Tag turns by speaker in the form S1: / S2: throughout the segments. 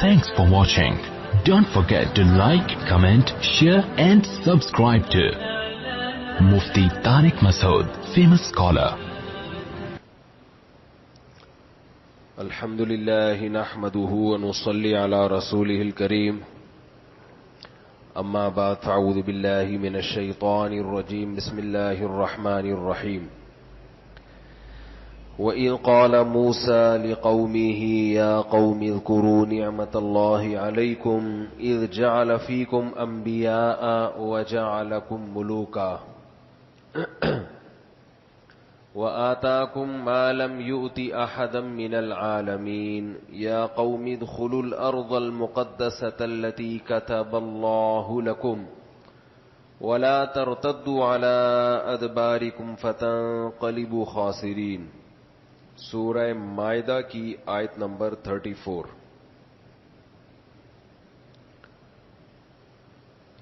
S1: Thanks for watching. Don't forget to like, comment, share and subscribe to Mufti Tariq Masood, famous scholar.
S2: Alhamdulillah nahmaduhu wa nusalli ala rasulihil kareem. Amma ba'd, fa'udhu billahi minash shaytanir rajeem. Bismillahir rahmanir rahim. وَإِذْ قَالَ مُوسَى لِقَوْمِهِ يَا قَوْمِ اذْكُرُوا نِعْمَةَ اللَّهِ عَلَيْكُمْ إِذْ جَعَلَ فِيكُمْ أَنْبِيَاءَ وَجَعَلَكُمْ مُلُوكًا وَآتَاكُمْ مَا لَمْ يُؤْتِ أَحَدًا مِنَ الْعَالَمِينَ يَا قَوْمِ ادْخُلُوا الْأَرْضَ الْمُقَدَّسَةَ الَّتِي كَتَبَ اللَّهُ لَكُمْ وَلَا تَرْتَدُّوا عَلَى أَدْبَارِكُمْ فَتَنقَلِبُوا خَاسِرِينَ. سورہ مائدہ کی آیت نمبر 34.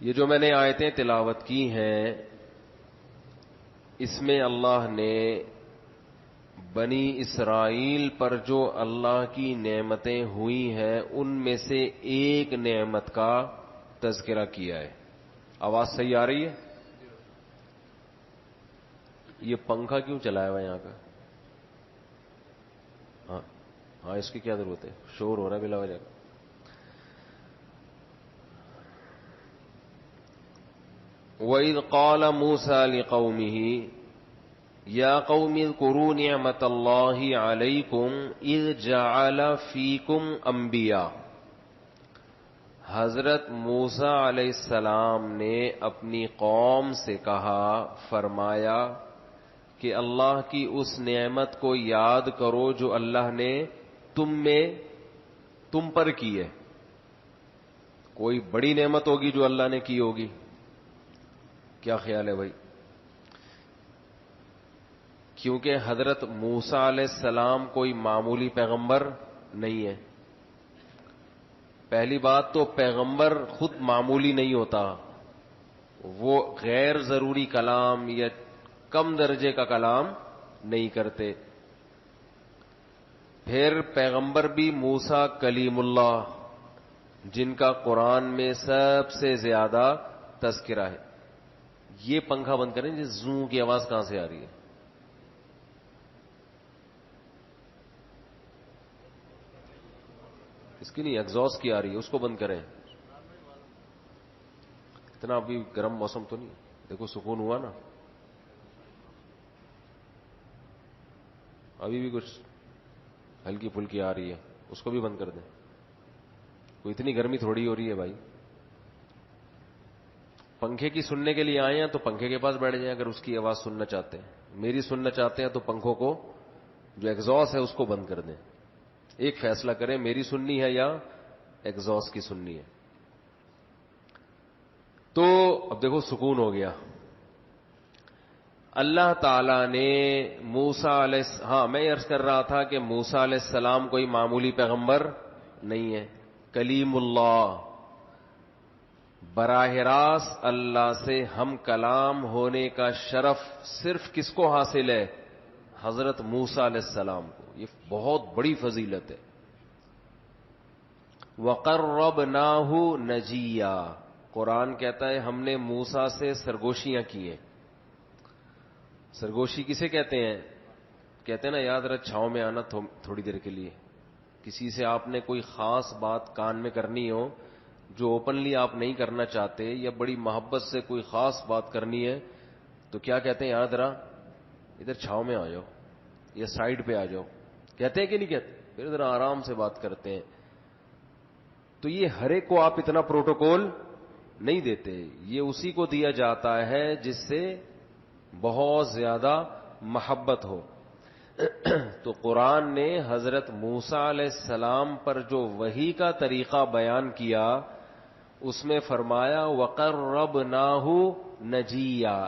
S2: یہ جو میں نے آیتیں تلاوت کی ہیں، اس میں اللہ نے بنی اسرائیل پر جو اللہ کی نعمتیں ہوئی ہیں ان میں سے ایک نعمت کا تذکرہ کیا ہے. آواز صحیح آ رہی ہے؟ یہ پنکھا کیوں چلایا ہوا یہاں کا؟ ہاں اس کی کیا ضرورت ہے؟ شور ہو رہا ہے بلا وجہ کا. وَإِذْ قَالَ مُوسَى لِقَوْمِهِ يَا قَوْمِ اذْكُرُوا نِعْمَةَ اللَّهِ عَلَيْكُمْ إِذْ جَعَلَ فِيكُمْ أَنْبِيَاءَ. حضرت موسیٰ علیہ السلام نے اپنی قوم سے کہا، فرمایا کہ اللہ کی اس نعمت کو یاد کرو جو اللہ نے تم پر کی ہے. کوئی بڑی نعمت ہوگی جو اللہ نے کی ہوگی. کیا خیال ہے بھائی؟ کیونکہ حضرت موسیٰ علیہ السلام کوئی معمولی پیغمبر نہیں ہے. پہلی بات تو پیغمبر خود معمولی نہیں ہوتا، وہ غیر ضروری کلام یا کم درجے کا کلام نہیں کرتے. پھر پیغمبر بھی موسیٰ کلیم اللہ، جن کا قرآن میں سب سے زیادہ تذکرہ ہے. یہ پنکھا بند کریں، جس زوں کی آواز کہاں سے آ رہی ہے؟ اس کی نہیں، ایگزاسٹ کی آ رہی ہے، اس کو بند کریں. اتنا ابھی گرم موسم تو نہیں، دیکھو سکون ہوا نا. ابھی بھی کچھ ہلکی پھلکی آ رہی ہے، اس کو بھی بند کر دیں. کوئی اتنی گرمی تھوڑی ہو رہی ہے بھائی. پنکھے کی سننے کے لیے آئے ہیں تو پنکھے کے پاس بیٹھ جائیں اگر اس کی آواز سننا چاہتے ہیں. میری سننا چاہتے ہیں تو پنکھوں کو جو ایگزاسٹ ہے اس کو بند کر دیں. ایک فیصلہ کریں، میری سننی ہے یا ایگزاسٹ کی سننی ہے. تو اب دیکھو سکون ہو گیا. اللہ تعالی نے موسیٰ میں عرض کر رہا تھا کہ موسیٰ علیہ السلام کوئی معمولی پیغمبر نہیں ہے. کلیم اللہ، براہ راست اللہ سے ہم کلام ہونے کا شرف صرف کس کو حاصل ہے؟ حضرت موسیٰ علیہ السلام کو. یہ بہت بڑی فضیلت ہے. وَقَرَّبْنَاهُ نَجِيًّا، قرآن کہتا ہے ہم نے موسیٰ سے سرگوشیاں کی ہیں. سرگوشی کسے کہتے ہیں؟ کہتے ہیں نا یاد رکھ چھاؤں میں آنا تھوڑی دیر کے لیے. کسی سے آپ نے کوئی خاص بات کان میں کرنی ہو جو اوپنلی آپ نہیں کرنا چاہتے، یا بڑی محبت سے کوئی خاص بات کرنی ہے، تو کیا کہتے ہیں؟ یاد رہا ادھر چھاؤں میں آ جاؤ یا سائڈ پہ آ جاؤ. کہتے ہیں کہ نہیں کہتے؟ پھر ادھر آرام سے بات کرتے ہیں. تو یہ ہر ایک کو آپ اتنا پروٹوکول نہیں دیتے. یہ اسی کو دیا جاتا ہے جس سے بہت زیادہ محبت ہو. تو قرآن نے حضرت موسیٰ علیہ السلام پر جو وحی کا طریقہ بیان کیا، اس میں فرمایا وَقَرَّبْنَاهُ نَجِيًّا.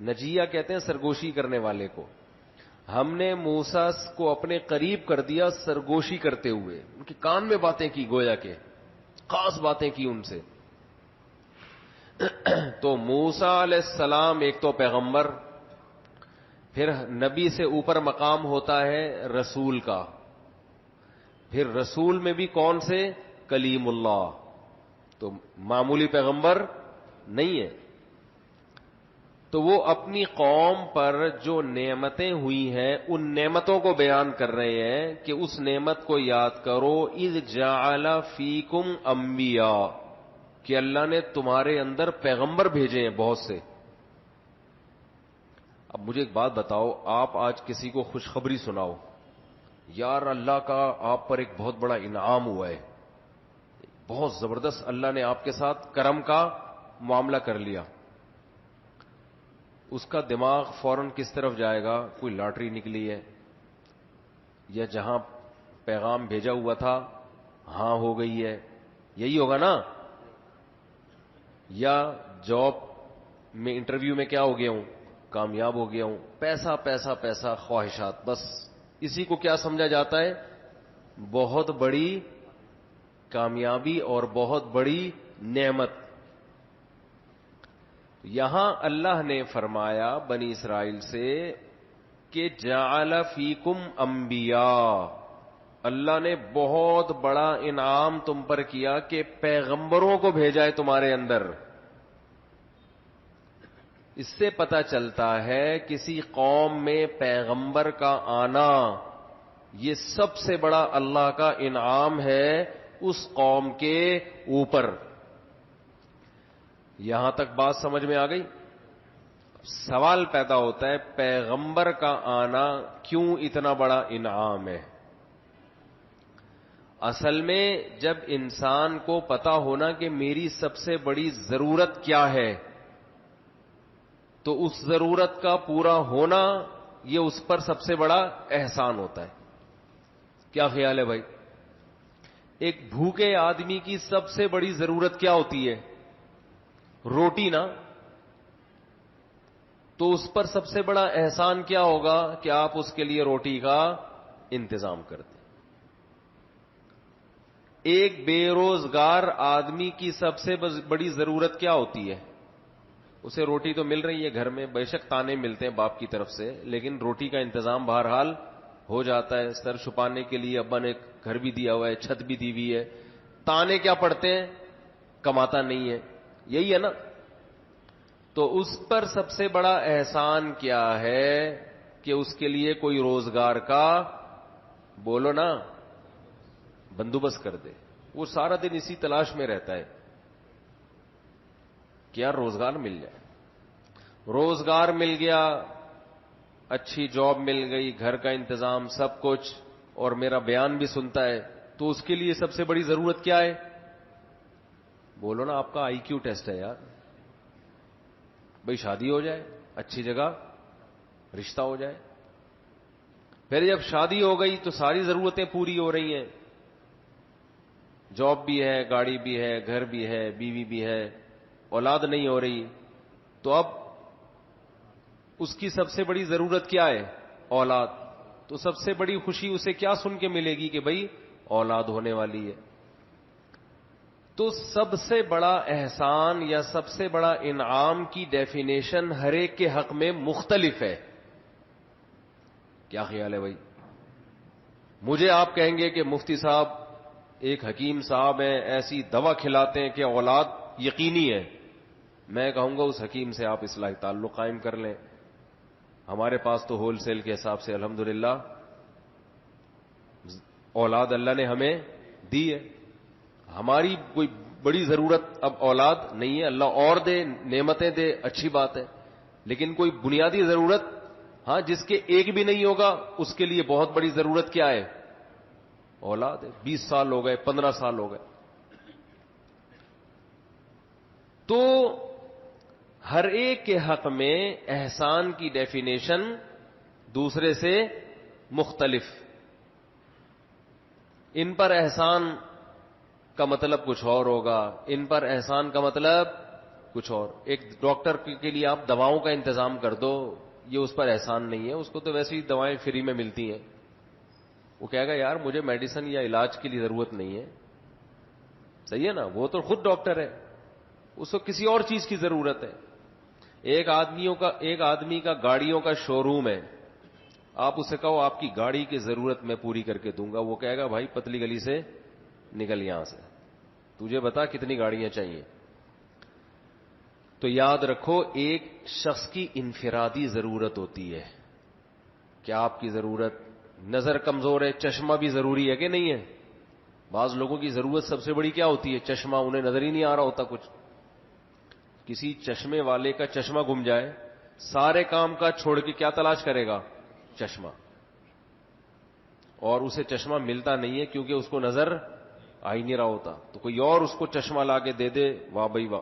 S2: نجیہ کہتے ہیں سرگوشی کرنے والے کو. ہم نے موسیٰ کو اپنے قریب کر دیا سرگوشی کرتے ہوئے. ان کے کان میں باتیں کی، گویا کہ خاص باتیں کی ان سے. تو موسیٰ علیہ السلام ایک تو پیغمبر، پھر نبی سے اوپر مقام ہوتا ہے رسول کا، پھر رسول میں بھی کون سے؟ کلیم اللہ. تو معمولی پیغمبر نہیں ہے. تو وہ اپنی قوم پر جو نعمتیں ہوئی ہیں ان نعمتوں کو بیان کر رہے ہیں کہ اس نعمت کو یاد کرو. اذ جعل فیکم انبیاء، کہ اللہ نے تمہارے اندر پیغمبر بھیجے ہیں بہت سے. اب مجھے ایک بات بتاؤ، آپ آج کسی کو خوشخبری سناؤ، یار اللہ کا آپ پر ایک بہت بڑا انعام ہوا ہے، بہت زبردست اللہ نے آپ کے ساتھ کرم کا معاملہ کر لیا. اس کا دماغ فوراً کس طرف جائے گا؟ کوئی لاٹری نکلی ہے، یا جہاں پیغام بھیجا ہوا تھا ہاں ہو گئی ہے، یہی ہوگا نا. یا جاب میں انٹرویو میں کیا ہو گیا ہوں، کامیاب ہو گیا ہوں. پیسہ پیسہ پیسہ، خواہشات، بس اسی کو کیا سمجھا جاتا ہے؟ بہت بڑی کامیابی اور بہت بڑی نعمت. یہاں اللہ نے فرمایا بنی اسرائیل سے کہ جعل فیکم انبیاء، اللہ نے بہت بڑا انعام تم پر کیا کہ پیغمبروں کو بھیجا ہے تمہارے اندر. اس سے پتہ چلتا ہے کسی قوم میں پیغمبر کا آنا یہ سب سے بڑا اللہ کا انعام ہے اس قوم کے اوپر. یہاں تک بات سمجھ میں آ گئی؟ سوال پیدا ہوتا ہے پیغمبر کا آنا کیوں اتنا بڑا انعام ہے؟ اصل میں جب انسان کو پتا ہونا کہ میری سب سے بڑی ضرورت کیا ہے تو اس ضرورت کا پورا ہونا یہ اس پر سب سے بڑا احسان ہوتا ہے. کیا خیال ہے بھائی؟ ایک بھوکے آدمی کی سب سے بڑی ضرورت کیا ہوتی ہے؟ روٹی نا. تو اس پر سب سے بڑا احسان کیا ہوگا کہ آپ اس کے لیے روٹی کا انتظام کرتے. ایک بے روزگار آدمی کی سب سے بڑی ضرورت کیا ہوتی ہے؟ اسے روٹی تو مل رہی ہے گھر میں، بے شک تانے ملتے ہیں باپ کی طرف سے، لیکن روٹی کا انتظام بہرحال ہو جاتا ہے. سر چھپانے کے لیے ابا نے گھر بھی دیا ہوا ہے، چھت بھی دی ہوئی ہے. تانے کیا پڑتے ہیں؟ کماتا نہیں ہے. یہی ہے نا. تو اس پر سب سے بڑا احسان کیا ہے کہ اس کے لیے کوئی روزگار کا، بولو نا، بندوبست کر دے. وہ سارا دن اسی تلاش میں رہتا ہے کہ یار روزگار مل جائے. روزگار مل گیا، اچھی جاب مل گئی، گھر کا انتظام سب کچھ، اور میرا بیان بھی سنتا ہے، تو اس کے لیے سب سے بڑی ضرورت کیا ہے؟ بولو نا. آپ کا آئی کیو ٹیسٹ ہے یار. بھئی شادی ہو جائے، اچھی جگہ رشتہ ہو جائے. پھر جب شادی ہو گئی تو ساری ضرورتیں پوری ہو رہی ہیں، جاب بھی ہے، گاڑی بھی ہے، گھر بھی ہے، بیوی بھی ہے، اولاد نہیں ہو رہی. تو اب اس کی سب سے بڑی ضرورت کیا ہے؟ اولاد. تو سب سے بڑی خوشی اسے کیا سن کے ملے گی کہ بھئی اولاد ہونے والی ہے. تو سب سے بڑا احسان یا سب سے بڑا انعام کی ڈیفینیشن ہر ایک کے حق میں مختلف ہے. کیا خیال ہے بھائی؟ مجھے آپ کہیں گے کہ مفتی صاحب ایک حکیم صاحب ہیں، ایسی دوا کھلاتے ہیں کہ اولاد یقینی ہے. میں کہوں گا اس حکیم سے آپ اصلاحی تعلق قائم کر لیں. ہمارے پاس تو ہول سیل کے حساب سے الحمدللہ اولاد اللہ نے ہمیں دی ہے. ہماری کوئی بڑی ضرورت اب اولاد نہیں ہے. اللہ اور دے، نعمتیں دے، اچھی بات ہے، لیکن کوئی بنیادی ضرورت، ہاں جس کے ایک بھی نہیں ہوگا اس کے لیے بہت بڑی ضرورت کیا ہے؟ اولاد ہے. 20 سال ہو گئے، 15 سال ہو گئے. تو ہر ایک کے حق میں احسان کی ڈیفینیشن دوسرے سے مختلف. ان پر احسان کا مطلب کچھ اور ہوگا، ان پر احسان کا مطلب کچھ اور. ایک ڈاکٹر کے لیے آپ دواؤں کا انتظام کر دو، یہ اس پر احسان نہیں ہے. اس کو تو ویسے ہی دوائیں فری میں ملتی ہیں. وہ کہے گا یار مجھے میڈیسن یا علاج کے لیے ضرورت نہیں ہے. صحیح ہے نا؟ وہ تو خود ڈاکٹر ہے، اس کو کسی اور چیز کی ضرورت ہے. ایک آدمی کا گاڑیوں کا شو روم ہے. آپ اسے کہو آپ کی گاڑی کی ضرورت میں پوری کر کے دوں گا, وہ کہے گا بھائی پتلی گلی سے نکل یہاں سے, تجھے بتا کتنی گاڑیاں چاہیے. تو یاد رکھو ایک شخص کی انفرادی ضرورت ہوتی ہے. کیا آپ کی ضرورت, نظر کمزور ہے, چشمہ بھی ضروری ہے کہ نہیں ہے؟ بعض لوگوں کی ضرورت سب سے بڑی کیا ہوتی ہے؟ چشمہ, انہیں نظر ہی نہیں آ رہا ہوتا کچھ. کسی چشمے والے کا چشمہ گم جائے, سارے کام کا چھوڑ کے کیا تلاش کرے گا؟ چشمہ. اور اسے چشمہ ملتا نہیں ہے کیونکہ اس کو نظر آ ہی نہیں رہا ہوتا, تو کوئی اور اس کو چشمہ لا کے دے دے, واہ بھائی واہ.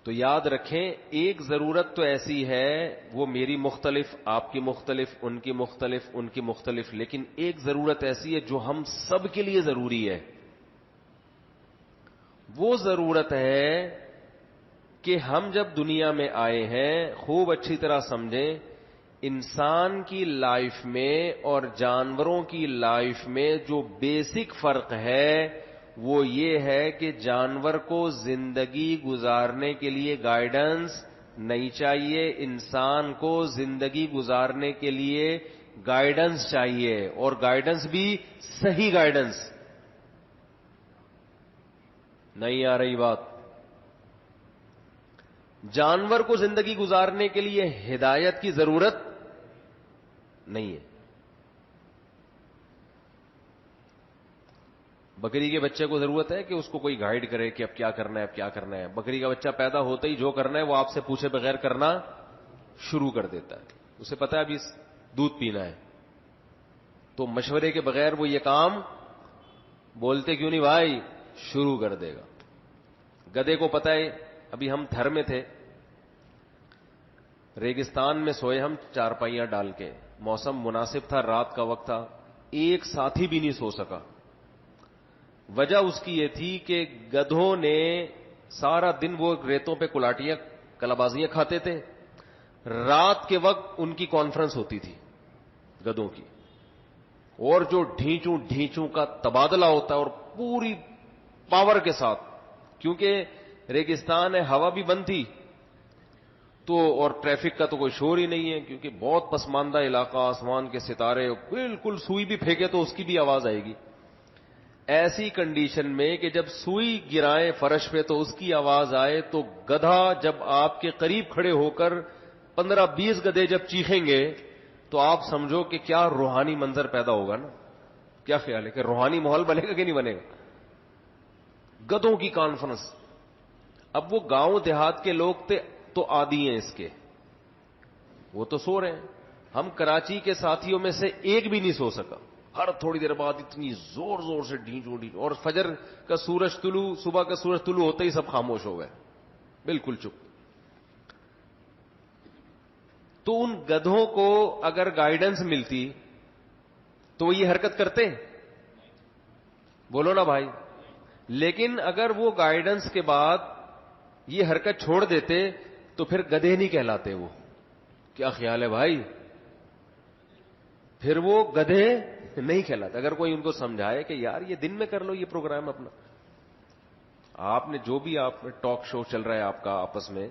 S2: تو یاد رکھیں ایک ضرورت تو ایسی ہے وہ میری مختلف, آپ کی مختلف, ان کی مختلف, ان کی مختلف, لیکن ایک ضرورت ایسی ہے جو ہم سب کے لیے ضروری ہے. وہ ضرورت ہے کہ ہم جب دنیا میں آئے ہیں خوب اچھی طرح سمجھیں, انسان کی لائف میں اور جانوروں کی لائف میں جو بیسک فرق ہے وہ یہ ہے کہ جانور کو زندگی گزارنے کے لیے گائیڈنس نہیں چاہیے, انسان کو زندگی گزارنے کے لیے گائیڈنس چاہیے, اور گائیڈنس بھی صحیح گائیڈنس. نہیں آ رہی بات؟ جانور کو زندگی گزارنے کے لیے ہدایت کی ضرورت نہیں ہے. بکری کے بچے کو ضرورت ہے کہ اس کو کوئی گائیڈ کرے کہ اب کیا کرنا ہے, اب کیا کرنا ہے. بکری کا بچہ پیدا ہوتا ہی جو کرنا ہے وہ آپ سے پوچھے بغیر کرنا شروع کر دیتا ہے. اسے پتا ہے ابھی دودھ پینا ہے, تو مشورے کے بغیر وہ یہ کام, بولتے کیوں نہیں بھائی, شروع کر دے گا. گدھے کو پتا ہے, ابھی ہم تھر میں تھے, ریگستان میں سوئے ہم چارپائیاں ڈال کے, موسم مناسب تھا, رات کا وقت تھا, ایک ساتھی بھی نہیں سو سکا. وجہ اس کی یہ تھی کہ گدھوں نے سارا دن وہ ریتوں پہ کلاٹیاں کلابازیاں کھاتے تھے, رات کے وقت ان کی کانفرنس ہوتی تھی گدھوں کی, اور جو ڈھینچوں کا تبادلہ ہوتا ہے اور پوری پاور کے ساتھ, کیونکہ ریگستان ہے, ہوا بھی بند تھی تو, اور ٹریفک کا تو کوئی شور ہی نہیں ہے کیونکہ بہت پسماندہ علاقہ, آسمان کے ستارے, بالکل سوئی بھی پھینکے تو اس کی بھی آواز آئے گی. ایسی کنڈیشن میں کہ جب سوئی گرائے فرش پہ تو اس کی آواز آئے, تو گدھا جب آپ کے قریب کھڑے ہو کر 15-20 گدھے جب چیخیں گے تو آپ سمجھو کہ کیا روحانی منظر پیدا ہوگا نا. کیا خیال ہے کہ روحانی ماحول بنے گا کہ نہیں بنے گا؟ گدھوں کی کانفرنس. اب وہ گاؤں دیہات کے لوگ تھے تو عادی ہیں اس کے, وہ تو سو رہے ہیں. ہم کراچی کے ساتھیوں میں سے ایک بھی نہیں سو سکا, ہر تھوڑی دیر بعد اتنی زور زور سے ڈھینچو, اور فجر کا سورج طلوع, صبح کا سورج طلوع ہوتے ہی سب خاموش ہو گئے, بالکل چپ. تو ان گدھوں کو اگر گائیڈنس ملتی تو وہ یہ حرکت کرتے؟ بولو نا بھائی. لیکن اگر وہ گائیڈنس کے بعد یہ حرکت چھوڑ دیتے تو پھر گدھے نہیں کہلاتے وہ. کیا خیال ہے بھائی؟ پھر وہ گدھے نہیں کہلاتے. اگر کوئی ان کو سمجھائے کہ یار یہ دن میں کر لو یہ پروگرام اپنا, آپ نے جو بھی آپ ٹاک شو چل رہا ہے آپ کا آپس میں,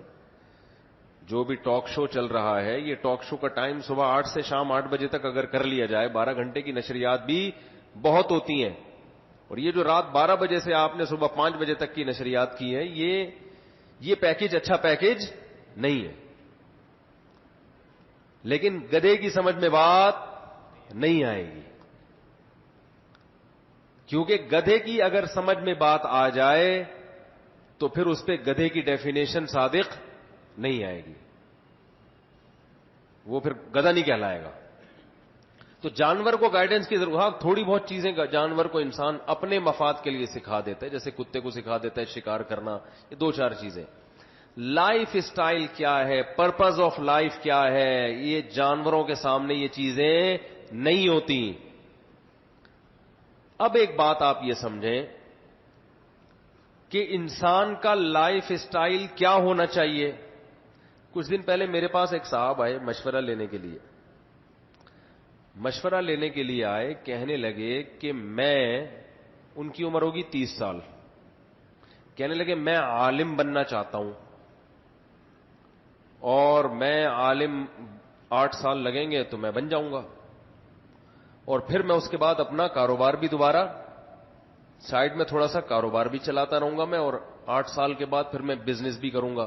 S2: جو بھی ٹاک شو چل رہا ہے, یہ ٹاک شو کا ٹائم صبح 8 سے شام 8 بجے تک اگر کر لیا جائے, 12 گھنٹے کی نشریات بھی بہت ہوتی ہیں. اور یہ جو رات 12 بجے سے آپ نے صبح 5 بجے تک کی نشریات کی ہے, یہ پیکج اچھا پیکج نہیں ہے. لیکن گدھے کی سمجھ میں بات نہیں آئے گی, کیونکہ گدھے کی اگر سمجھ میں بات آ جائے تو پھر اس پہ گدھے کی ڈیفینیشن صادق نہیں آئے گی, وہ پھر گدھا نہیں کہلائے گا. تو جانور کو گائیڈنس کی ضرورت, ہاں تھوڑی بہت چیزیں جانور کو انسان اپنے مفاد کے لیے سکھا دیتا ہے, جیسے کتے کو سکھا دیتا ہے شکار کرنا, یہ 2-4 چیزیں. لائف سٹائل کیا ہے, پرپز آف لائف کیا ہے, یہ جانوروں کے سامنے یہ چیزیں نہیں ہوتی. اب ایک بات آپ یہ سمجھیں کہ انسان کا لائف سٹائل کیا ہونا چاہیے. کچھ دن پہلے میرے پاس ایک صاحب آئے مشورہ لینے کے لیے. مشورہ لینے کے لیے آئے, کہنے لگے کہ میں, ان کی عمر ہوگی 30 سال, کہنے لگے میں عالم بننا چاہتا ہوں, اور میں عالم 8 سال لگیں گے تو میں بن جاؤں گا, اور پھر میں اس کے بعد اپنا کاروبار بھی دوبارہ سائڈ میں تھوڑا سا کاروبار بھی چلاتا رہوں گا میں, اور 8 سال کے بعد پھر میں بزنس بھی کروں گا.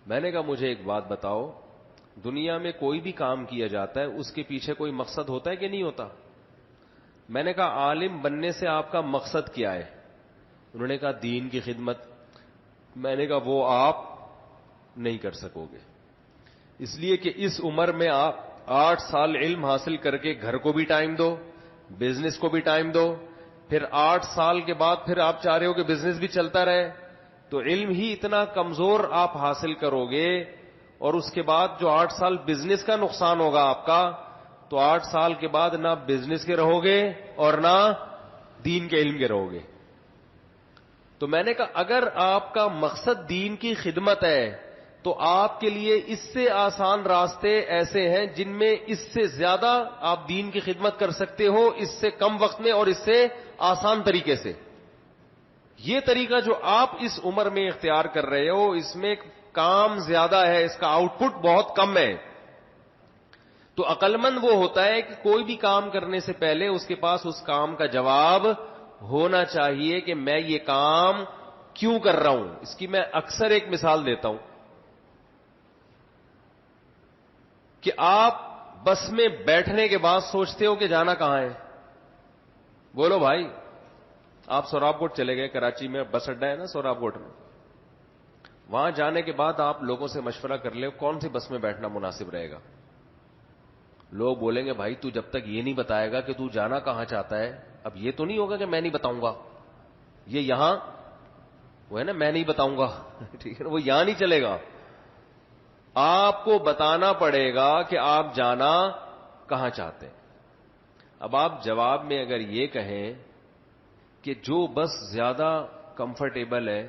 S2: میں نے کہا مجھے ایک بات بتاؤ, دنیا میں کوئی بھی کام کیا جاتا ہے اس کے پیچھے کوئی مقصد ہوتا ہے کہ نہیں ہوتا؟ میں نے کہا عالم بننے سے آپ کا مقصد کیا ہے؟ انہوں نے کہا دین کی خدمت. میں نے کہا وہ آپ نہیں کر سکو گے, اس لیے کہ اس عمر میں آپ 8 سال علم حاصل کر کے گھر کو بھی ٹائم دو, بزنس کو بھی ٹائم دو, پھر 8 سال کے بعد پھر آپ چاہ رہے ہو کہ بزنس بھی چلتا رہے, تو علم ہی اتنا کمزور آپ حاصل کرو گے, اور اس کے بعد جو 8 سال بزنس کا نقصان ہوگا آپ کا, تو 8 سال کے بعد نہ بزنس کے رہو گے اور نہ دین کے علم کے رہو گے. تو میں نے کہا اگر آپ کا مقصد دین کی خدمت ہے تو آپ کے لیے اس سے آسان راستے ایسے ہیں جن میں اس سے زیادہ آپ دین کی خدمت کر سکتے ہو, اس سے کم وقت میں اور اس سے آسان طریقے سے. یہ طریقہ جو آپ اس عمر میں اختیار کر رہے ہو اس میں کام زیادہ ہے, اس کا آؤٹ پٹ بہت کم ہے. تو عقل مند وہ ہوتا ہے کہ کوئی بھی کام کرنے سے پہلے اس کے پاس اس کام کا جواب ہونا چاہیے کہ میں یہ کام کیوں کر رہا ہوں. اس کی میں اکثر ایک مثال دیتا ہوں کہ آپ بس میں بیٹھنے کے بعد سوچتے ہو کہ جانا کہاں ہے. بولو بھائی, آپ سوراب کوٹ چلے گئے, کراچی میں بس اڈا ہے نا سوراب کوٹ میں, وہاں جانے کے بعد آپ لوگوں سے مشورہ کر لیں کون سی بس میں بیٹھنا مناسب رہے گا. لوگ بولیں گے بھائی تو جب تک یہ نہیں بتائے گا کہ تو جانا کہاں چاہتا ہے, اب یہ تو نہیں ہوگا کہ میں نہیں بتاؤں گا, یہ یہاں وہ ہے نا میں نہیں بتاؤں گا, ٹھیک ہے نا, وہ یہاں نہیں چلے گا. آپ کو بتانا پڑے گا کہ آپ جانا کہاں چاہتے ہیں. اب آپ جواب میں اگر یہ کہیں کہ جو بس زیادہ کمفرٹیبل ہے,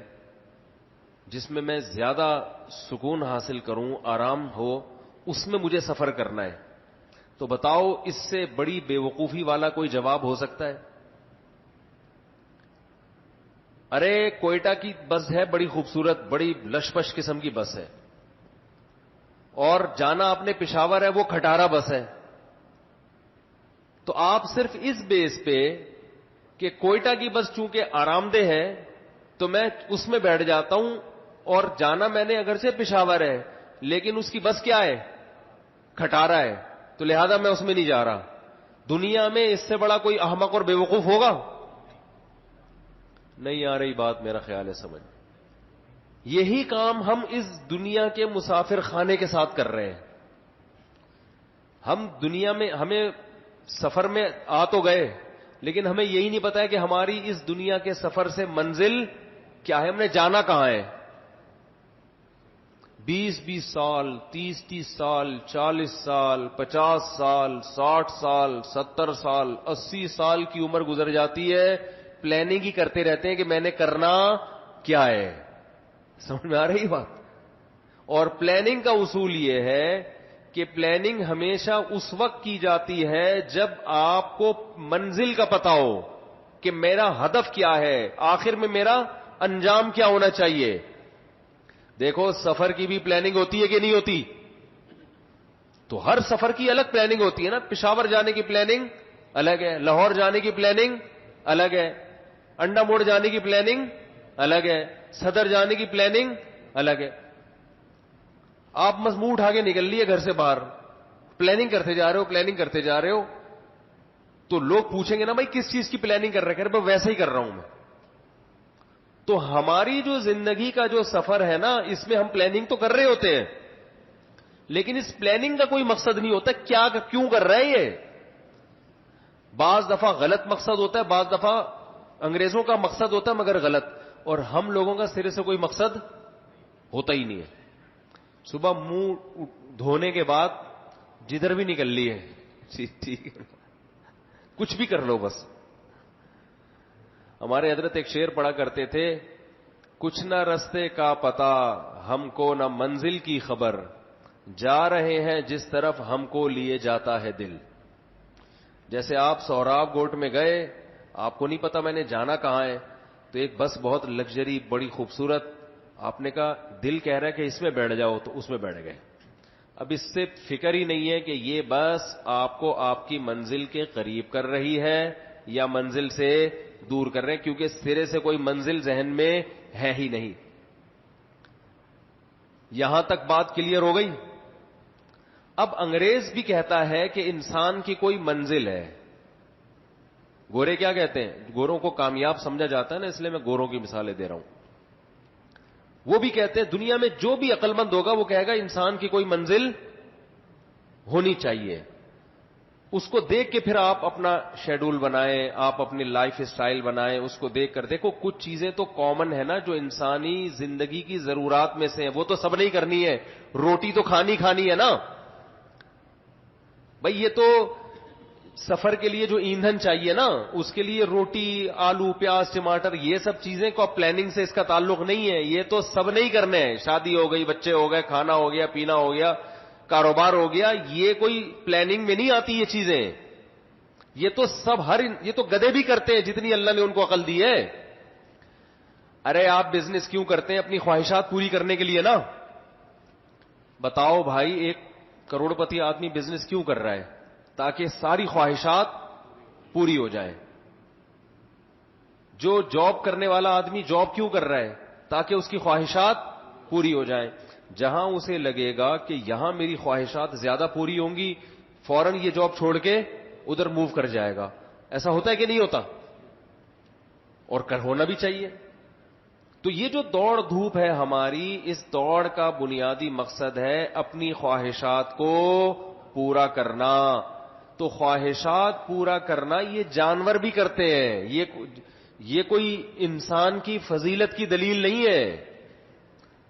S2: جس میں میں زیادہ سکون حاصل کروں, آرام ہو, اس میں مجھے سفر کرنا ہے, تو بتاؤ اس سے بڑی بے وقوفی والا کوئی جواب ہو سکتا ہے؟ ارے کوئٹہ کی بس ہے بڑی خوبصورت, بڑی لشپش قسم کی بس ہے, اور جانا اپنے پشاور ہے وہ کھٹارا بس ہے. تو آپ صرف اس بیس پہ کہ کوئٹہ کی بس چونکہ آرام دہ ہے تو میں اس میں بیٹھ جاتا ہوں, اور جانا میں نے اگرچہ پشاور ہے لیکن اس کی بس کیا ہے, کھٹارا ہے, تو لہذا میں اس میں نہیں جا رہا. دنیا میں اس سے بڑا کوئی احمق اور بے وقوف ہوگا؟ نہیں آ رہی بات, میرا خیال ہے سمجھ. یہی کام ہم اس دنیا کے مسافر خانے کے ساتھ کر رہے ہیں. ہم دنیا میں ہمیں سفر میں آ تو گئے, لیکن ہمیں یہی نہیں پتا ہے کہ ہماری اس دنیا کے سفر سے منزل کیا ہے, ہم نے جانا کہاں ہے. 20 سال, 30 سال, 40 سال, 50 سال, 60 سال, 70 سال, 80 سال کی عمر گزر جاتی ہے, پلاننگ ہی کرتے رہتے ہیں کہ میں نے کرنا کیا ہے. سمجھ میں آ رہی بات؟ اور پلاننگ کا اصول یہ ہے کہ پلاننگ ہمیشہ اس وقت کی جاتی ہے جب آپ کو منزل کا پتہ ہو کہ میرا ہدف کیا ہے, آخر میں میرا انجام کیا ہونا چاہیے. دیکھو سفر کی بھی پلاننگ ہوتی ہے کہ نہیں ہوتی؟ تو ہر سفر کی الگ پلاننگ ہوتی ہے نا. پشاور جانے کی پلاننگ الگ ہے, لاہور جانے کی پلاننگ الگ ہے, انڈا موڑ جانے کی پلاننگ الگ ہے, صدر جانے کی پلاننگ الگ ہے. آپ مضمون اٹھا کے نکل لیے گھر سے باہر, پلاننگ کرتے جا رہے ہو, پلاننگ کرتے جا رہے ہو, تو لوگ پوچھیں گے نا بھائی کس چیز کی پلاننگ کر رہے ہیں, ویسا ہی کر رہا ہوں میں. تو ہماری جو زندگی کا جو سفر ہے نا, اس میں ہم پلاننگ تو کر رہے ہوتے ہیں, لیکن اس پلاننگ کا کوئی مقصد نہیں ہوتا کیا کیوں کر رہے ہیں. یہ بعض دفعہ غلط مقصد ہوتا ہے, بعض دفعہ انگریزوں کا مقصد ہوتا ہے مگر غلط, اور ہم لوگوں کا سرے سے کوئی مقصد ہوتا ہی نہیں ہے. صبح منہ دھونے کے بعد جدھر بھی نکل لی ہے, ٹھیک ہے, کچھ بھی کر لو بس. ہمارے حضرت ایک شعر پڑھا کرتے تھے, کچھ نہ رستے کا پتہ ہم کو نہ منزل کی خبر, جا رہے ہیں جس طرف ہم کو لیے جاتا ہے دل. جیسے آپ سوراب گوٹ میں گئے, آپ کو نہیں پتا میں نے جانا کہاں ہے, تو ایک بس بہت لگژری بڑی خوبصورت, آپ نے کہا دل کہہ رہا ہے کہ اس میں بیٹھ جاؤ, تو اس میں بیٹھ گئے. اب اس سے فکر ہی نہیں ہے کہ یہ بس آپ کو آپ کی منزل کے قریب کر رہی ہے یا منزل سے دور کر رہے ہیں, کیونکہ سرے سے کوئی منزل ذہن میں ہے ہی نہیں. یہاں تک بات کلیئر ہو گئی. اب انگریز بھی کہتا ہے کہ انسان کی کوئی منزل ہے. گورے کیا کہتے ہیں؟ گوروں کو کامیاب سمجھا جاتا ہے نا, اس لیے میں گوروں کی مثالیں دے رہا ہوں. وہ بھی کہتے ہیں دنیا میں جو بھی عقل مند ہوگا وہ کہے گا انسان کی کوئی منزل ہونی چاہیے. اس کو دیکھ کے پھر آپ اپنا شیڈول بنائیں, آپ اپنی لائف سٹائل بنائیں. اس کو دیکھ کر دیکھو کچھ چیزیں تو کامن ہے نا جو انسانی زندگی کی ضرورات میں سے ہیں, وہ تو سب نہیں کرنی ہے. روٹی تو کھانی ہے نا بھائی. یہ تو سفر کے لیے جو ایندھن چاہیے نا, اس کے لیے روٹی, آلو, پیاز, ٹماٹر, یہ سب چیزیں کو پلاننگ سے اس کا تعلق نہیں ہے. یہ تو سب نہیں کرنے ہیں. شادی ہو گئی, بچے ہو گئے, کھانا ہو گیا, پینا ہو گیا, کاروبار ہو گیا, یہ کوئی پلاننگ میں نہیں آتی یہ چیزیں. یہ تو سب یہ تو گدھے بھی کرتے ہیں جتنی اللہ نے ان کو عقل دی ہے. ارے آپ بزنس کیوں کرتے ہیں؟ اپنی خواہشات پوری کرنے کے لیے نا. بتاؤ بھائی, 1 کروڑپتی آدمی بزنس کیوں کر رہا ہے؟ تاکہ ساری خواہشات پوری ہو جائیں. جو جاب کرنے والا آدمی جاب کیوں کر رہا ہے؟ تاکہ اس کی خواہشات پوری ہو جائیں. جہاں اسے لگے گا کہ یہاں میری خواہشات زیادہ پوری ہوں گی, فوراً یہ جاب چھوڑ کے ادھر موو کر جائے گا. ایسا ہوتا ہے کہ نہیں ہوتا؟ اور ہونا بھی چاہیے. تو یہ جو دوڑ دھوپ ہے ہماری, اس دوڑ کا بنیادی مقصد ہے اپنی خواہشات کو پورا کرنا. تو خواہشات پورا کرنا یہ جانور بھی کرتے ہیں. یہ کوئی انسان کی فضیلت کی دلیل نہیں ہے.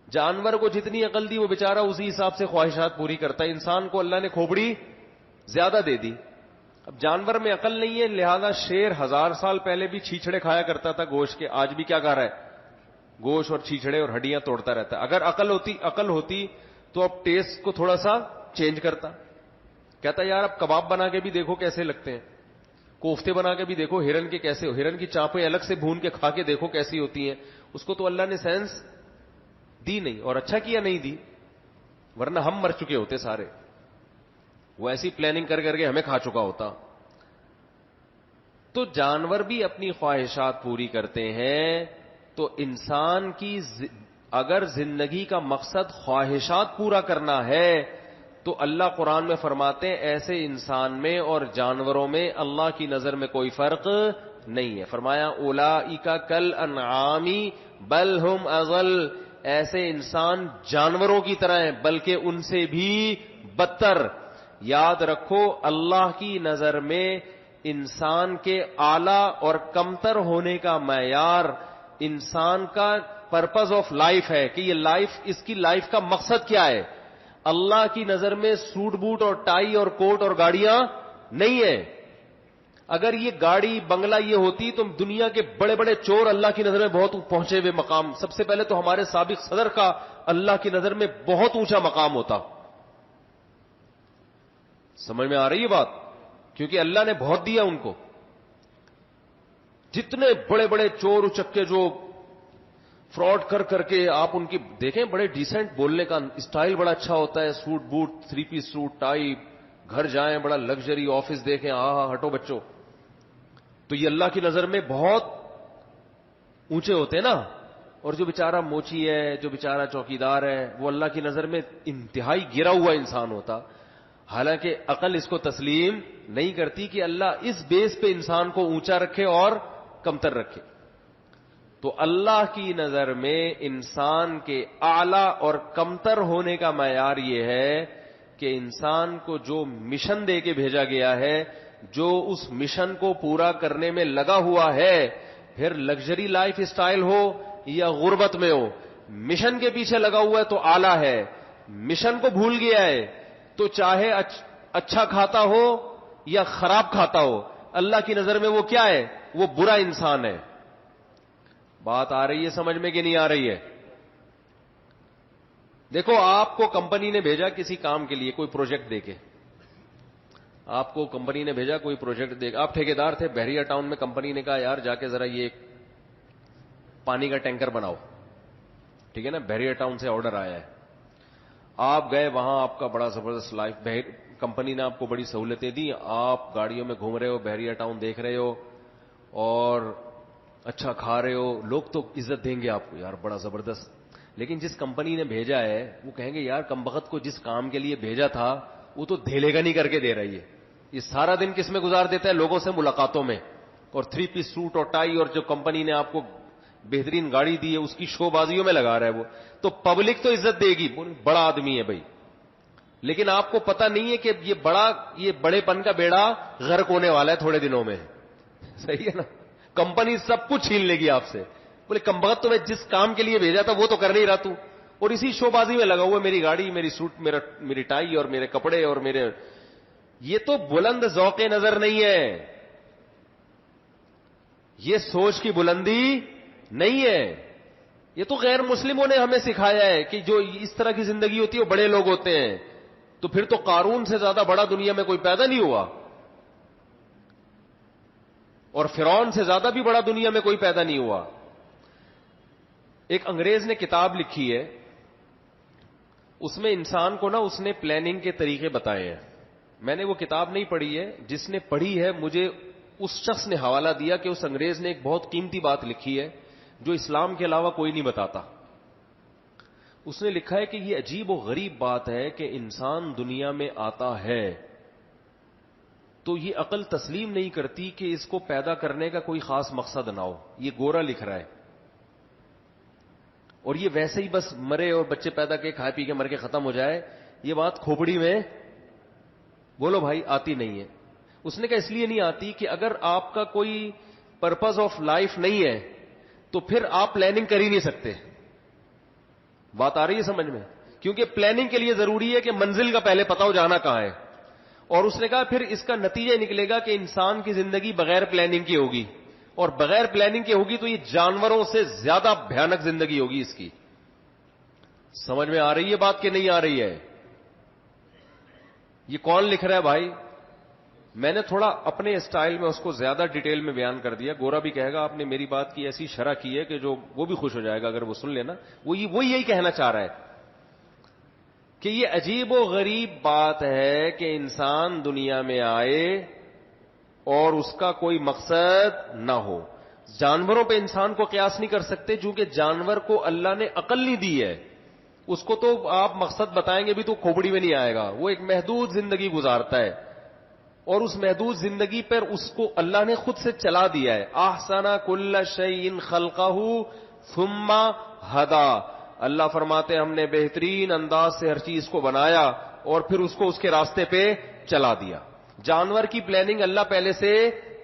S2: جانور کو جتنی عقل دی وہ بیچارہ اسی حساب سے خواہشات پوری کرتا ہے. انسان کو اللہ نے کھوپڑی زیادہ دے دی. اب جانور میں عقل نہیں ہے, لہذا شیر 1000 سال پہلے بھی چھیچڑے کھایا کرتا تھا گوشت کے, آج بھی کیا کھا رہا ہے؟ گوشت اور چھیچڑے اور ہڈیاں توڑتا رہتا ہے. اگر عقل ہوتی تو اب ٹیسٹ کو تھوڑا سا چینج کرتا. کہتا یار اب کباب بنا کے بھی دیکھو کیسے لگتے ہیں, کوفتے بنا کے بھی دیکھو ہرن کے کیسے, ہرن کی چانپیں الگ سے بھون کے کھا کے دیکھو کیسی ہوتی ہیں. اس کو تو اللہ نے سینس دی نہیں, اور اچھا کیا نہیں دی, ورنہ ہم مر چکے ہوتے سارے. وہ ایسی پلاننگ کر کر کے ہمیں کھا چکا ہوتا. تو جانور بھی اپنی خواہشات پوری کرتے ہیں. تو انسان کی اگر زندگی کا مقصد خواہشات پورا کرنا ہے تو اللہ قرآن میں فرماتے ہیں ایسے انسان میں اور جانوروں میں اللہ کی نظر میں کوئی فرق نہیں ہے. فرمایا اولئک کل انعامی بل ہم اضل, ایسے انسان جانوروں کی طرح ہیں بلکہ ان سے بھی بدتر. یاد رکھو اللہ کی نظر میں انسان کے اعلی اور کمتر ہونے کا معیار انسان کا پرپز آف لائف ہے کہ یہ لائف, اس کی لائف کا مقصد کیا ہے. اللہ کی نظر میں سوٹ بوٹ اور ٹائی اور کوٹ اور گاڑیاں نہیں ہیں. اگر یہ گاڑی بنگلہ یہ ہوتی تو دنیا کے بڑے بڑے چور اللہ کی نظر میں بہت پہنچے ہوئے مقام, سب سے پہلے تو ہمارے سابق صدر کا اللہ کی نظر میں بہت اونچا مقام ہوتا. سمجھ میں آ رہی ہے بات؟ کیونکہ اللہ نے بہت دیا ان کو. جتنے بڑے بڑے چور اچکے جو فراڈ کر کے آپ ان کی دیکھیں, بڑے ڈیسنٹ بولنے کا اسٹائل بڑا اچھا ہوتا ہے, suit boot, 3 piece suit, tie, گھر جائیں بڑا لگژری آفس دیکھیں, ہٹو بچوں. تو یہ اللہ کی نظر میں بہت اونچے ہوتے ہیں نا. اور جو بیچارہ موچی ہے, جو بیچارہ چوکیدار ہے, وہ اللہ کی نظر میں انتہائی گرا ہوا انسان ہوتا. حالانکہ عقل اس کو تسلیم نہیں کرتی کہ اللہ اس بیس پہ انسان کو اونچا رکھے اور کمتر رکھے. تو اللہ کی نظر میں انسان کے اعلی اور کمتر ہونے کا معیار یہ ہے کہ انسان کو جو مشن دے کے بھیجا گیا ہے, جو اس مشن کو پورا کرنے میں لگا ہوا ہے, پھر لگژری لائف اسٹائل ہو یا غربت میں ہو, مشن کے پیچھے لگا ہوا ہے تو اعلی ہے. مشن کو بھول گیا ہے تو چاہے اچھا کھاتا ہو یا خراب کھاتا ہو, اللہ کی نظر میں وہ کیا ہے؟ وہ برا انسان ہے. بات آ رہی ہے سمجھ میں کہ نہیں آ رہی ہے؟ دیکھو آپ کو کمپنی نے بھیجا کسی کام کے لیے, کوئی پروجیکٹ دے کے, آپ کو کمپنی نے بھیجا کوئی پروجیکٹ دے کے, آپ ٹھیکیدار تھے بحریہ ٹاؤن میں, کمپنی نے کہا یار جا کے ذرا یہ پانی کا ٹینکر بناؤ. ٹھیک ہے نا, بحریہ ٹاؤن سے آرڈر آیا ہے. آپ گئے وہاں، آپ کا بڑا زبردست لائف، کمپنی نے آپ کو بڑی سہولتیں دی، آپ گاڑیوں میں گھوم رہے ہو، بحریہ ٹاؤن دیکھ رہے ہو اور اچھا کھا رہے ہو، لوگ تو عزت دیں گے آپ کو، یار بڑا زبردست. لیکن جس کمپنی نے بھیجا ہے وہ کہیں گے یار کمبخت کو جس کام کے لیے بھیجا تھا وہ تو دھیلے کا نہیں کر کے دے رہی ہے. یہ سارا دن کس میں گزار دیتا ہے؟ لوگوں سے ملاقاتوں میں، اور 3 پیس سوٹ اور ٹائی، اور جو کمپنی نے آپ کو بہترین گاڑی دی ہے اس کی شو بازیوں میں لگا رہا ہے وہ. تو پبلک تو عزت دے گی، بڑا آدمی ہے بھائی. لیکن آپ کو پتہ نہیں ہے کہ یہ بڑے پن کا بیڑا غرق ہونے والا ہے تھوڑے دنوں میں. صحیح ہے نا؟ کمپنی سب کچھ چھین لے گی آپ سے. بولے کمبخت تو میں جس کام کے لیے بھیجا تھا وہ تو کر نہیں رہا تو، اور اسی شو بازی میں لگا ہوا، میری گاڑی، میری سوٹ، میری ٹائی اور میرے کپڑے اور میرے. یہ تو بلند ذوق نظر نہیں ہے، یہ سوچ کی بلندی نہیں ہے. یہ تو غیر مسلموں نے ہمیں سکھایا ہے کہ جو اس طرح کی زندگی ہوتی ہے وہ بڑے لوگ ہوتے ہیں. تو پھر تو قارون سے زیادہ بڑا دنیا میں کوئی پیدا نہیں ہوا، اور فرعون سے زیادہ بھی بڑا دنیا میں کوئی پیدا نہیں ہوا. ایک انگریز نے کتاب لکھی ہے، اس میں انسان کو نا اس نے پلاننگ کے طریقے بتائے ہیں. میں نے وہ کتاب نہیں پڑھی ہے، جس نے پڑھی ہے مجھے اس شخص نے حوالہ دیا کہ اس انگریز نے ایک بہت قیمتی بات لکھی ہے جو اسلام کے علاوہ کوئی نہیں بتاتا. اس نے لکھا ہے کہ یہ عجیب و غریب بات ہے کہ انسان دنیا میں آتا ہے تو یہ عقل تسلیم نہیں کرتی کہ اس کو پیدا کرنے کا کوئی خاص مقصد نہ ہو. یہ گورا لکھ رہا ہے، اور یہ ویسے ہی بس مرے اور بچے پیدا کے کھائے پی کے مر کے ختم ہو جائے، یہ بات کھوپڑی میں بولو بھائی آتی نہیں ہے. اس نے کہا اس لیے نہیں آتی کہ اگر آپ کا کوئی پرپز آف لائف نہیں ہے تو پھر آپ پلاننگ کر ہی نہیں سکتے. بات آ رہی ہے سمجھ میں؟ کیونکہ پلاننگ کے لیے ضروری ہے کہ منزل کا پہلے پتہ ہو جانا کہاں ہے. اور اس نے کہا پھر اس کا نتیجہ نکلے گا کہ انسان کی زندگی بغیر پلاننگ کی ہوگی، اور بغیر پلاننگ کی ہوگی تو یہ جانوروں سے زیادہ بھیانک زندگی ہوگی اس کی. سمجھ میں آ رہی ہے بات کہ نہیں آ رہی ہے؟ یہ کون لکھ رہا ہے بھائی؟ میں نے تھوڑا اپنے اسٹائل میں اس کو زیادہ ڈیٹیل میں بیان کر دیا. گورا بھی کہے گا آپ نے میری بات کی ایسی شرح کی ہے کہ جو وہ بھی خوش ہو جائے گا اگر وہ سن لینا. وہ یہی کہنا چاہ رہا ہے کہ یہ عجیب و غریب بات ہے کہ انسان دنیا میں آئے اور اس کا کوئی مقصد نہ ہو. جانوروں پہ انسان کو قیاس نہیں کر سکتے چونکہ جانور کو اللہ نے عقل نہیں دی ہے. اس کو تو آپ مقصد بتائیں گے بھی تو کھوپڑی میں نہیں آئے گا. وہ ایک محدود زندگی گزارتا ہے اور اس محدود زندگی پر اس کو اللہ نے خود سے چلا دیا ہے. احسن کل شیء خلقہ ثم ہدا. اللہ فرماتے ہیں ہم نے بہترین انداز سے ہر چیز کو بنایا اور پھر اس کو اس کے راستے پہ چلا دیا. جانور کی پلاننگ اللہ پہلے سے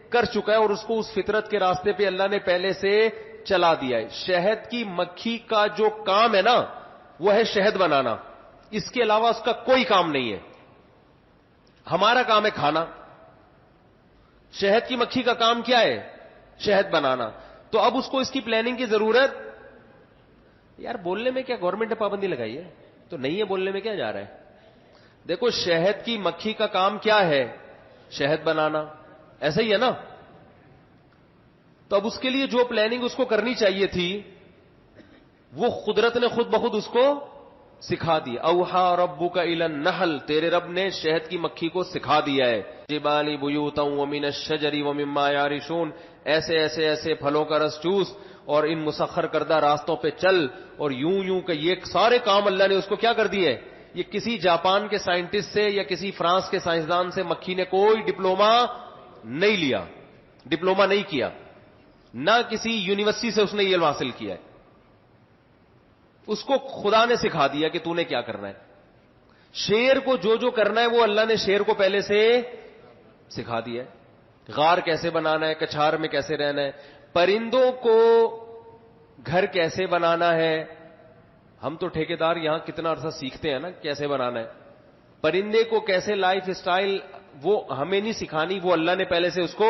S2: کر چکا ہے اور اس کو اس فطرت کے راستے پہ اللہ نے پہلے سے چلا دیا ہے. شہد کی مکھی کا جو کام ہے نا وہ ہے شہد بنانا، اس کے علاوہ اس کا کوئی کام نہیں ہے. ہمارا کام ہے کھانا، شہد کی مکھی کا کام کیا ہے؟ شہد بنانا. تو اب اس کو اس کی پلاننگ کی ضرورت. یار بولنے میں کیا گورنمنٹ نے پابندی لگائی ہے؟ تو نہیں ہے، بولنے میں کیا جا رہا ہے؟ دیکھو شہد کی مکھی کا کام کیا ہے؟ شہد بنانا. ایسا ہی ہے نا؟ تو اب اس کے لیے جو پلاننگ اس کو کرنی چاہیے تھی وہ قدرت نے خود بخود اس کو سکھا دی. اوحا ربک الی النحل، تیرے رب نے شہد کی مکھی کو سکھا دیا ہے. جبال بیوتا ومن الشجر ومما یعرشون، ایسے ایسے ایسے پھلوں کا رس چوس اور ان مسخر کردہ راستوں پہ چل. اور یوں کہ یہ سارے کام اللہ نے اس کو کیا کر دیے. یہ کسی جاپان کے سائنٹسٹ سے یا کسی فرانس کے سائنسدان سے مکھی نے کوئی ڈپلوما نہیں لیا، ڈپلوما نہیں کیا، نہ کسی یونیورسٹی سے اس نے یہ علم حاصل کیا ہے. اس کو خدا نے سکھا دیا کہ تو نے کیا کرنا ہے. شیر کو جو کرنا ہے وہ اللہ نے شیر کو پہلے سے سکھا دیا ہے. غار کیسے بنانا ہے، کچھار میں کیسے رہنا ہے، پرندوں کو گھر کیسے بنانا ہے. ہم تو ٹھیکیدار یہاں کتنا عرصہ سیکھتے ہیں نا کیسے بنانا ہے. پرندے کو کیسے لائف اسٹائل، وہ ہمیں نہیں سکھانی، وہ اللہ نے پہلے سے اس کو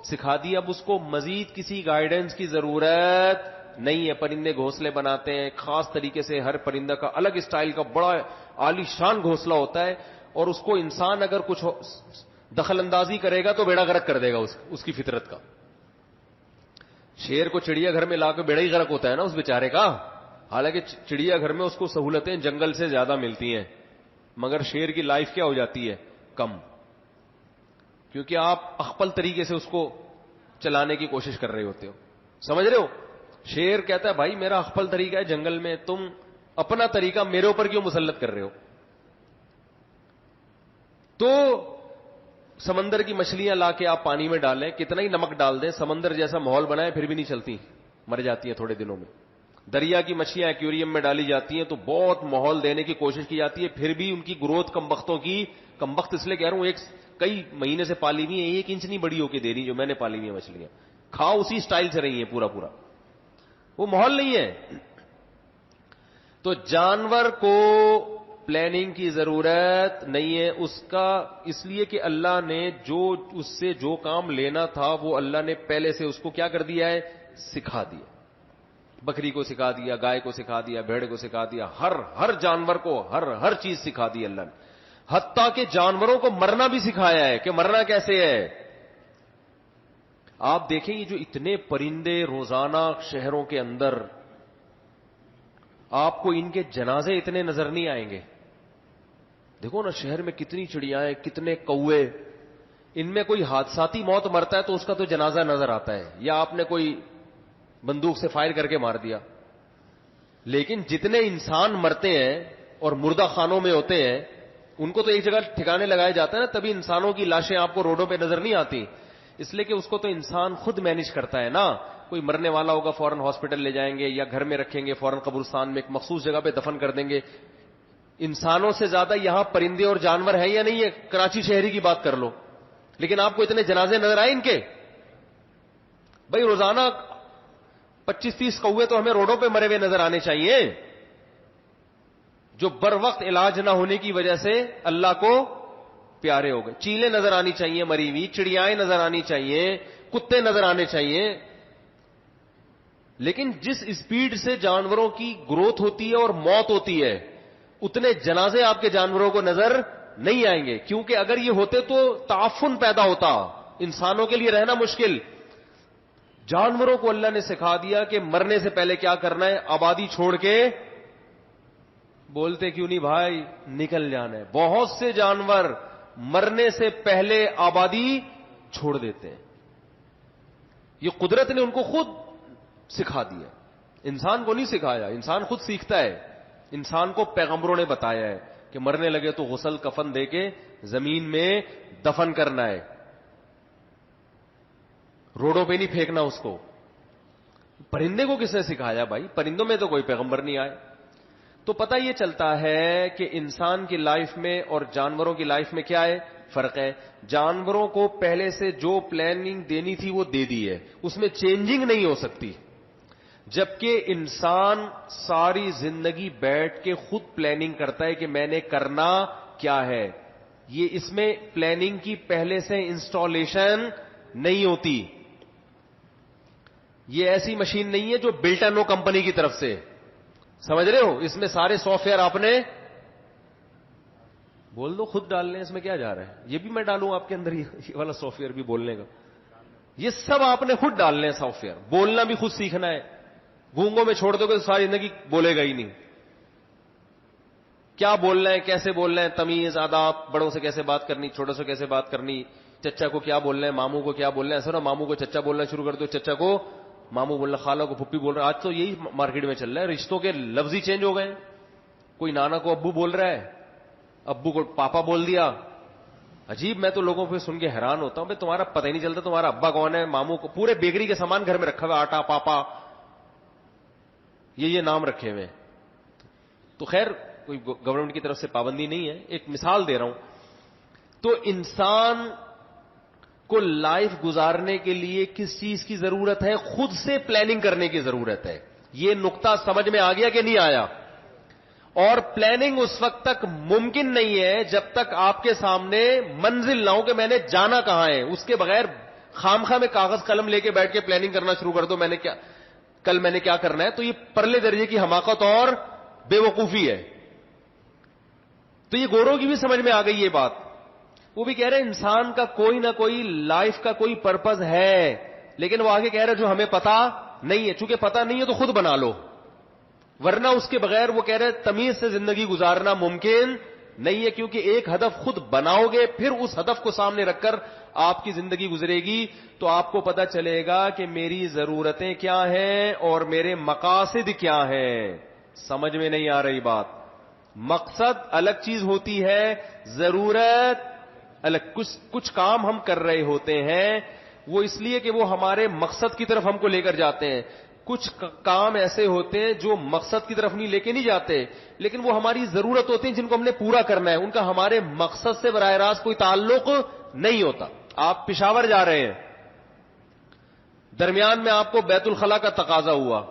S2: سکھا دیا. اب اس کو مزید کسی گائیڈنس کی ضرورت نہیں ہے. پرندے گھونسلے بناتے ہیں خاص طریقے سے، ہر پرندہ کا الگ اسٹائل کا بڑا عالی شان گھونسلہ ہوتا ہے، اور اس کو انسان اگر کچھ دخل اندازی کرے گا تو بیڑا غرق کر دے گا اس کی فطرت کا. شیر کو چڑیا گھر میں لا کے بیڑا ہی غرق ہوتا ہے نا اس بیچارے کا. حالانکہ چڑیا گھر میں اس کو سہولتیں جنگل سے زیادہ ملتی ہیں، مگر شیر کی لائف کیا ہو جاتی ہے؟ کم، کیونکہ آپ اخپل طریقے سے اس کو چلانے کی کوشش کر رہے ہوتے ہو. سمجھ رہے ہو؟ شیر کہتا ہے بھائی میرا اخپل طریقہ ہے جنگل میں، تم اپنا طریقہ میرے اوپر کیوں مسلط کر رہے ہو؟ تو سمندر کی مچھلیاں لا کے آپ پانی میں ڈالیں، کتنا ہی نمک ڈال دیں، سمندر جیسا ماحول بنائے پھر بھی نہیں چلتی، مر جاتی ہیں تھوڑے دنوں میں. دریا کی مچھلیاں ایکویریم میں ڈالی جاتی ہیں تو بہت ماحول دینے کی کوشش کی جاتی ہے، پھر بھی ان کی گروتھ کمبخت اس لیے کہہ رہا ہوں، کئی مہینے سے پالی ہوئی ہیں، 1 انچ نہیں بڑی ہو کے دے رہی جو میں نے پالی ہوئی ہیں مچھلیاں، کھاؤ اسی سٹائل سے رہی ہیں پورا، وہ ماحول نہیں ہے. تو جانور کو پلاننگ کی ضرورت نہیں ہے اس لیے کہ اللہ نے اس سے جو کام لینا تھا وہ اللہ نے پہلے سے اس کو کیا کر دیا ہے؟ سکھا دیا. بکری کو سکھا دیا، گائے کو سکھا دیا، بھیڑ کو سکھا دیا، ہر جانور کو ہر چیز سکھا دی اللہ نے. حتیٰ کہ جانوروں کو مرنا بھی سکھایا ہے کہ مرنا کیسے ہے. آپ دیکھیں یہ جو اتنے پرندے روزانہ شہروں کے اندر، آپ کو ان کے جنازے اتنے نظر نہیں آئیں گے. دیکھو نا شہر میں کتنی چڑیاں، کتنے کوے، ان میں کوئی حادثاتی موت مرتا ہے تو اس کا تو جنازہ نظر آتا ہے، یا آپ نے کوئی بندوق سے فائر کر کے مار دیا. لیکن جتنے انسان مرتے ہیں اور مردہ خانوں میں ہوتے ہیں ان کو تو ایک جگہ ٹھکانے لگایا جاتا ہے نا، تبھی انسانوں کی لاشیں آپ کو روڈوں پہ نظر نہیں آتی، اس لیے کہ اس کو تو انسان خود مینج کرتا ہے نا. کوئی مرنے والا ہوگا فوراً ہاسپٹل لے جائیں گے یا گھر میں رکھیں گے، فوراً قبرستان میں ایک مخصوص جگہ پہ دفن کر دیں گے. انسانوں سے زیادہ یہاں پرندے اور جانور ہیں یا نہیں ہے؟ کراچی شہری کی بات کر لو، لیکن آپ کو اتنے جنازے نظر آئے ان کے؟ بھائی روزانہ 25-30 کوے تو ہمیں روڈوں پہ مرے ہوئے نظر آنے چاہیے، جو بر وقت علاج نہ ہونے کی وجہ سے اللہ کو پیارے ہو گئے. چیلیں نظر آنی چاہیے مری ہوئی، چڑیائیں نظر آنی چاہیے، کتے نظر آنے چاہیے. لیکن جس اسپیڈ سے جانوروں کی گروتھ ہوتی ہے اور موت ہوتی ہے اتنے جنازے آپ کے جانوروں کو نظر نہیں آئیں گے، کیونکہ اگر یہ ہوتے تو تعفن پیدا ہوتا، انسانوں کے لیے رہنا مشکل. جانوروں کو اللہ نے سکھا دیا کہ مرنے سے پہلے کیا کرنا ہے، آبادی چھوڑ کے، بولتے کیوں نہیں بھائی، نکل جانا ہے. بہت سے جانور مرنے سے پہلے آبادی چھوڑ دیتے ہیں، یہ قدرت نے ان کو خود سکھا دیا، انسان کو نہیں سکھایا، انسان خود سیکھتا ہے. انسان کو پیغمبروں نے بتایا ہے کہ مرنے لگے تو غسل کفن دے کے زمین میں دفن کرنا ہے، روڈوں پہ نہیں پھینکنا اس کو. پرندے کو کس نے سکھایا بھائی؟ پرندوں میں تو کوئی پیغمبر نہیں آئے. تو پتہ یہ چلتا ہے کہ انسان کی لائف میں اور جانوروں کی لائف میں کیا ہے، فرق ہے. جانوروں کو پہلے سے جو پلاننگ دینی تھی وہ دے دی ہے، اس میں چینجنگ نہیں ہو سکتی. جبکہ انسان ساری زندگی بیٹھ کے خود پلاننگ کرتا ہے کہ میں نے کرنا کیا ہے. یہ اس میں پلاننگ کی پہلے سے انسٹالیشن نہیں ہوتی. یہ ایسی مشین نہیں ہے جو بلٹن ہو کمپنی کی طرف سے، سمجھ رہے ہو؟ اس میں سارے سافٹ ویئر آپ نے بول دو خود ڈال لیں، اس میں کیا جا رہا ہے؟ یہ بھی میں ڈالوں آپ کے اندر یہ والا سافٹ ویئر بھی بولنے کا، یہ سب آپ نے خود ڈالنے ہیں سافٹ ویئر. بولنا بھی خود سیکھنا ہے. گونگوں میں چھوڑ دو گے تو ساری زندگی بولے گا ہی نہیں. کیا بولنا ہے، کیسے بولنا ہے، تمیز آداب، بڑوں سے کیسے بات کرنی، چھوٹوں سے کیسے بات کرنی، چچا کو کیا بولنا ہے، ماموں کو کیا بولنا ہے. ایسا نا ماموں کو چچا بولنا شروع کر دو، چچا کو ماموں بولنا، خالہ کو پھپھی بول رہا ہے. آج تو یہی مارکیٹ میں چل رہا ہے، رشتوں کے لفظ ہی چینج ہو گئے. کوئی نانا کو ابو بول رہا ہے، ابو کو پاپا بول دیا. عجیب، میں تو لوگوں پہ سن کے حیران ہوتا ہوں، بھائی تمہارا پتہ ہی نہیں چلتا تمہارا ابا کون ہے. ماموں کو پورے بیکری کے سامان گھر میں رکھا ہوا، آٹا، پاپا، یہ نام رکھے ہوئے. تو خیر کوئی گورنمنٹ کی طرف سے پابندی نہیں ہے، ایک مثال دے رہا ہوں. تو انسان کو لائف گزارنے کے لیے کس چیز کی ضرورت ہے؟ خود سے پلاننگ کرنے کی ضرورت ہے. یہ نقطہ سمجھ میں آ گیا کہ نہیں آیا؟ اور پلاننگ اس وقت تک ممکن نہیں ہے جب تک آپ کے سامنے منزل نہ ہو کہ میں نے جانا کہاں ہے. اس کے بغیر خامخواہ میں کاغذ قلم لے کے بیٹھ کے پلاننگ کرنا شروع کر دو، کل میں نے کیا کرنا ہے، تو یہ پرلے درجے کی حماقت اور بے وقوفی ہے. تو یہ گوروں کی بھی سمجھ میں آ گئی یہ بات. وہ بھی کہہ رہے ہیں انسان کا کوئی نہ کوئی لائف کا کوئی پرپز ہے، لیکن وہ آگے کہہ رہے جو ہمیں پتا نہیں ہے. چونکہ پتا نہیں ہے تو خود بنا لو. ورنہ اس کے بغیر وہ کہہ رہے تمیز سے زندگی گزارنا ممکن نہیں ہے, کیونکہ ایک ہدف خود بناؤ گے, پھر اس ہدف کو سامنے رکھ کر آپ کی زندگی گزرے گی تو آپ کو پتا چلے گا کہ میری ضرورتیں کیا ہیں اور میرے مقاصد کیا ہیں. سمجھ میں نہیں آ رہی بات؟ مقصد الگ چیز ہوتی ہے, ضرورت الگ. کچھ کام ہم کر رہے ہوتے ہیں وہ اس لیے کہ وہ ہمارے مقصد کی طرف ہم کو لے کر جاتے ہیں. کچھ کام ایسے ہوتے ہیں جو مقصد کی طرف نہیں لے کے نہیں جاتے, لیکن وہ ہماری ضرورت ہوتی ہیں جن کو ہم نے پورا کرنا ہے, ان کا ہمارے مقصد سے براہ راست کوئی تعلق نہیں ہوتا. آپ پشاور جا رہے ہیں, درمیان میں آپ کو بیت الخلا کا تقاضا ہوا,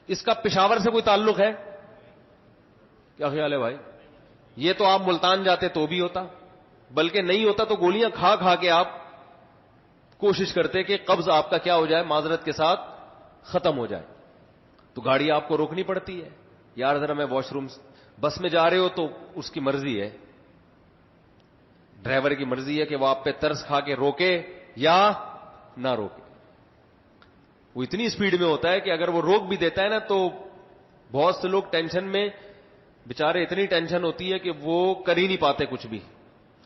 S2: اس کا پشاور سے کوئی تعلق ہے؟ کیا خیال ہے بھائی؟ یہ تو آپ ملتان جاتے تو بھی ہوتا, بلکہ نہیں ہوتا تو گولیاں کھا کھا کے آپ کوشش کرتے کہ قبض آپ کا کیا ہو جائے, معذرت کے ساتھ ختم ہو جائے. تو گاڑی آپ کو روکنی پڑتی ہے, یار ذرا میں واش روم. بس میں جا رہے ہو تو اس کی مرضی ہے, ڈرائیور کی مرضی ہے کہ وہ آپ پہ ترس کھا کے روکے یا نہ روکے. وہ اتنی اسپیڈ میں ہوتا ہے کہ اگر وہ روک بھی دیتا ہے نا تو بہت سے لوگ ٹینشن میں, بےچارے اتنی ٹینشن ہوتی ہے کہ وہ کر ہی نہیں پاتے کچھ بھی.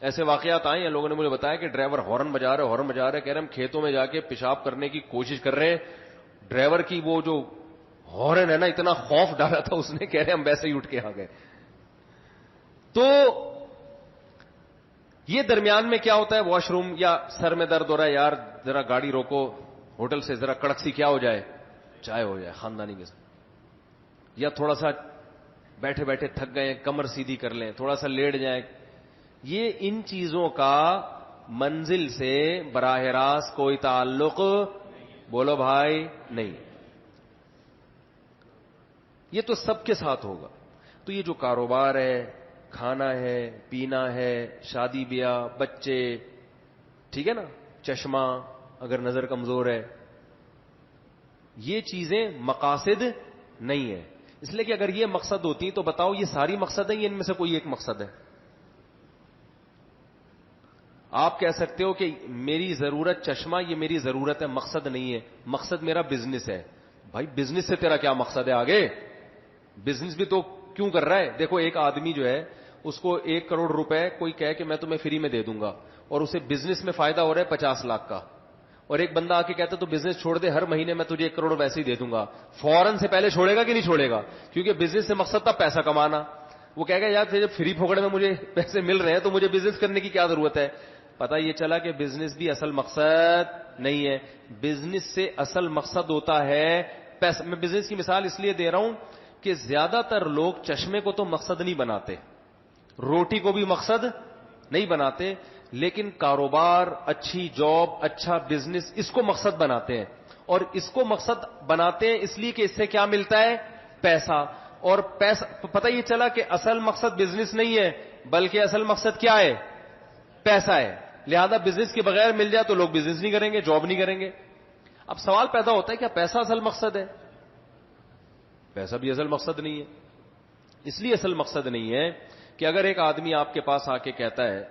S2: ایسے واقعات آئے ہیں, لوگوں نے مجھے بتایا کہ ڈرائیور ہارن بجا رہے, کہہ رہے ہم کھیتوں میں جا کے پیشاب کرنے کی کوشش کر رہے ہیں, ڈرائیور کی وہ جو ہارن ہے نا اتنا خوف ڈالا تھا اس نے, کہہ رہے ہم ویسے ہی اٹھ کے آ گئے. تو یہ درمیان میں کیا ہوتا ہے, واش روم یا سر میں درد ہو رہا ہے, یار ذرا گاڑی روکو, ہوٹل سے ذرا کڑک سی کیا ہو جائے, چائے ہو جائے خاندانی کے ساتھ, یا تھوڑا سا بیٹھے بیٹھے تھک گئے کمر سیدھی کر لیں, تھوڑا سا لیٹ جائیں. یہ ان چیزوں کا منزل سے براہ راست کوئی تعلق, بولو بھائی, نہیں. یہ تو سب کے ساتھ ہوگا. تو یہ جو کاروبار ہے, کھانا ہے, پینا ہے, شادی بیاہ, بچے, ٹھیک ہے نا, چشمہ اگر نظر کمزور ہے, یہ چیزیں مقاصد نہیں ہے. اس لیے کہ اگر یہ مقصد ہوتی تو بتاؤ یہ ساری مقصد ہیں, یہ ان میں سے کوئی ایک مقصد ہے؟ آپ کہہ سکتے ہو کہ میری ضرورت چشمہ, یہ میری ضرورت ہے, مقصد نہیں ہے. مقصد میرا بزنس ہے. بھائی بزنس سے تیرا کیا مقصد ہے آگے؟ بزنس بھی تو کیوں کر رہا ہے؟ دیکھو ایک آدمی جو ہے اس کو 1 کروڑ روپے کوئی کہے کہ میں تمہیں فری میں دے دوں گا, اور اسے بزنس میں فائدہ ہو رہا ہے 50 لاکھ کا, اور ایک بندہ آ کے کہتا تو بزنس چھوڑ دے, ہر مہینے میں تجھے 1 کروڑ ویسے ہی دے دوں گا, فوراً سے پہلے چھوڑے گا کہ نہیں چھوڑے گا؟ کیونکہ بزنس سے مقصد تھا پیسہ کمانا. وہ کہے گا یار جب فری پھوکڑے میں مجھے پیسے مل رہے ہیں تو مجھے بزنس کرنے کی کیا ضرورت ہے. پتہ یہ چلا کہ بزنس بھی اصل مقصد نہیں ہے. بزنس سے اصل مقصد ہوتا ہے پیسہ. میں بزنس کی مثال اس لیے دے رہا ہوں کہ زیادہ تر لوگ چشمے کو تو مقصد نہیں بناتے, روٹی کو بھی مقصد نہیں بناتے, لیکن کاروبار, اچھی جاب, اچھا بزنس, اس کو مقصد بناتے ہیں. اور اس کو مقصد بناتے ہیں اس لیے کہ اس سے کیا ملتا ہے؟ پیسہ. اور پیسہ, پتہ یہ چلا کہ اصل مقصد بزنس نہیں ہے, بلکہ اصل مقصد کیا ہے؟ پیسہ ہے. لہذا بزنس کے بغیر مل جائے تو لوگ بزنس نہیں کریں گے, جاب نہیں کریں گے. اب سوال پیدا ہوتا ہے کیا پیسہ اصل مقصد ہے؟ پیسہ بھی اصل مقصد نہیں ہے. اس لیے اصل مقصد نہیں ہے کہ اگر ایک آدمی آپ کے پاس آ کے کہتا ہے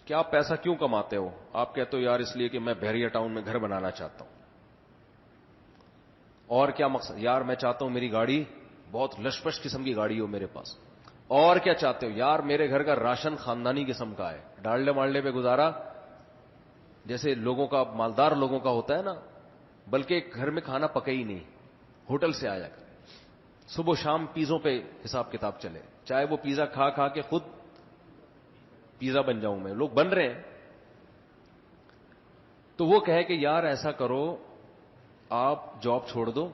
S2: کہ آپ پیسہ کیوں کماتے ہو, آپ کہتے ہو یار اس لیے کہ میں بحریہ ٹاؤن میں گھر بنانا چاہتا ہوں. اور کیا مقصد؟ یار میں چاہتا ہوں میری گاڑی بہت لشپش قسم کی گاڑی ہو میرے پاس. اور کیا چاہتے ہو؟ یار میرے گھر کا راشن خاندانی قسم کا ہے, ڈالڈے مالڈے پہ گزارا جیسے لوگوں کا, مالدار لوگوں کا ہوتا ہے نا, بلکہ گھر میں کھانا پکے ہی نہیں, ہوٹل سے آیا کرے, صبح شام پیزوں پہ حساب کتاب چلے, چاہے وہ پیزا کھا کھا کے خود پیزا بن جاؤں میں, لوگ بن رہے ہیں. تو وہ کہے کہ یار ایسا کرو, آپ جاب چھوڑ دو,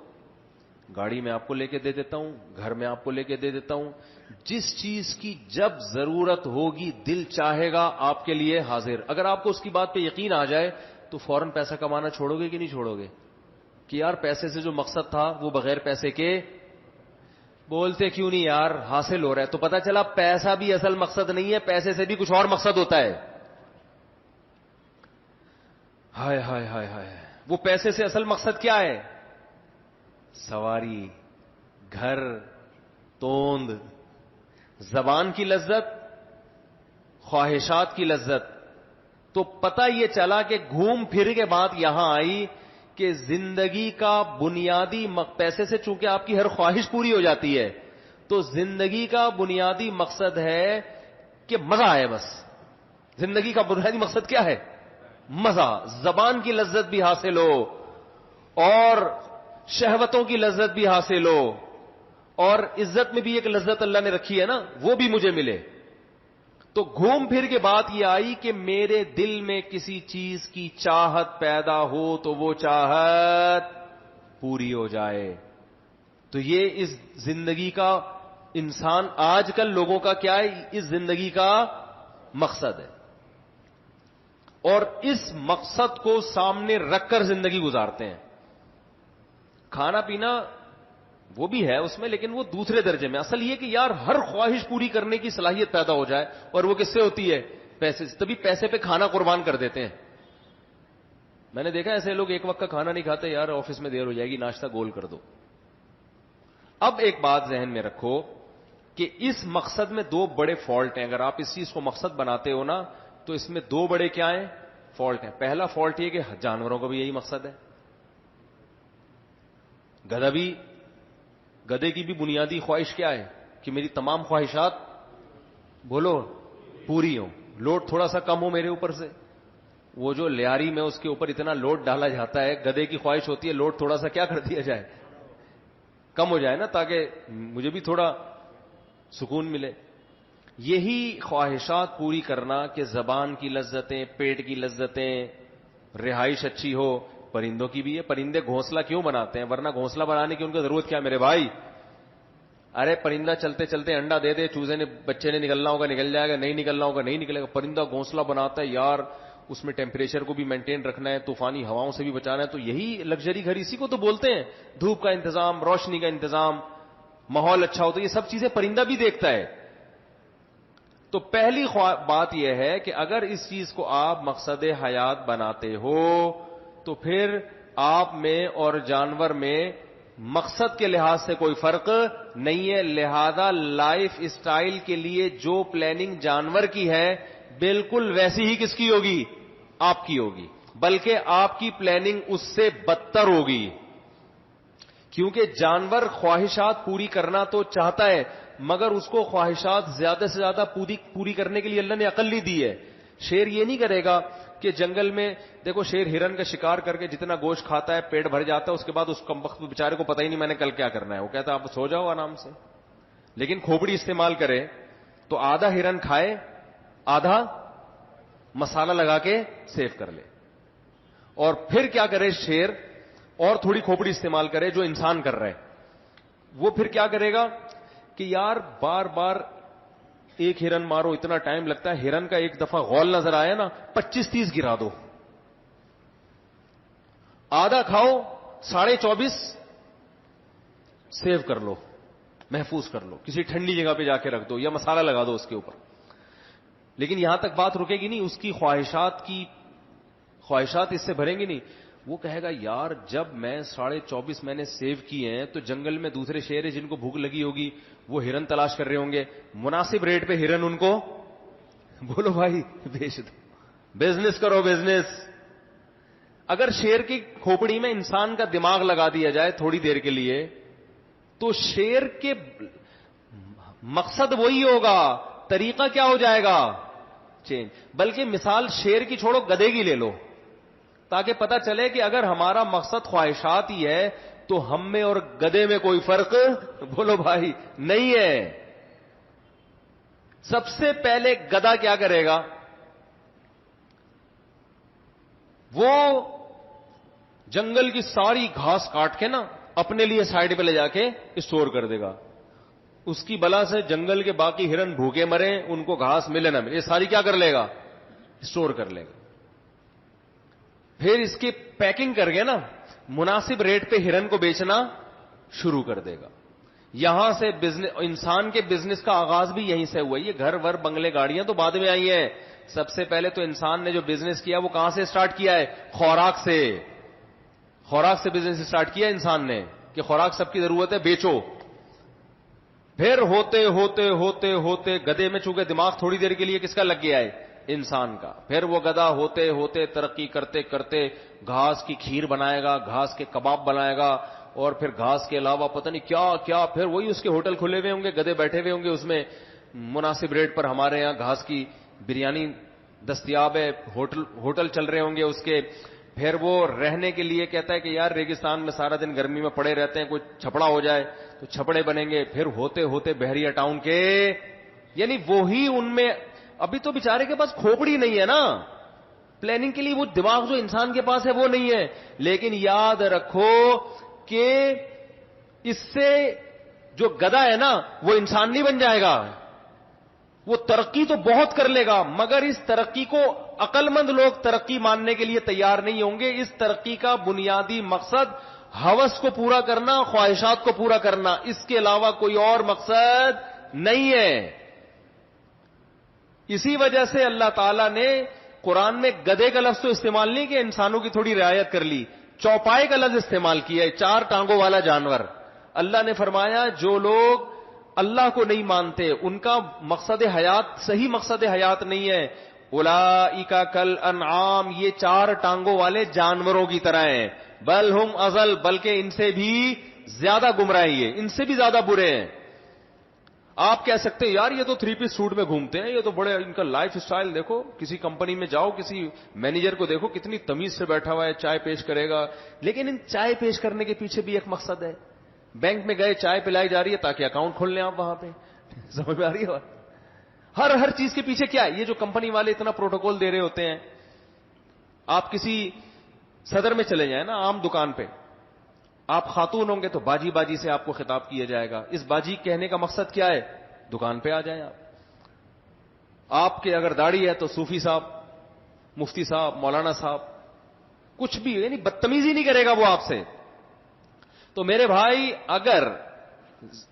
S2: گاڑی میں آپ کو لے کے دے دیتا ہوں, گھر میں آپ کو لے کے دے دیتا ہوں, جس چیز کی جب ضرورت ہوگی دل چاہے گا آپ کے لیے حاضر. اگر آپ کو اس کی بات پہ یقین آ جائے تو فوراً پیسہ کمانا چھوڑو گے کہ نہیں چھوڑو گے؟ کہ یار پیسے سے جو مقصد تھا وہ بغیر پیسے کے, بولتے کیوں نہیں یار, حاصل ہو رہا ہے. تو پتہ چلا پیسہ بھی اصل مقصد نہیں ہے, پیسے سے بھی کچھ اور مقصد ہوتا ہے. ہائے ہائے ہائے ہائے, وہ پیسے سے اصل مقصد کیا ہے؟ سواری, گھر, توند, زبان کی لذت, خواہشات کی لذت. تو پتہ یہ چلا کہ گھوم پھر کے بات یہاں آئی کہ زندگی کا بنیادی پیسے سے چونکہ آپ کی ہر خواہش پوری ہو جاتی ہے، تو زندگی کا بنیادی مقصد ہے کہ مزہ آئے. بس زندگی کا بنیادی مقصد کیا ہے؟ مزہ. زبان کی لذت بھی حاصل ہو اور شہوتوں کی لذت بھی حاصل ہو اور عزت میں بھی ایک لذت اللہ نے رکھی ہے نا، وہ بھی مجھے ملے. تو گھوم پھر کے بات یہ آئی کہ میرے دل میں کسی چیز کی چاہت پیدا ہو تو وہ چاہت پوری ہو جائے. تو یہ اس زندگی کا انسان آج کل لوگوں کا کیا ہے، اس زندگی کا مقصد ہے. اور اس مقصد کو سامنے رکھ کر زندگی گزارتے ہیں. کھانا پینا وہ بھی ہے اس میں، لیکن وہ دوسرے درجے میں. اصل یہ کہ یار ہر خواہش پوری کرنے کی صلاحیت پیدا ہو جائے، اور وہ کس سے ہوتی ہے؟ پیسے سے. تبھی پیسے پہ کھانا قربان کر دیتے ہیں. میں نے دیکھا ایسے لوگ ایک وقت کا کھانا نہیں کھاتے، یار آفس میں دیر ہو جائے گی، ناشتہ گول کر دو. اب ایک بات ذہن میں رکھو کہ اس مقصد میں دو بڑے فالٹ ہیں. اگر آپ اس چیز کو مقصد بناتے ہو نا، تو اس میں دو بڑے کیا ہیں؟ فالٹ ہیں. پہلا فالٹ یہ کہ جانوروں کا بھی یہی مقصد ہے. گدھے کی بھی بنیادی خواہش کیا ہے؟ کہ میری تمام خواہشات بولو پوری ہوں، لوڈ تھوڑا سا کم ہو میرے اوپر سے. وہ جو لیاری میں اس کے اوپر اتنا لوڈ ڈالا جاتا ہے، گدھے کی خواہش ہوتی ہے لوڈ تھوڑا سا کیا کر دیا جائے، کم ہو جائے نا، تاکہ مجھے بھی تھوڑا سکون ملے. یہی خواہشات پوری کرنا کہ زبان کی لذتیں، پیٹ کی لذتیں، رہائش اچھی ہو، پرندوں کی بھی ہے. پرندے گھونسلہ کیوں بناتے ہیں؟ ورنہ گھونسلہ بنانے کی ان کو ضرورت کیا میرے بھائی؟ ارے پرندہ چلتے چلتے انڈا دے دے، چوزے نے بچے نے نکلنا ہوگا نکل جائے گا، نہیں نکلنا ہوگا نہیں نکلے گا. پرندہ گھونسلہ بناتا ہے یار، اس میں ٹیمپریچر کو بھی مینٹین رکھنا ہے، طوفانی ہواؤں سے بھی بچانا ہے. تو یہی لگژری گھر اسی کو تو بولتے ہیں. دھوپ کا انتظام، روشنی کا انتظام، ماحول اچھا ہو. تو یہ سب چیزیں پرندہ بھی دیکھتا ہے. تو پہلی بات یہ ہے کہ اگر اس چیز کو آپ مقصد حیات بناتے ہو تو پھر آپ میں اور جانور میں مقصد کے لحاظ سے کوئی فرق نہیں ہے. لہذا لائف اسٹائل کے لیے جو پلاننگ جانور کی ہے بالکل ویسی ہی کس کی ہوگی؟ آپ کی ہوگی. بلکہ آپ کی پلاننگ اس سے بدتر ہوگی، کیونکہ جانور خواہشات پوری کرنا تو چاہتا ہے، مگر اس کو خواہشات زیادہ سے زیادہ پوری کرنے کے لیے اللہ نے عقل نہیں دی ہے. شیر یہ نہیں کرے گا کہ جنگل میں دیکھو، شیر ہرن کا شکار کر کے جتنا گوشت کھاتا ہے پیٹ بھر جاتا ہے، اس کے بعد اس کمبخت بیچارے کو پتہ ہی نہیں میں نے کل کیا کرنا ہے. وہ کہتا ہے آپ سو جاؤ آرام سے. لیکن کھوپڑی استعمال کرے تو آدھا ہرن کھائے، آدھا مسالہ لگا کے سیو کر لے. اور پھر کیا کرے شیر؟ اور تھوڑی کھوپڑی استعمال کرے جو انسان کر رہے. وہ پھر کیا کرے گا کہ یار بار بار ایک ہرن مارو اتنا ٹائم لگتا ہے، ہرن کا ایک دفعہ غول نظر آیا نا 25-30 گرا دو. آدھا کھاؤ 24.5 سیو کر لو، محفوظ کر لو، کسی ٹھنڈی جگہ پہ جا کے رکھ دو یا مسالہ لگا دو اس کے اوپر. لیکن یہاں تک بات رکے گی نہیں، اس کی خواہشات اس سے بھریں گی نہیں. وہ کہے گا یار جب میں 24.5 میں نے سیو کیے ہیں تو جنگل میں دوسرے شیر جن کو بھوک لگی ہوگی وہ ہرن تلاش کر رہے ہوں گے، مناسب ریٹ پہ ہرن ان کو بولو بھائی بیچ دو، بزنس کرو بزنس. اگر شیر کی کھوپڑی میں انسان کا دماغ لگا دیا جائے تھوڑی دیر کے لیے تو شیر کے مقصد وہی ہوگا، طریقہ کیا ہو جائے گا؟ چینج. بلکہ مثال شیر کی چھوڑو، گدھے کی لے لو، تاکہ پتہ چلے کہ اگر ہمارا مقصد خواہشات ہی ہے تو ہم میں اور گدھے میں کوئی فرق بولو بھائی نہیں ہے. سب سے پہلے گدھا کیا کرے گا؟ وہ جنگل کی ساری گھاس کاٹ کے نا اپنے لیے سائڈ پہ لے جا کے اسٹور کر دے گا. اس کی بلا سے جنگل کے باقی ہرن بھوکے مرے، ان کو گھاس ملے نہ ملے، یہ ساری کیا کر لے گا؟ اسٹور کر لے گا. پھر اس کی پیکنگ کر کے نا مناسب ریٹ پہ ہرن کو بیچنا شروع کر دے گا. یہاں سے انسان کے بزنس کا آغاز بھی یہیں سے ہوا. یہ گھر ور بنگلے گاڑیاں تو بعد میں آئی ہیں. سب سے پہلے تو انسان نے جو بزنس کیا وہ کہاں سے سٹارٹ کیا ہے؟ خوراک سے. خوراک سے بزنس سٹارٹ کیا انسان نے کہ خوراک سب کی ضرورت ہے، بیچو. پھر ہوتے ہوتے ہوتے ہوتے گدھے میں چونکہ دماغ تھوڑی دیر کے لیے کس کا لگ گیا ہے؟ انسان کا. پھر وہ گدھا ہوتے ہوتے ترقی کرتے کرتے گھاس کی کھیر بنائے گا, گھاس کے کباب بنائے گا, اور پھر گھاس کے علاوہ پتہ نہیں کیا کیا. پھر وہی اس کے ہوٹل کھلے ہوئے ہوں گے, گدھے بیٹھے ہوئے ہوں گے اس میں, مناسب ریٹ پر ہمارے یہاں گھاس کی بریانی دستیاب ہے, ہوٹل چل رہے ہوں گے اس کے. پھر وہ رہنے کے لیے کہتا ہے کہ یار ریگستان میں سارا دن گرمی میں پڑے رہتے ہیں, کوئی چھپڑا ہو جائے تو چھپڑے بنیں گے. پھر ہوتے ہوتے بحریہ ٹاؤن کے, یعنی وہی ان میں, ابھی تو بیچارے کے پاس کھوپڑی نہیں ہے نا, پلاننگ کے لیے وہ دماغ جو انسان کے پاس ہے وہ نہیں ہے. لیکن یاد رکھو کہ اس سے جو گدھا ہے نا وہ انسان نہیں بن جائے گا, وہ ترقی تو بہت کر لے گا, مگر اس ترقی کو عقل مند لوگ ترقی ماننے کے لیے تیار نہیں ہوں گے. اس ترقی کا بنیادی مقصد ہوس کو پورا کرنا, خواہشات کو پورا کرنا, اس کے علاوہ کوئی اور مقصد نہیں ہے. اسی وجہ سے اللہ تعالیٰ نے قرآن میں گدھے کا لفظ تو استعمال نہیں کیا, انسانوں کی تھوڑی رعایت کر لی, چوپائے کا لفظ استعمال کیا ہے, 4 ٹانگوں والا جانور. اللہ نے فرمایا جو لوگ اللہ کو نہیں مانتے ان کا مقصد حیات صحیح مقصد حیات نہیں ہے. اولئک کالانعام, یہ 4 ٹانگوں والے جانوروں کی طرح ہیں. بل ہم اضل, بلکہ ان سے بھی زیادہ گمراہی ہے, ان سے بھی زیادہ برے ہیں. آپ کہہ سکتے ہیں یار یہ تو 3 پیس سوٹ میں گھومتے ہیں, یہ تو بڑے, ان کا لائف سٹائل دیکھو, کسی کمپنی میں جاؤ کسی مینیجر کو دیکھو کتنی تمیز سے بیٹھا ہوا ہے, چائے پیش کرے گا. لیکن ان چائے پیش کرنے کے پیچھے بھی ایک مقصد ہے. بینک میں گئے, چائے پلائی جا رہی ہے تاکہ اکاؤنٹ کھول لیں آپ وہاں پہ. سمجھ میں آ رہی ہے بات؟ ہر چیز کے پیچھے کیا ہے, یہ جو کمپنی والے اتنا پروٹوکول دے رہے ہوتے ہیں. آپ کسی صدر میں چلے جائیں نا, عام دکان پہ, آپ خاتون ہوں گے تو باجی باجی سے آپ کو خطاب کیا جائے گا. اس باجی کہنے کا مقصد کیا ہے, دکان پہ آ جائیں آپ. آپ کے اگر داڑھی ہے تو صوفی صاحب, مفتی صاحب, مولانا صاحب, کچھ بھی, یعنی بدتمیزی نہیں کرے گا وہ آپ سے. تو میرے بھائی اگر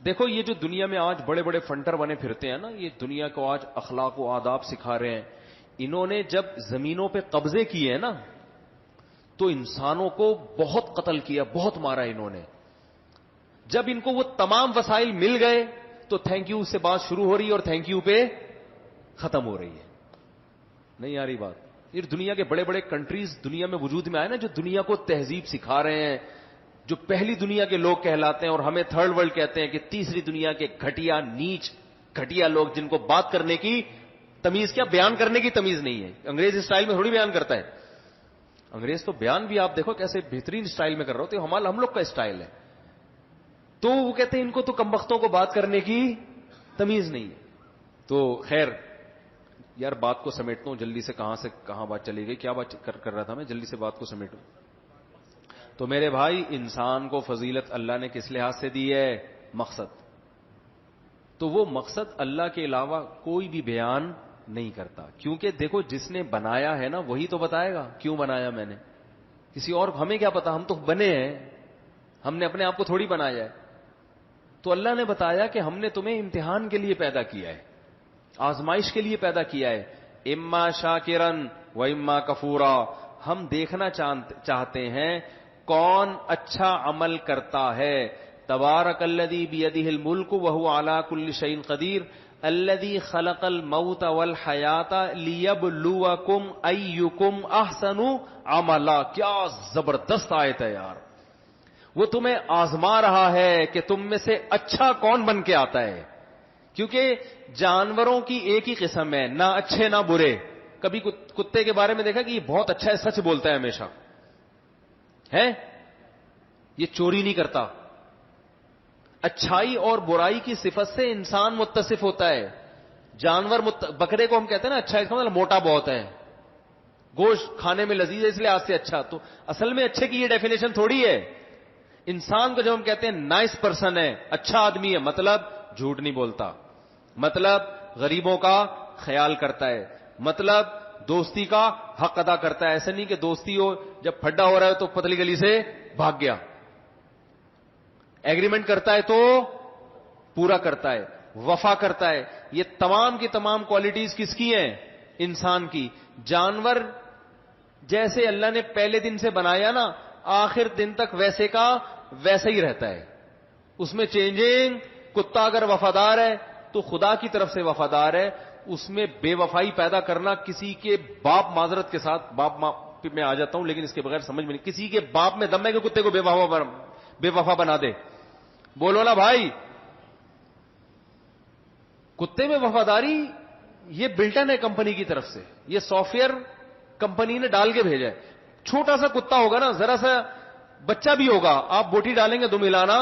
S2: دیکھو یہ جو دنیا میں آج بڑے بڑے فنٹر بنے پھرتے ہیں نا, یہ دنیا کو آج اخلاق و آداب سکھا رہے ہیں. انہوں نے جب زمینوں پہ قبضے کیے ہیں نا تو انسانوں کو بہت قتل کیا, بہت مارا انہوں نے. جب ان کو وہ تمام وسائل مل گئے تو تھینک یو سے بات شروع ہو رہی ہے اور تھینک یو پہ ختم ہو رہی ہے. نہیں آ رہی بات؟ یہ دنیا کے بڑے بڑے کنٹریز دنیا میں وجود میں آئے نا, جو دنیا کو تہذیب سکھا رہے ہیں, جو پہلی دنیا کے لوگ کہلاتے ہیں, اور ہمیں تھرڈ ورلڈ کہتے ہیں کہ تیسری دنیا کے گھٹیا نیچ گھٹیا لوگ, جن کو بات کرنے کی تمیز, کیا بیان کرنے کی تمیز نہیں ہے. انگریز اسٹائل میں تھوڑی بیان کرتا ہے. انگریز تو بیان بھی آپ دیکھو کیسے بہترین اسٹائل میں کر رہے ہوتے, ہم لوگ کا اسٹائل ہے. تو وہ کہتے ہیں ان کو تو کمبختوں کو بات کرنے کی تمیز نہیں ہے. تو خیر یار بات کو سمیٹتا ہوں جلدی سے کہاں بات چلی گئی, کیا بات کر رہا تھا میں, جلدی سے بات کو سمیٹوں. تو میرے بھائی انسان کو فضیلت اللہ نے کس لحاظ سے دی ہے, مقصد. تو وہ مقصد اللہ کے علاوہ کوئی بھی بیان نہیں کرتا, کیونکہ دیکھو جس نے بنایا ہے نا وہی تو بتائے گا کیوں بنایا میں نے. کسی اور ہمیں کیا پتا, ہم تو بنے ہیں, ہم نے اپنے آپ کو تھوڑی بنایا ہے. تو اللہ نے بتایا کہ ہم نے تمہیں امتحان کے لیے پیدا کیا ہے, آزمائش کے لیے پیدا کیا ہے. اما شاکرن و اما کفورا, ہم دیکھنا چاہتے ہیں کون اچھا عمل کرتا ہے. تبارک الذی بیدہ الملک وہو علی کل شیء قدیر الذی خلق الموت والحیات لیبلوکم ایکم احسن عملا. کیا زبردست آیت ہے یار, وہ تمہیں آزما رہا ہے کہ تم میں سے اچھا کون بن کے آتا ہے. کیونکہ جانوروں کی ایک ہی قسم ہے, نہ اچھے نہ برے. کبھی کتے کے بارے میں دیکھا کہ یہ بہت اچھا ہے, سچ بولتا ہے ہمیشہ ہے, یہ چوری نہیں کرتا. اچھائی اور برائی کی صفت سے انسان متصف ہوتا ہے. جانور بکرے کو ہم کہتے ہیں نا اچھا, اس کا مطلب موٹا بہت ہے, گوشت کھانے میں لذیذ ہے اس لیے آج سے اچھا. تو اصل میں اچھے کی یہ ڈیفینیشن تھوڑی ہے. انسان کو جب ہم کہتے ہیں نائس پرسن ہے, اچھا آدمی ہے, مطلب جھوٹ نہیں بولتا, مطلب غریبوں کا خیال کرتا ہے, مطلب دوستی کا حق ادا کرتا ہے. ایسا نہیں کہ دوستی ہو جب پھڈا ہو رہا ہے تو پتلی گلی سے بھاگ گیا. ایگریمنٹ کرتا ہے تو پورا کرتا ہے, وفا کرتا ہے. یہ تمام کی تمام کوالٹیز کس کی ہیں, انسان کی. جانور جیسے اللہ نے پہلے دن سے بنایا نا, آخر دن تک ویسے کا ویسا ہی رہتا ہے, اس میں چینجنگ. کتا اگر وفادار ہے تو خدا کی طرف سے وفادار ہے, اس میں بے وفائی پیدا کرنا. کسی کے باپ, معذرت کے ساتھ باپ میں آ جاتا ہوں لیکن اس کے بغیر سمجھ میں نہیں, کسی کے باپ میں دم ہے کہ کتے کو بے وفا بنا دے. بولو نا بھائی, کتے میں وفاداری یہ بلٹن ہے کمپنی کی طرف سے, یہ سافٹ ویئر کمپنی نے ڈال کے بھیجا ہے. چھوٹا سا کتا ہوگا نا, ذرا سا بچہ بھی ہوگا, آپ بوٹی ڈالیں گے تو ملانا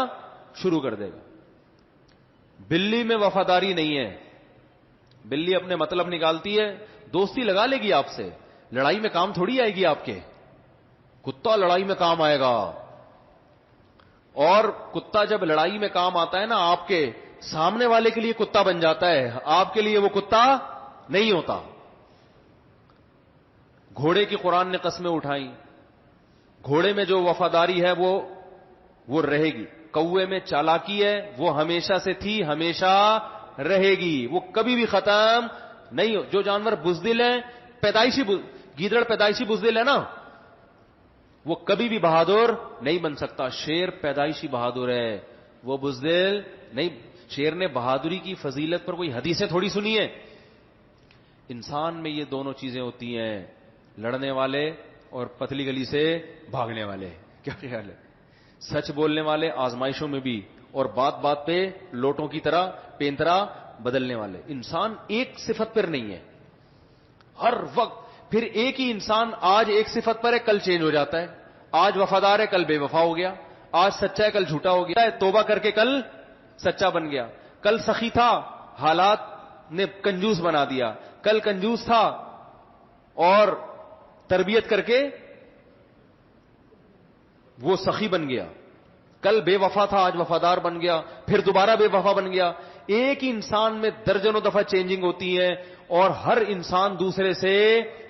S2: شروع کر دے گا. بلی میں وفاداری نہیں ہے. بلی اپنے مطلب نکالتی ہے, دوستی لگا لے گی آپ سے, لڑائی میں کام تھوڑی آئے گی آپ کے. کتا لڑائی میں کام آئے گا, اور کتا جب لڑائی میں کام آتا ہے نا آپ کے, سامنے والے کے لیے کتا بن جاتا ہے, آپ کے لیے وہ کتا نہیں ہوتا. گھوڑے کی قرآن نے قسمیں اٹھائیں, گھوڑے میں جو وفاداری ہے وہ رہے گی. کوے میں چالاکی ہے, وہ ہمیشہ سے تھی, ہمیشہ رہے گی, وہ کبھی بھی ختم نہیں ہو. جو جانور بزدل ہے, پیدائشی گیدڑ پیدائشی بزدل ہے نا, وہ کبھی بھی بہادر نہیں بن سکتا. شیر پیدائشی بہادر ہے, وہ بزدل نہیں. شیر نے بہادری کی فضیلت پر کوئی حدیثیں تھوڑی سنی ہے. انسان میں یہ دونوں چیزیں ہوتی ہیں, لڑنے والے اور پتلی گلی سے بھاگنے والے. کیا خیال ہے؟ سچ بولنے والے آزمائشوں میں بھی, اور بات بات پہ لوٹوں کی طرح پینترا بدلنے والے. انسان ایک صفت پر نہیں ہے ہر وقت. پھر ایک ہی انسان آج ایک صفت پر ہے, کل چینج ہو جاتا ہے. آج وفادار ہے, کل بے وفا ہو گیا. آج سچا ہے, کل جھوٹا ہو گیا. توبہ کر کے کل سچا بن گیا. کل سخی تھا, حالات نے کنجوس بنا دیا. کل کنجوس تھا اور تربیت کر کے وہ سخی بن گیا. کل بے وفا تھا, آج وفادار بن گیا, پھر دوبارہ بے وفا بن گیا. ایک ہی انسان میں درجنوں دفعہ چینجنگ ہوتی ہے, اور ہر انسان دوسرے سے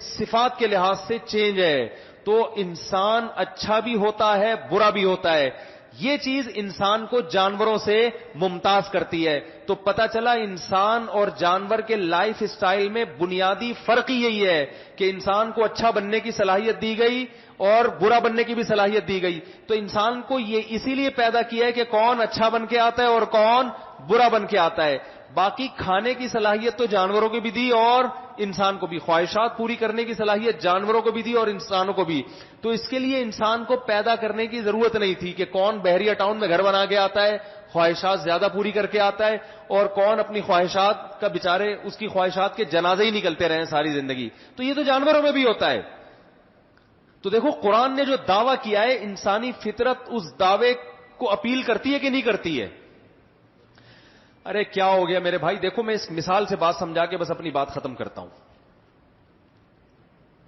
S2: صفات کے لحاظ سے چینج ہے. تو انسان اچھا بھی ہوتا ہے, برا بھی ہوتا ہے. یہ چیز انسان کو جانوروں سے ممتاز کرتی ہے. تو پتہ چلا انسان اور جانور کے لائف سٹائل میں بنیادی فرق ہی یہی ہے کہ انسان کو اچھا بننے کی صلاحیت دی گئی اور برا بننے کی بھی صلاحیت دی گئی. تو انسان کو یہ اسی لیے پیدا کیا ہے کہ کون اچھا بن کے آتا ہے اور کون برا بن کے آتا ہے. باقی کھانے کی صلاحیت تو جانوروں کو بھی دی اور انسان کو بھی, خواہشات پوری کرنے کی صلاحیت جانوروں کو بھی دی اور انسانوں کو بھی. تو اس کے لیے انسان کو پیدا کرنے کی ضرورت نہیں تھی کہ کون بحریہ ٹاؤن میں گھر بنا کے آتا ہے, خواہشات زیادہ پوری کر کے آتا ہے, اور کون اپنی خواہشات کا بےچارے اس کی خواہشات کے جنازے ہی نکلتے رہے ساری زندگی. تو یہ تو جانوروں میں بھی ہوتا ہے. تو دیکھو قرآن نے جو دعویٰ کیا ہے, انسانی فطرت اس دعوے کو اپیل کرتی ہے کہ نہیں کرتی ہے؟ ارے کیا ہو گیا میرے بھائی, دیکھو میں اس مثال سے بات سمجھا کے بس اپنی بات ختم کرتا ہوں.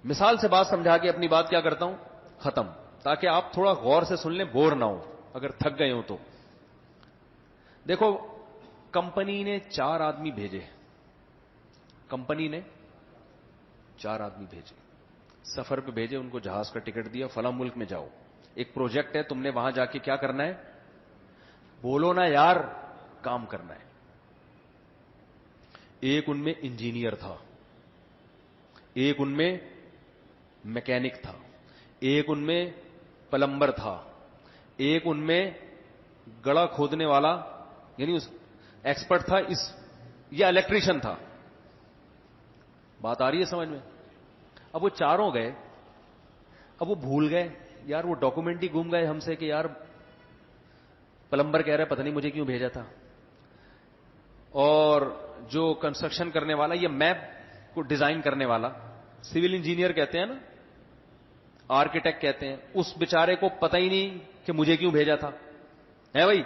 S2: مثال سے بات سمجھا کے اپنی بات کیا کرتا ہوں, ختم, تاکہ آپ تھوڑا غور سے سن لیں, بور نہ ہو اگر تھک گئے ہوں تو. دیکھو کمپنی نے 4 آدمی بھیجے, کمپنی نے 4 آدمی بھیجے, سفر پہ بھیجے, ان کو جہاز کا ٹکٹ دیا, فلاں ملک میں جاؤ, ایک پروجیکٹ ہے, تم نے وہاں جا کے کیا کرنا ہے, بولو نا یار, کام کرنا ہے. ایک ان میں انجینئر تھا, ایک ان میں میکینک تھا, ایک ان میں پلمبر تھا, ایک ان میں گڑھا کھودنے والا یعنی اس ایکسپرٹ تھا, یا الیکٹریشین تھا. بات آ رہی ہے سمجھ میں؟ اب وہ چاروں گئے, اب وہ بھول گئے یار, وہ ڈاکومنٹ ہی گم گئے ہم سے کہ یار پلمبر کہہ رہا ہے پتہ نہیں مجھے کیوں بھیجا تھا, اور جو کنسٹرکشن کرنے والا, یہ میپ کو ڈیزائن کرنے والا, سول انجینئر کہتے ہیں نا, آرکیٹیکٹ کہتے ہیں, اس بیچارے کو پتہ ہی نہیں کہ مجھے کیوں بھیجا تھا, ہے بھائی.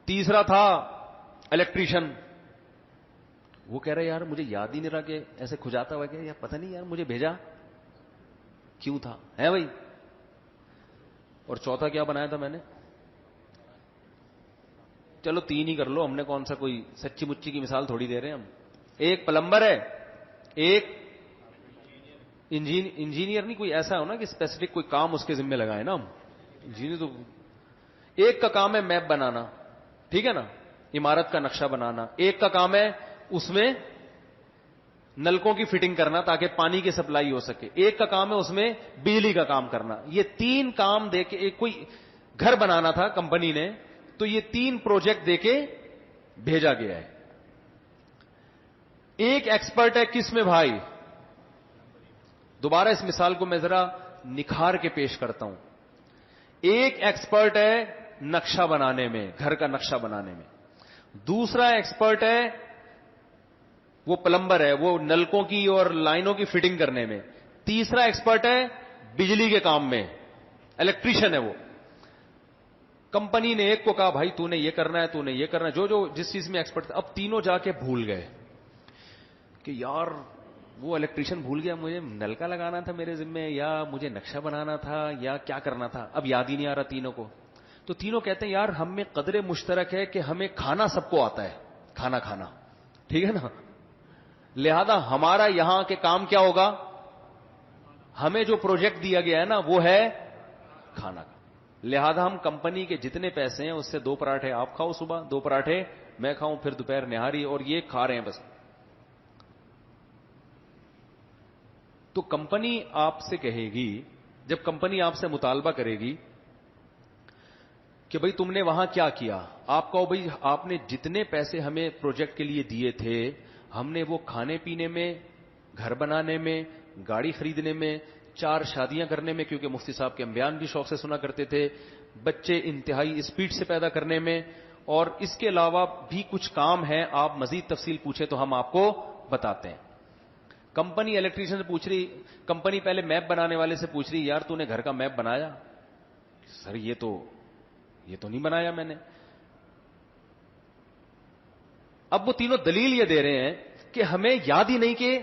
S2: تیسرا تھا الیکٹریشین, وہ کہہ رہا یار مجھے یاد ہی نہیں رہا کہ ایسے کھجاتا ہوا کہ یار پتہ نہیں یار مجھے بھیجا کیوں تھا, ہے بھائی. اور چوتھا کیا بنایا تھا میں نے, چلو 3 ہی کر لو, ہم نے کون سا کوئی سچی مچی کی مثال تھوڑی دے رہے ہیں ہم. ایک پلمبر ہے, ایک انجینئر نہیں, کوئی ایسا ہو نا کہ اسپیسیفک کوئی کام اس کے ذمہ لگائے نا ہم. انجینئر تو ایک کا کام ہے میپ بنانا, ٹھیک ہے نا, عمارت کا نقشہ بنانا. ایک کا کام ہے اس میں نلکوں کی فٹنگ کرنا تاکہ پانی کی سپلائی ہو سکے. ایک کا کام ہے اس میں بجلی کا کام کرنا. یہ 3 کام دے کے, ایک کوئی گھر بنانا تھا کمپنی نے, تو یہ 3 پروجیکٹ دے کے بھیجا گیا ہے. ایک ایکسپرٹ ہے کس میں بھائی؟ دوبارہ اس مثال کو میں ذرا نکھار کے پیش کرتا ہوں. ایک ایکسپرٹ ہے نقشہ بنانے میں, گھر کا نقشہ بنانے میں. دوسرا ایکسپرٹ ہے وہ پلمبر ہے, وہ نلکوں کی اور لائنوں کی فٹنگ کرنے میں. تیسرا ایکسپرٹ ہے بجلی کے کام میں, الیکٹریشین ہے وہ. کمپنی نے ایک کو کہا بھائی تو نے یہ کرنا ہے, تو نے یہ کرنا ہے, جو جس چیز میں ایکسپرٹ تھا. اب تینوں جا کے بھول گئے کہ یار وہ الیکٹریشین بھول گیا, مجھے نل کا لگانا تھا میرے ذمے, یا مجھے نقشہ بنانا تھا, یا کیا کرنا تھا, اب یاد ہی نہیں آ رہا تینوں کو. تو تینوں کہتے ہیں یار ہم میں قدر مشترک ہے کہ ہمیں کھانا سب کو آتا ہے, کھانا کھانا, ٹھیک ہے نا. لہذا ہمارا یہاں کے کام کیا ہوگا, ہمیں جو پروجیکٹ دیا گیا ہے نا وہ ہے کھانا کا. لہذا ہم کمپنی کے جتنے پیسے ہیں اس سے 2 پراٹھے آپ کھاؤ صبح, 2 پراٹھے میں کھاؤں, پھر دوپہر نہاری, اور یہ کھا رہے ہیں بس. تو کمپنی آپ سے کہے گی, جب کمپنی آپ سے مطالبہ کرے گی کہ بھئی تم نے وہاں کیا کیا, آپ کہو بھئی آپ نے جتنے پیسے ہمیں پروجیکٹ کے لیے دیے تھے ہم نے وہ کھانے پینے میں, گھر بنانے میں, گاڑی خریدنے میں, 4 شادیاں کرنے میں, کیونکہ مفتی صاحب کے بیان بھی شوق سے سنا کرتے تھے, بچے انتہائی اسپیڈ سے پیدا کرنے میں, اور اس کے علاوہ بھی کچھ کام ہے, آپ مزید تفصیل پوچھیں تو ہم آپ کو بتاتے ہیں. کمپنی الیکٹریشین سے پوچھ رہی, کمپنی پہلے میپ بنانے والے سے پوچھ رہی یار تو نے گھر کا میپ بنایا؟ سر یہ تو نہیں بنایا میں نے. اب وہ تینوں دلیل یہ دے رہے ہیں کہ ہمیں یاد ہی نہیں کہ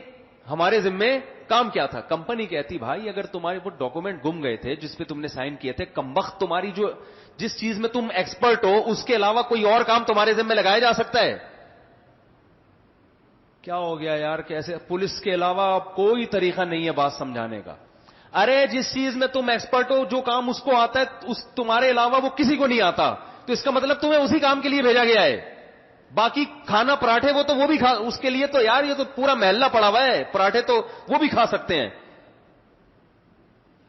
S2: ہمارے ذمے کام کیا تھا. کمپنی کہتی بھائی اگر تمہارے وہ ڈاکومنٹ گم گئے تھے جس پہ تم نے سائن کیے تھے, کمبخت تمہاری جو جس چیز میں تم ایکسپرٹ ہو اس کے علاوہ کوئی اور کام تمہارے ذمے لگایا جا سکتا ہے. کیا ہو گیا یار, کیسے پولیس کے علاوہ اب کوئی طریقہ نہیں ہے بات سمجھانے کا. ارے جس چیز میں تم ایکسپرٹ ہو, جو کام اس کو آتا ہے تمہارے علاوہ وہ کسی کو نہیں آتا, تو اس کا مطلب تمہیں اسی کام کے لیے بھیجا گیا ہے. باقی کھانا پراٹھے وہ بھی کھا, اس کے لیے تو یار یہ تو پورا محلہ پڑا ہوا ہے, پراٹھے تو وہ بھی کھا سکتے ہیں.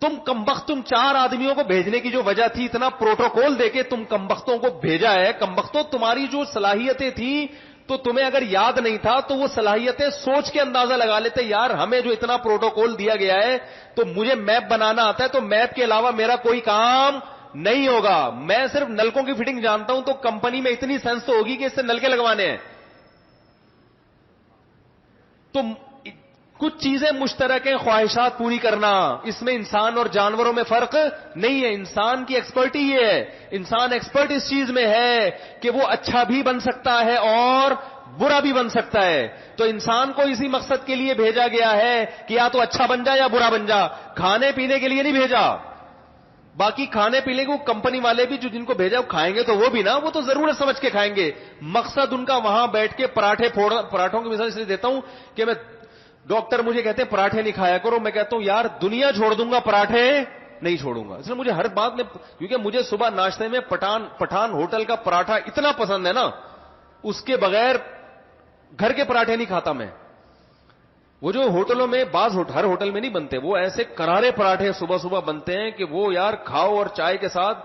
S2: تم کمبخت, تم 4 آدمیوں کو بھیجنے کی جو وجہ تھی, اتنا پروٹوکول دے کے تم کمبختوں کو بھیجا ہے. کمبختوں تمہاری جو صلاحیتیں تھیں تو تمہیں اگر یاد نہیں تھا تو وہ صلاحیتیں سوچ کے اندازہ لگا لیتے, یار ہمیں جو اتنا پروٹوکول دیا گیا ہے تو مجھے میپ بنانا آتا ہے, تو میپ کے علاوہ میرا کوئی کام نہیں ہوگا. میں صرف نلکوں کی فٹنگ جانتا ہوں, تو کمپنی میں اتنی سینس تو ہوگی کہ اس سے نلکے لگوانے ہیں. تو کچھ چیزیں مشترک ہیں, خواہشات پوری کرنا, اس میں انسان اور جانوروں میں فرق نہیں ہے. انسان کی ایکسپرٹی یہ ہے, انسان ایکسپرٹ اس چیز میں ہے کہ وہ اچھا بھی بن سکتا ہے اور برا بھی بن سکتا ہے. تو انسان کو اسی مقصد کے لیے بھیجا گیا ہے کہ یا تو اچھا بن جا یا برا بن جا, کھانے پینے کے لیے نہیں بھیجا. باقی کھانے پینے کو کمپنی والے بھی جو جن کو بھیجا وہ کھائیں گے, تو وہ بھی نا, وہ تو ضرورت سمجھ کے کھائیں گے. مقصد ان کا وہاں بیٹھ کے پراٹھوں کی مثال اس لیے دیتا ہوں کہ میں ڈاکٹر مجھے کہتے ہیں پراٹھے نہیں کھایا کرو, میں کہتا ہوں یار دنیا چھوڑ دوں گا پراٹھے نہیں چھوڑوں گا. اس لیے مجھے ہر بات میں, کیونکہ مجھے صبح ناشتے میں پٹھان ہوٹل کا پراٹھا اتنا پسند ہے نا, اس کے بغیر گھر کے پراٹھے نہیں کھاتا میں. وہ جو ہوٹلوں میں ہر ہوٹل میں نہیں بنتے, وہ ایسے کرارے پراٹھے صبح صبح بنتے ہیں کہ وہ یار کھاؤ اور چائے کے ساتھ,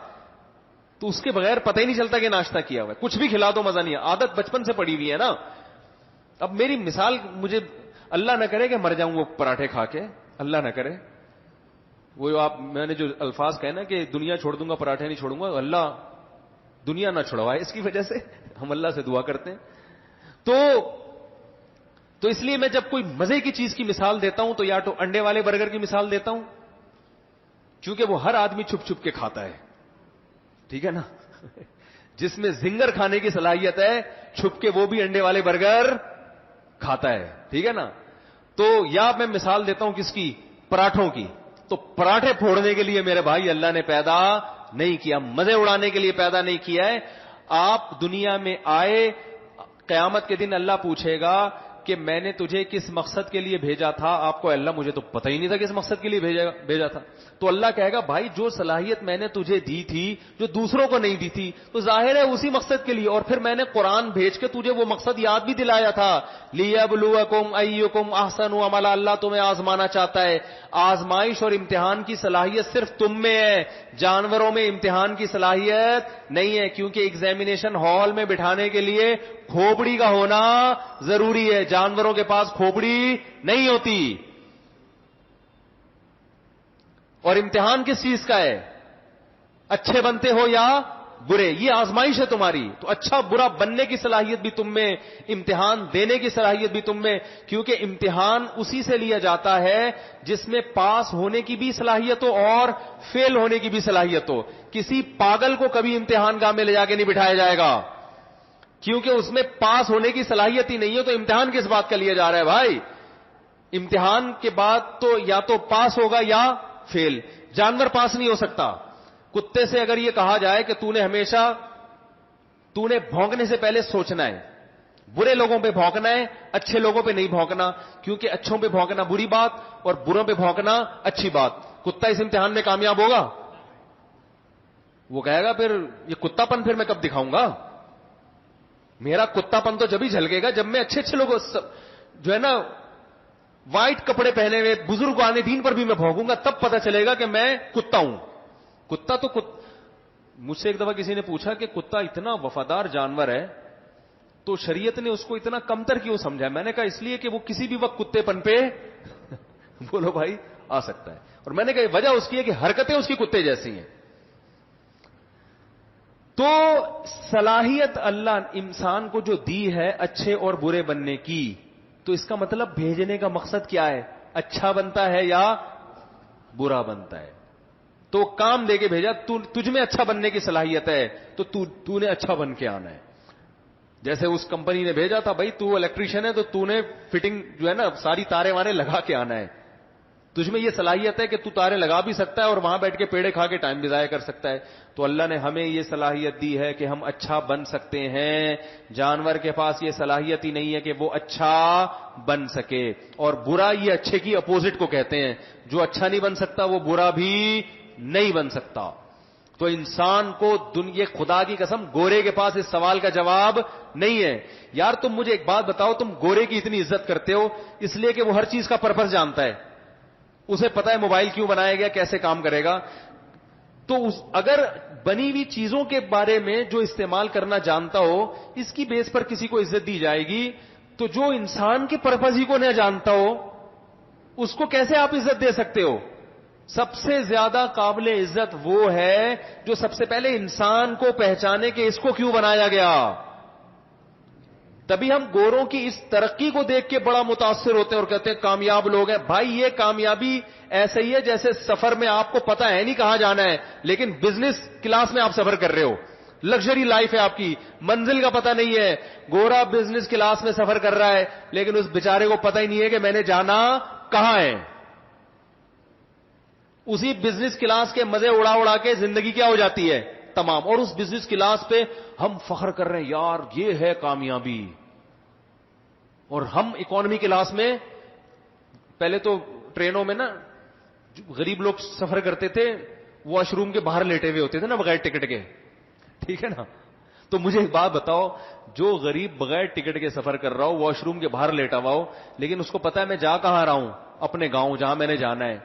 S2: تو اس کے بغیر پتہ ہی نہیں چلتا کہ ناشتہ کیا ہوا ہے. کچھ بھی کھلا دو مزہ نہیں ہے, عادت بچپن سے پڑی ہوئی ہے نا. اب میری مثال, مجھے اللہ نہ کرے کہ مر جاؤں وہ پراٹھے کھا کے, اللہ نہ کرے. وہ میں نے جو الفاظ کہے نا کہ دنیا چھوڑ دوں گا پراٹھے نہیں چھوڑوں گا, اللہ دنیا نہ چھوڑوائے, اس کی وجہ سے ہم اللہ سے دعا کرتے ہیں. تو اس لیے میں جب کوئی مزے کی چیز کی مثال دیتا ہوں تو یا تو انڈے والے برگر کی مثال دیتا ہوں, کیونکہ وہ ہر آدمی چھپ چھپ کے کھاتا ہے, ٹھیک ہے نا. جس میں زنگر کھانے کی صلاحیت ہے, چھپ کے وہ بھی انڈے والے برگر کھاتا ہے, ٹھیک ہے نا. تو یا میں مثال دیتا ہوں کس کی, پراٹھوں کی. تو پراٹھے پھوڑنے کے لیے میرے بھائی اللہ نے پیدا نہیں کیا, مزے اڑانے کے لیے پیدا نہیں کیا ہے. آپ دنیا میں آئے, قیامت کے دن اللہ پوچھے گا کہ میں نے تجھے کس مقصد کے لیے بھیجا تھا. آپ کو اللہ مجھے تو پتہ ہی نہیں تھا کس مقصد کے لیے بھیجا تھا. تو اللہ کہے گا بھائی جو صلاحیت میں نے تجھے دی تھی جو دوسروں کو نہیں دی تھی, تو ظاہر ہے اسی مقصد کے لیے. اور پھر میں نے قرآن بھیج کے تجھے وہ مقصد یاد بھی دلایا تھا, لیبلوکم ایکم احسن عملا. اللہ تمہیں آزمانا چاہتا ہے. آزمائش اور امتحان کی صلاحیت صرف تم میں ہے, جانوروں میں امتحان کی صلاحیت نہیں ہے. کیونکہ ایگزامینیشن ہال میں بٹھانے کے لیے کھوپڑی کا ہونا ضروری ہے. جانوروں کے پاس کھوپڑی نہیں ہوتی. اور امتحان کس چیز کا ہے؟ اچھے بنتے ہو یا برے. یہ آزمائش ہے تمہاری. تو اچھا برا بننے کی صلاحیت بھی تم میں, امتحان دینے کی صلاحیت بھی تم میں, کیونکہ امتحان اسی سے لیا جاتا ہے جس میں پاس ہونے کی بھی صلاحیت ہو اور فیل ہونے کی بھی صلاحیت ہو. کسی پاگل کو کبھی امتحان گاہ میں لے جا کے نہیں بٹھایا جائے گا, کیونکہ اس میں پاس ہونے کی صلاحیت ہی نہیں ہے. تو امتحان کس بات کا لیا جا رہا ہے بھائی؟ امتحان کے بعد تو یا تو پاس ہوگا یا فیل. جانور پاس نہیں ہو سکتا. کتے سے اگر یہ کہا جائے کہ تو نے بھونکنے سے پہلے سوچنا ہے, برے لوگوں پہ بھونکنا ہے, اچھے لوگوں پہ نہیں بھونکنا, کیونکہ اچھوں پہ بھونکنا بری بات اور بروں پہ بھونکنا اچھی بات. کتا اس امتحان میں کامیاب ہوگا؟ وہ کہے گا پھر یہ کتا پن پھر میں کب دکھاؤں گا؟ میرا کتا پن تو جب ہی جھلکے گا جب میں اچھے اچھے لوگوں جو ہے نا وائٹ کپڑے پہنے ہوئے بزرگ آنے دین پر بھی میں بھونکوں گا, تب پتہ چلے گا کہ میں کتا ہوں. کتا تو مجھ سے ایک دفعہ کسی نے پوچھا کہ کتا اتنا وفادار جانور ہے تو شریعت نے اس کو اتنا کمتر کیوں سمجھا؟ میں نے کہا اس لیے کہ وہ کسی بھی وقت کتے پن پہ بولو بھائی آ سکتا ہے. اور میں نے کہا وجہ اس کی ہے کہ حرکتیں اس کی کتے جیسی ہیں. تو صلاحیت اللہ انسان کو جو دی ہے اچھے اور برے بننے کی, تو اس کا مطلب بھیجنے کا مقصد کیا ہے؟ اچھا بنتا ہے یا برا بنتا ہے؟ تو کام دے کے بھیجا, تجھ میں اچھا بننے کی صلاحیت ہے تو تو نے اچھا بن کے آنا ہے. جیسے اس کمپنی نے بھیجا تھا بھائی تو الیکٹریشین ہے تو نے فٹنگ جو ہے نا ساری تارے وارے لگا کے آنا ہے. تجھ میں یہ صلاحیت ہے کہ تو تارے لگا بھی سکتا ہے اور وہاں بیٹھ کے پیڑے کھا کے ٹائم بھی ضائع کر سکتا ہے. تو اللہ نے ہمیں یہ صلاحیت دی ہے کہ ہم اچھا بن سکتے ہیں. جانور کے پاس یہ صلاحیت ہی نہیں ہے کہ وہ اچھا بن سکے. اور برا یہ اچھے کی اپوزٹ کو کہتے ہیں. جو اچھا نہیں بن سکتا وہ برا بھی نہیں بن سکتا. تو انسان کو دنیا خدا کی قسم گورے کے پاس اس سوال کا جواب نہیں ہے. یار تم مجھے ایک بات بتاؤ, تم گورے کی اتنی عزت کرتے ہو اس لیے کہ وہ ہر چیز کا پرپس جانتا ہے, اسے پتا ہے موبائل کیوں بنایا گیا, کیسے کام کرے گا. تو اگر بنی ہوئی چیزوں کے بارے میں جو استعمال کرنا جانتا ہو اس کی بیس پر کسی کو عزت دی جائے گی, تو جو انسان کے پرپس ہی کو نہ جانتا ہو اس کو کیسے آپ عزت دے سکتے ہو؟ سب سے زیادہ قابل عزت وہ ہے جو سب سے پہلے انسان کو پہچانے کہ اس کو کیوں بنایا گیا. تبھی ہم گوروں کی اس ترقی کو دیکھ کے بڑا متاثر ہوتے ہیں اور کہتے ہیں کامیاب لوگ ہیں. بھائی یہ کامیابی ایسے ہی ہے جیسے سفر میں آپ کو پتا ہے نہیں کہاں جانا ہے لیکن بزنس کلاس میں آپ سفر کر رہے ہو, لگژری لائف ہے آپ کی, منزل کا پتہ نہیں ہے. گورا بزنس کلاس میں سفر کر رہا ہے لیکن اس بیچارے کو پتہ ہی نہیں ہے کہ میں نے جانا کہاں ہے. اسی بزنس کلاس کے مزے اڑا اڑا کے زندگی کیا ہو جاتی ہے تمام, اور اس بزنس کلاس پہ ہم فخر کر رہے ہیں یار یہ ہے کامیابی. اور ہم اکانومی کلاس میں, پہلے تو ٹرینوں میں نا غریب لوگ سفر کرتے تھے واش روم کے باہر لیٹے ہوئے ہوتے تھے نا بغیر ٹکٹ کے, ٹھیک ہے نا. تو مجھے ایک بات بتاؤ, جو غریب بغیر ٹکٹ کے سفر کر رہا ہو واش روم کے باہر لیٹا ہوا ہو لیکن اس کو پتا ہے میں جا کہاں رہا ہوں, اپنے گاؤں جہاں میں نے جانا ہے,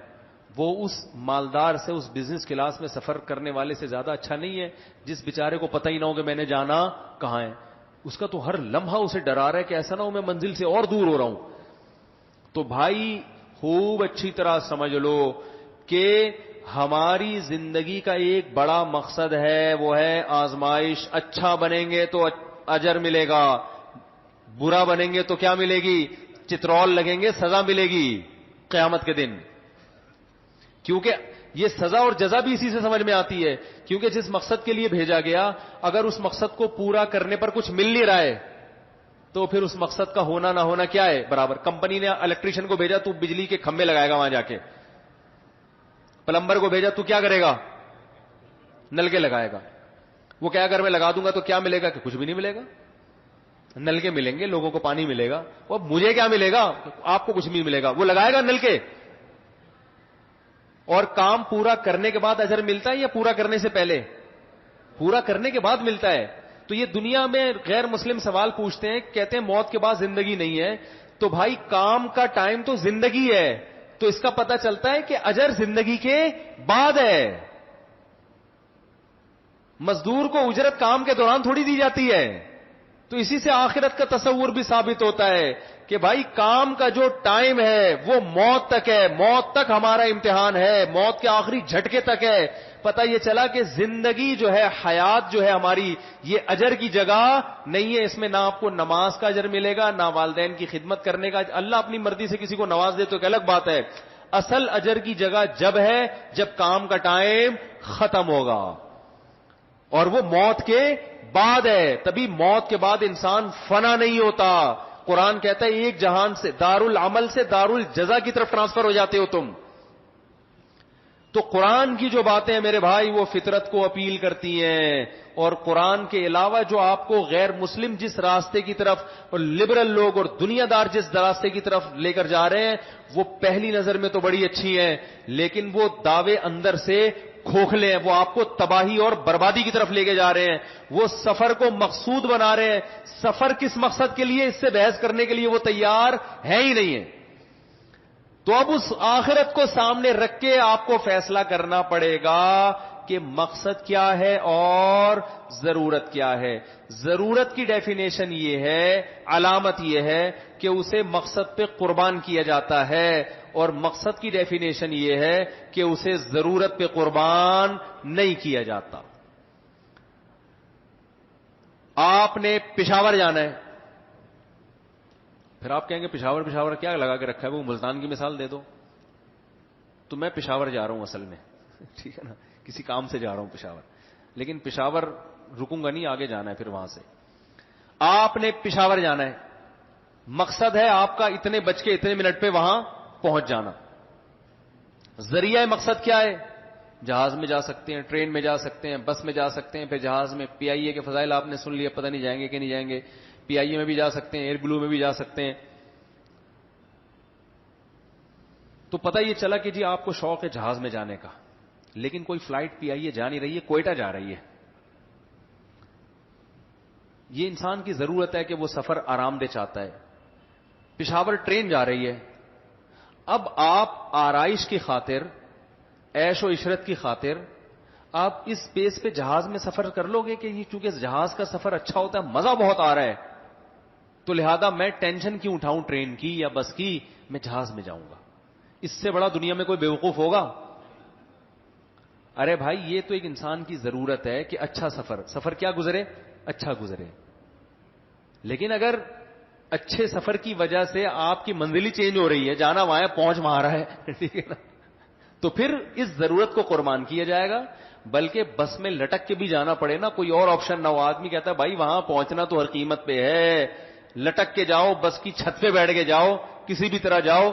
S2: وہ اس مالدار سے, اس بزنس کلاس میں سفر کرنے والے سے زیادہ اچھا نہیں ہے جس بیچارے کو پتہ ہی نہ ہو کہ میں نے جانا کہاں ہے. اس کا تو ہر لمحہ اسے ڈرا رہا ہے کہ ایسا نہ ہو میں منزل سے اور دور ہو رہا ہوں. تو بھائی خوب اچھی طرح سمجھ لو کہ ہماری زندگی کا ایک بڑا مقصد ہے, وہ ہے آزمائش. اچھا بنیں گے تو اجر ملے گا, برا بنیں گے تو کیا ملے گی؟ چترول لگیں گے, سزا ملے گی قیامت کے دن. کیونکہ یہ سزا اور جزا بھی اسی سے سمجھ میں آتی ہے, کیونکہ جس مقصد کے لیے بھیجا گیا اگر اس مقصد کو پورا کرنے پر کچھ مل نہیں رہا ہے تو پھر اس مقصد کا ہونا نہ ہونا کیا ہے برابر. کمپنی نے الیکٹریشین کو بھیجا تو بجلی کے کھمبے لگائے گا وہاں جا کے, پلمبر کو بھیجا تو کیا کرے گا؟ نلکے لگائے گا. وہ کیا اگر میں لگا دوں گا تو کیا ملے گا؟ کہ کچھ بھی نہیں ملے گا. نلکے ملیں گے, لوگوں کو پانی ملے گا, اور مجھے کیا ملے گا؟ آپ کو کچھ نہیں ملے گا. وہ لگائے گا نلکے, اور کام پورا کرنے کے بعد اجر ملتا ہے یا پورا کرنے سے پہلے؟ پورا کرنے کے بعد ملتا ہے. تو یہ دنیا میں غیر مسلم سوال پوچھتے ہیں, کہتے ہیں موت کے بعد زندگی نہیں ہے. تو بھائی کام کا ٹائم تو زندگی ہے, تو اس کا پتہ چلتا ہے کہ اجر زندگی کے بعد ہے. مزدور کو اجرت کام کے دوران تھوڑی دی جاتی ہے, تو اسی سے آخرت کا تصور بھی ثابت ہوتا ہے کہ بھائی کام کا جو ٹائم ہے وہ موت تک ہے, موت تک ہمارا امتحان ہے, موت کے آخری جھٹکے تک ہے. پتہ یہ چلا کہ زندگی جو ہے, حیات جو ہے ہماری, یہ اجر کی جگہ نہیں ہے. اس میں نہ آپ کو نماز کا اجر ملے گا, نہ والدین کی خدمت کرنے کا. اللہ اپنی مرضی سے کسی کو نواز دے تو ایک الگ بات ہے. اصل اجر کی جگہ جب ہے جب کام کا ٹائم ختم ہوگا, اور وہ موت کے بعد ہے. تبھی موت کے بعد انسان فنا نہیں ہوتا. قرآن کہتا ہے ایک جہان سے, دار العمل سے دار الجزا کی طرف ٹرانسفر ہو جاتے ہو تم. تو قرآن کی جو باتیں ہیں میرے بھائی وہ فطرت کو اپیل کرتی ہیں, اور قرآن کے علاوہ جو آپ کو غیر مسلم جس راستے کی طرف, اور لبرل لوگ اور دنیا دار جس راستے کی طرف لے کر جا رہے ہیں, وہ پہلی نظر میں تو بڑی اچھی ہیں, لیکن وہ دعوے اندر سے کھوکھلے ہیں. وہ آپ کو تباہی اور بربادی کی طرف لے کے جا رہے ہیں. وہ سفر کو مقصود بنا رہے ہیں. سفر کس مقصد کے لیے, اس سے بحث کرنے کے لیے وہ تیار ہے ہی نہیں ہے. تو اب اس آخرت کو سامنے رکھ کے آپ کو فیصلہ کرنا پڑے گا کہ مقصد کیا ہے اور ضرورت کیا ہے. ضرورت کی ڈیفینیشن یہ ہے, علامت یہ ہے کہ اسے مقصد پہ قربان کیا جاتا ہے, اور مقصد کی ڈیفینیشن یہ ہے کہ اسے ضرورت پہ قربان نہیں کیا جاتا. آپ نے پشاور جانا ہے, پھر آپ کہیں گے پشاور کیا لگا کے رکھا ہے, وہ ملتان کی مثال دے دو. تو میں پشاور جا رہا ہوں اصل میں, ٹھیک ہے نا, کسی کام سے جا رہا ہوں پشاور, لیکن پشاور رکوں گا نہیں, آگے جانا ہے. پھر وہاں سے آپ نے پشاور جانا ہے, مقصد ہے آپ کا اتنے بج کے اتنے منٹ پہ وہاں پہنچ جانا. ذریعہ مقصد کیا ہے؟ جہاز میں جا سکتے ہیں, ٹرین میں جا سکتے ہیں, بس میں جا سکتے ہیں. پھر جہاز میں پی آئی اے کے فضائل آپ نے سن لیے, پتہ نہیں جائیں گے کہ نہیں جائیں گے. پی آئی اے میں بھی جا سکتے ہیں, ایئر بلو میں بھی جا سکتے ہیں. تو پتہ یہ چلا کہ جی آپ کو شوق ہے جہاز میں جانے کا, لیکن کوئی فلائٹ پی آئی اے جا نہیں رہی ہے, کوئٹہ جا رہی ہے. یہ انسان کی ضرورت ہے کہ وہ سفر آرام دہ چاہتا ہے. پشاور ٹرین جا رہی ہے, اب آپ آرائش کی خاطر, عیش و عشرت کی خاطر آپ اس بیس پہ جہاز میں سفر کر لو گے کہ یہ چونکہ جہاز کا سفر اچھا ہوتا ہے, مزہ بہت آ رہا ہے, تو لہذا میں ٹینشن کیوں اٹھاؤں ٹرین کی یا بس کی, میں جہاز میں جاؤں گا. اس سے بڑا دنیا میں کوئی بیوقوف ہوگا؟ ارے بھائی یہ تو ایک انسان کی ضرورت ہے کہ اچھا سفر کیا گزرے, اچھا گزرے. لیکن اگر اچھے سفر کی وجہ سے آپ کی منزل ہی چینج ہو رہی ہے, جانا وہاں ہے پہنچ وہاں رہا ہے, ٹھیک ہے نا, تو پھر اس ضرورت کو قربان کیا جائے گا. بلکہ بس میں لٹک کے بھی جانا پڑے نا, کوئی اور آپشن نہ ہو. آدمی کہتا ہے بھائی وہاں پہنچنا تو ہر قیمت پہ ہے, لٹک کے جاؤ, بس کی چھت پہ بیٹھ کے جاؤ, کسی بھی طرح جاؤ,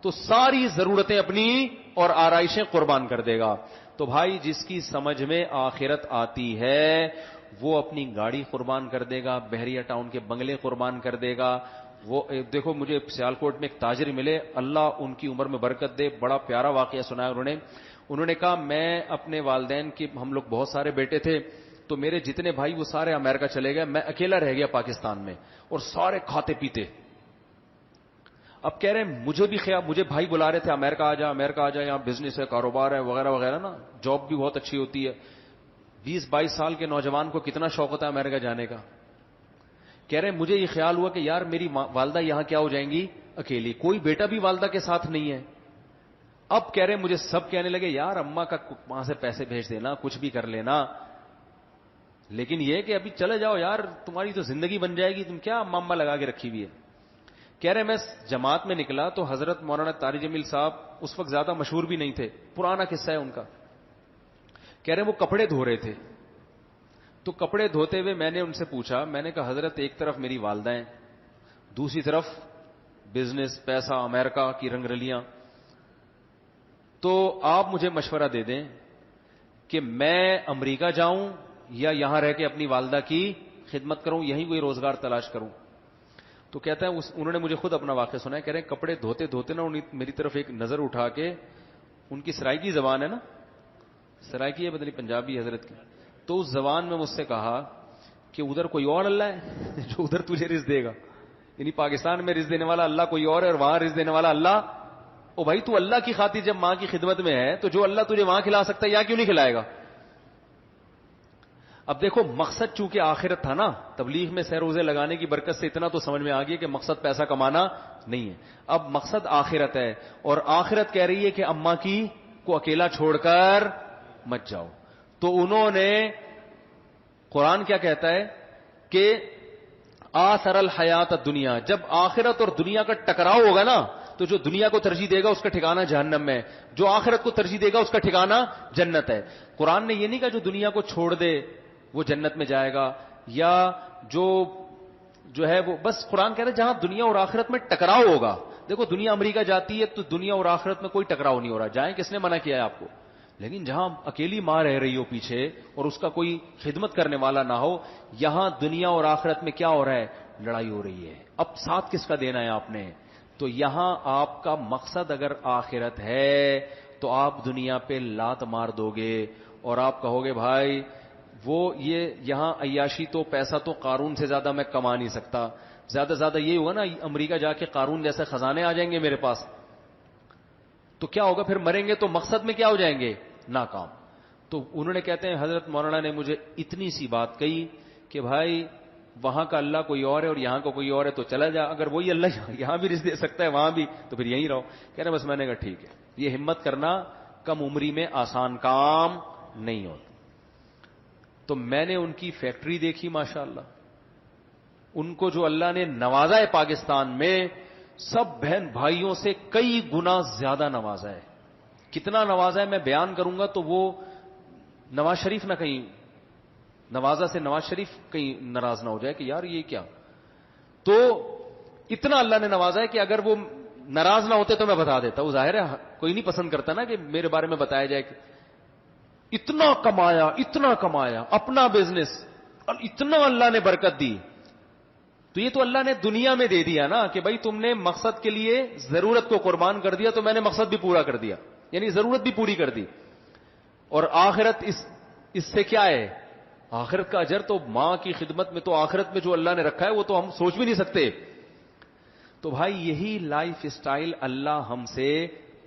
S2: تو ساری ضرورتیں اپنی اور آرائشیں قربان کر دے گا. تو بھائی جس کی سمجھ میں آخرت آتی ہے وہ اپنی گاڑی قربان کر دے گا, بحریہ ٹاؤن کے بنگلے قربان کر دے گا. وہ دیکھو مجھے سیالکوٹ میں ایک تاجر ملے, اللہ ان کی عمر میں برکت دے, بڑا پیارا واقعہ سنایا انہوں نے کہا میں اپنے والدین کے, ہم لوگ بہت سارے بیٹے تھے, تو میرے جتنے بھائی وہ سارے امریکہ چلے گئے, میں اکیلا رہ گیا پاکستان میں, اور سارے کھاتے پیتے. اب کہہ رہے ہیں مجھے بھائی بلا رہے تھے, امریکہ آ جا, یہاں بزنس ہے, کاروبار ہے, وغیرہ وغیرہ نا, جاب بھی بہت اچھی ہوتی ہے. 20-22 سال کے نوجوان کو کتنا شوق ہوتا ہے امریکہ جانے کا. کہہ رہے ہیں مجھے یہ خیال ہوا کہ یار میری والدہ یہاں کیا ہو جائیں گی اکیلی, کوئی بیٹا بھی والدہ کے ساتھ نہیں ہے. اب کہہ رہے ہیں مجھے سب کہنے لگے یار اماں کا وہاں سے پیسے بھیج دینا, کچھ بھی کر لینا, لیکن یہ کہ ابھی چلے جاؤ یار, تمہاری تو زندگی بن جائے گی, تم کیا اماں لگا کے رکھی ہوئی ہے. کہہ رہے میں جماعت میں نکلا تو حضرت مولانا طارق جمیل صاحب اس وقت زیادہ مشہور بھی نہیں تھے, پرانا قصہ ہے ان کا. کہہ رہے وہ کپڑے دھو رہے تھے, تو کپڑے دھوتے ہوئے میں نے ان سے پوچھا, میں نے کہا حضرت ایک طرف میری والدہ ہیں, دوسری طرف بزنس, پیسہ, امریکہ کی رنگ رلیاں, تو آپ مجھے مشورہ دے دیں کہ میں امریکہ جاؤں یا یہاں رہ کے اپنی والدہ کی خدمت کروں, یہیں کوئی روزگار تلاش کروں. تو کہتا ہے انہوں نے مجھے خود اپنا واقعہ سنا ہے, کہہ رہے ہیں کپڑے دھوتے دھوتے نا میری طرف ایک نظر اٹھا کے, ان کی سرائکی زبان ہے نا, سرائکی ہے بدلی پنجابی حضرت کی, تو اس زبان میں مجھ سے کہا کہ ادھر کوئی اور اللہ ہے جو ادھر تجھے رزق دے گا, یعنی پاکستان میں رزق دینے والا اللہ کوئی اور ہے اور وہاں رزق دینے والا اللہ. او بھائی تو اللہ کی خاطر جب ماں کی خدمت میں ہے تو جو اللہ تجھے وہاں کھلا سکتا ہے یہاں کیوں نہیں کھلائے گا.
S3: اب دیکھو مقصد چونکہ آخرت تھا نا، تبلیغ میں سہ روزے لگانے کی برکت سے اتنا تو سمجھ میں آ گیا کہ مقصد پیسہ کمانا نہیں ہے، اب مقصد آخرت ہے، اور آخرت کہہ رہی ہے کہ اماں کی کو اکیلا چھوڑ کر مت جاؤ. تو انہوں نے، قرآن کیا کہتا ہے کہ آثر الحیات الدنیا، جب آخرت اور دنیا کا ٹکراؤ ہوگا نا تو جو دنیا کو ترجیح دے گا اس کا ٹھکانہ جہنم میں، جو آخرت کو ترجیح دے گا اس کا ٹھکانہ جنت ہے. قرآن نے یہ نہیں کہا جو دنیا کو چھوڑ دے وہ جنت میں جائے گا، یا جو ہے وہ، بس قرآن کہہ رہا ہے جہاں دنیا اور آخرت میں ٹکراؤ ہوگا. دیکھو دنیا امریکہ جاتی ہے تو دنیا اور آخرت میں کوئی ٹکراؤ نہیں ہو رہا، جائیں، کس نے منع کیا ہے آپ کو؟ لیکن جہاں اکیلی ماں رہ رہی ہو پیچھے اور اس کا کوئی خدمت کرنے والا نہ ہو، یہاں دنیا اور آخرت میں کیا ہو رہا ہے؟ لڑائی ہو رہی ہے. اب ساتھ کس کا دینا ہے آپ نے؟ تو یہاں آپ کا مقصد اگر آخرت ہے تو آپ دنیا پہ لات مار دو گے اور آپ کہو گے بھائی وہ یہ یہاں عیاشی تو پیسہ تو قارون سے زیادہ میں کما نہیں سکتا، زیادہ سے زیادہ یہ ہوا نا امریکہ جا کے قارون جیسے خزانے آ جائیں گے میرے پاس، تو کیا ہوگا پھر؟ مریں گے تو مقصد میں کیا ہو جائیں گے؟ ناکام. تو انہوں نے کہتے ہیں حضرت مولانا نے مجھے اتنی سی بات کہی کہ بھائی وہاں کا اللہ کوئی اور ہے اور یہاں کا کوئی اور ہے، تو چلا جا، اگر وہی اللہ یہاں بھی رزق دے سکتا ہے وہاں بھی تو پھر یہیں رہو. کہہ رہے بس میں نے کہا ٹھیک ہے. یہ ہمت کرنا کم عمری میں آسان کام نہیں ہوتا. تو میں نے ان کی فیکٹری دیکھی ماشاءاللہ، ان کو جو اللہ نے نوازا ہے پاکستان میں، سب بہن بھائیوں سے کئی گنا زیادہ نوازا ہے. کتنا نوازا ہے میں بیان کروں گا تو وہ نواز شریف نہ کہیں، نوازا سے نواز شریف کہیں ناراض نہ ہو جائے کہ یار یہ کیا. تو اتنا اللہ نے نوازا ہے کہ اگر وہ ناراض نہ ہوتے تو میں بتا دیتا. وہ ظاہر ہے کوئی نہیں پسند کرتا نا کہ میرے بارے میں بتایا جائے کہ اتنا کمایا اپنا بزنس اور اتنا اللہ نے برکت دی. تو یہ تو اللہ نے دنیا میں دے دیا نا کہ بھائی تم نے مقصد کے لیے ضرورت کو قربان کر دیا تو میں نے مقصد بھی پورا کر دیا، یعنی ضرورت بھی پوری کر دی. اور آخرت اس سے کیا ہے؟ آخرت کا اجر تو ماں کی خدمت میں، تو آخرت میں جو اللہ نے رکھا ہے وہ تو ہم سوچ بھی نہیں سکتے. تو بھائی یہی لائف سٹائل اللہ ہم سے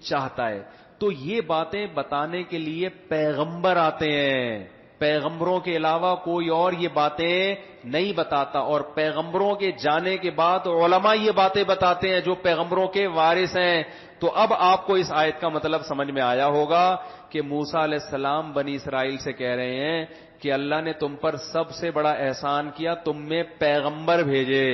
S3: چاہتا ہے. تو یہ باتیں بتانے کے لیے پیغمبر آتے ہیں، پیغمبروں کے علاوہ کوئی اور یہ باتیں نہیں بتاتا. اور پیغمبروں کے جانے کے بعد علماء یہ باتیں بتاتے ہیں جو پیغمبروں کے وارث ہیں. تو اب آپ کو اس آیت کا مطلب سمجھ میں آیا ہوگا کہ موسیٰ علیہ السلام بنی اسرائیل سے کہہ رہے ہیں کہ اللہ نے تم پر سب سے بڑا احسان کیا، تم میں پیغمبر بھیجے،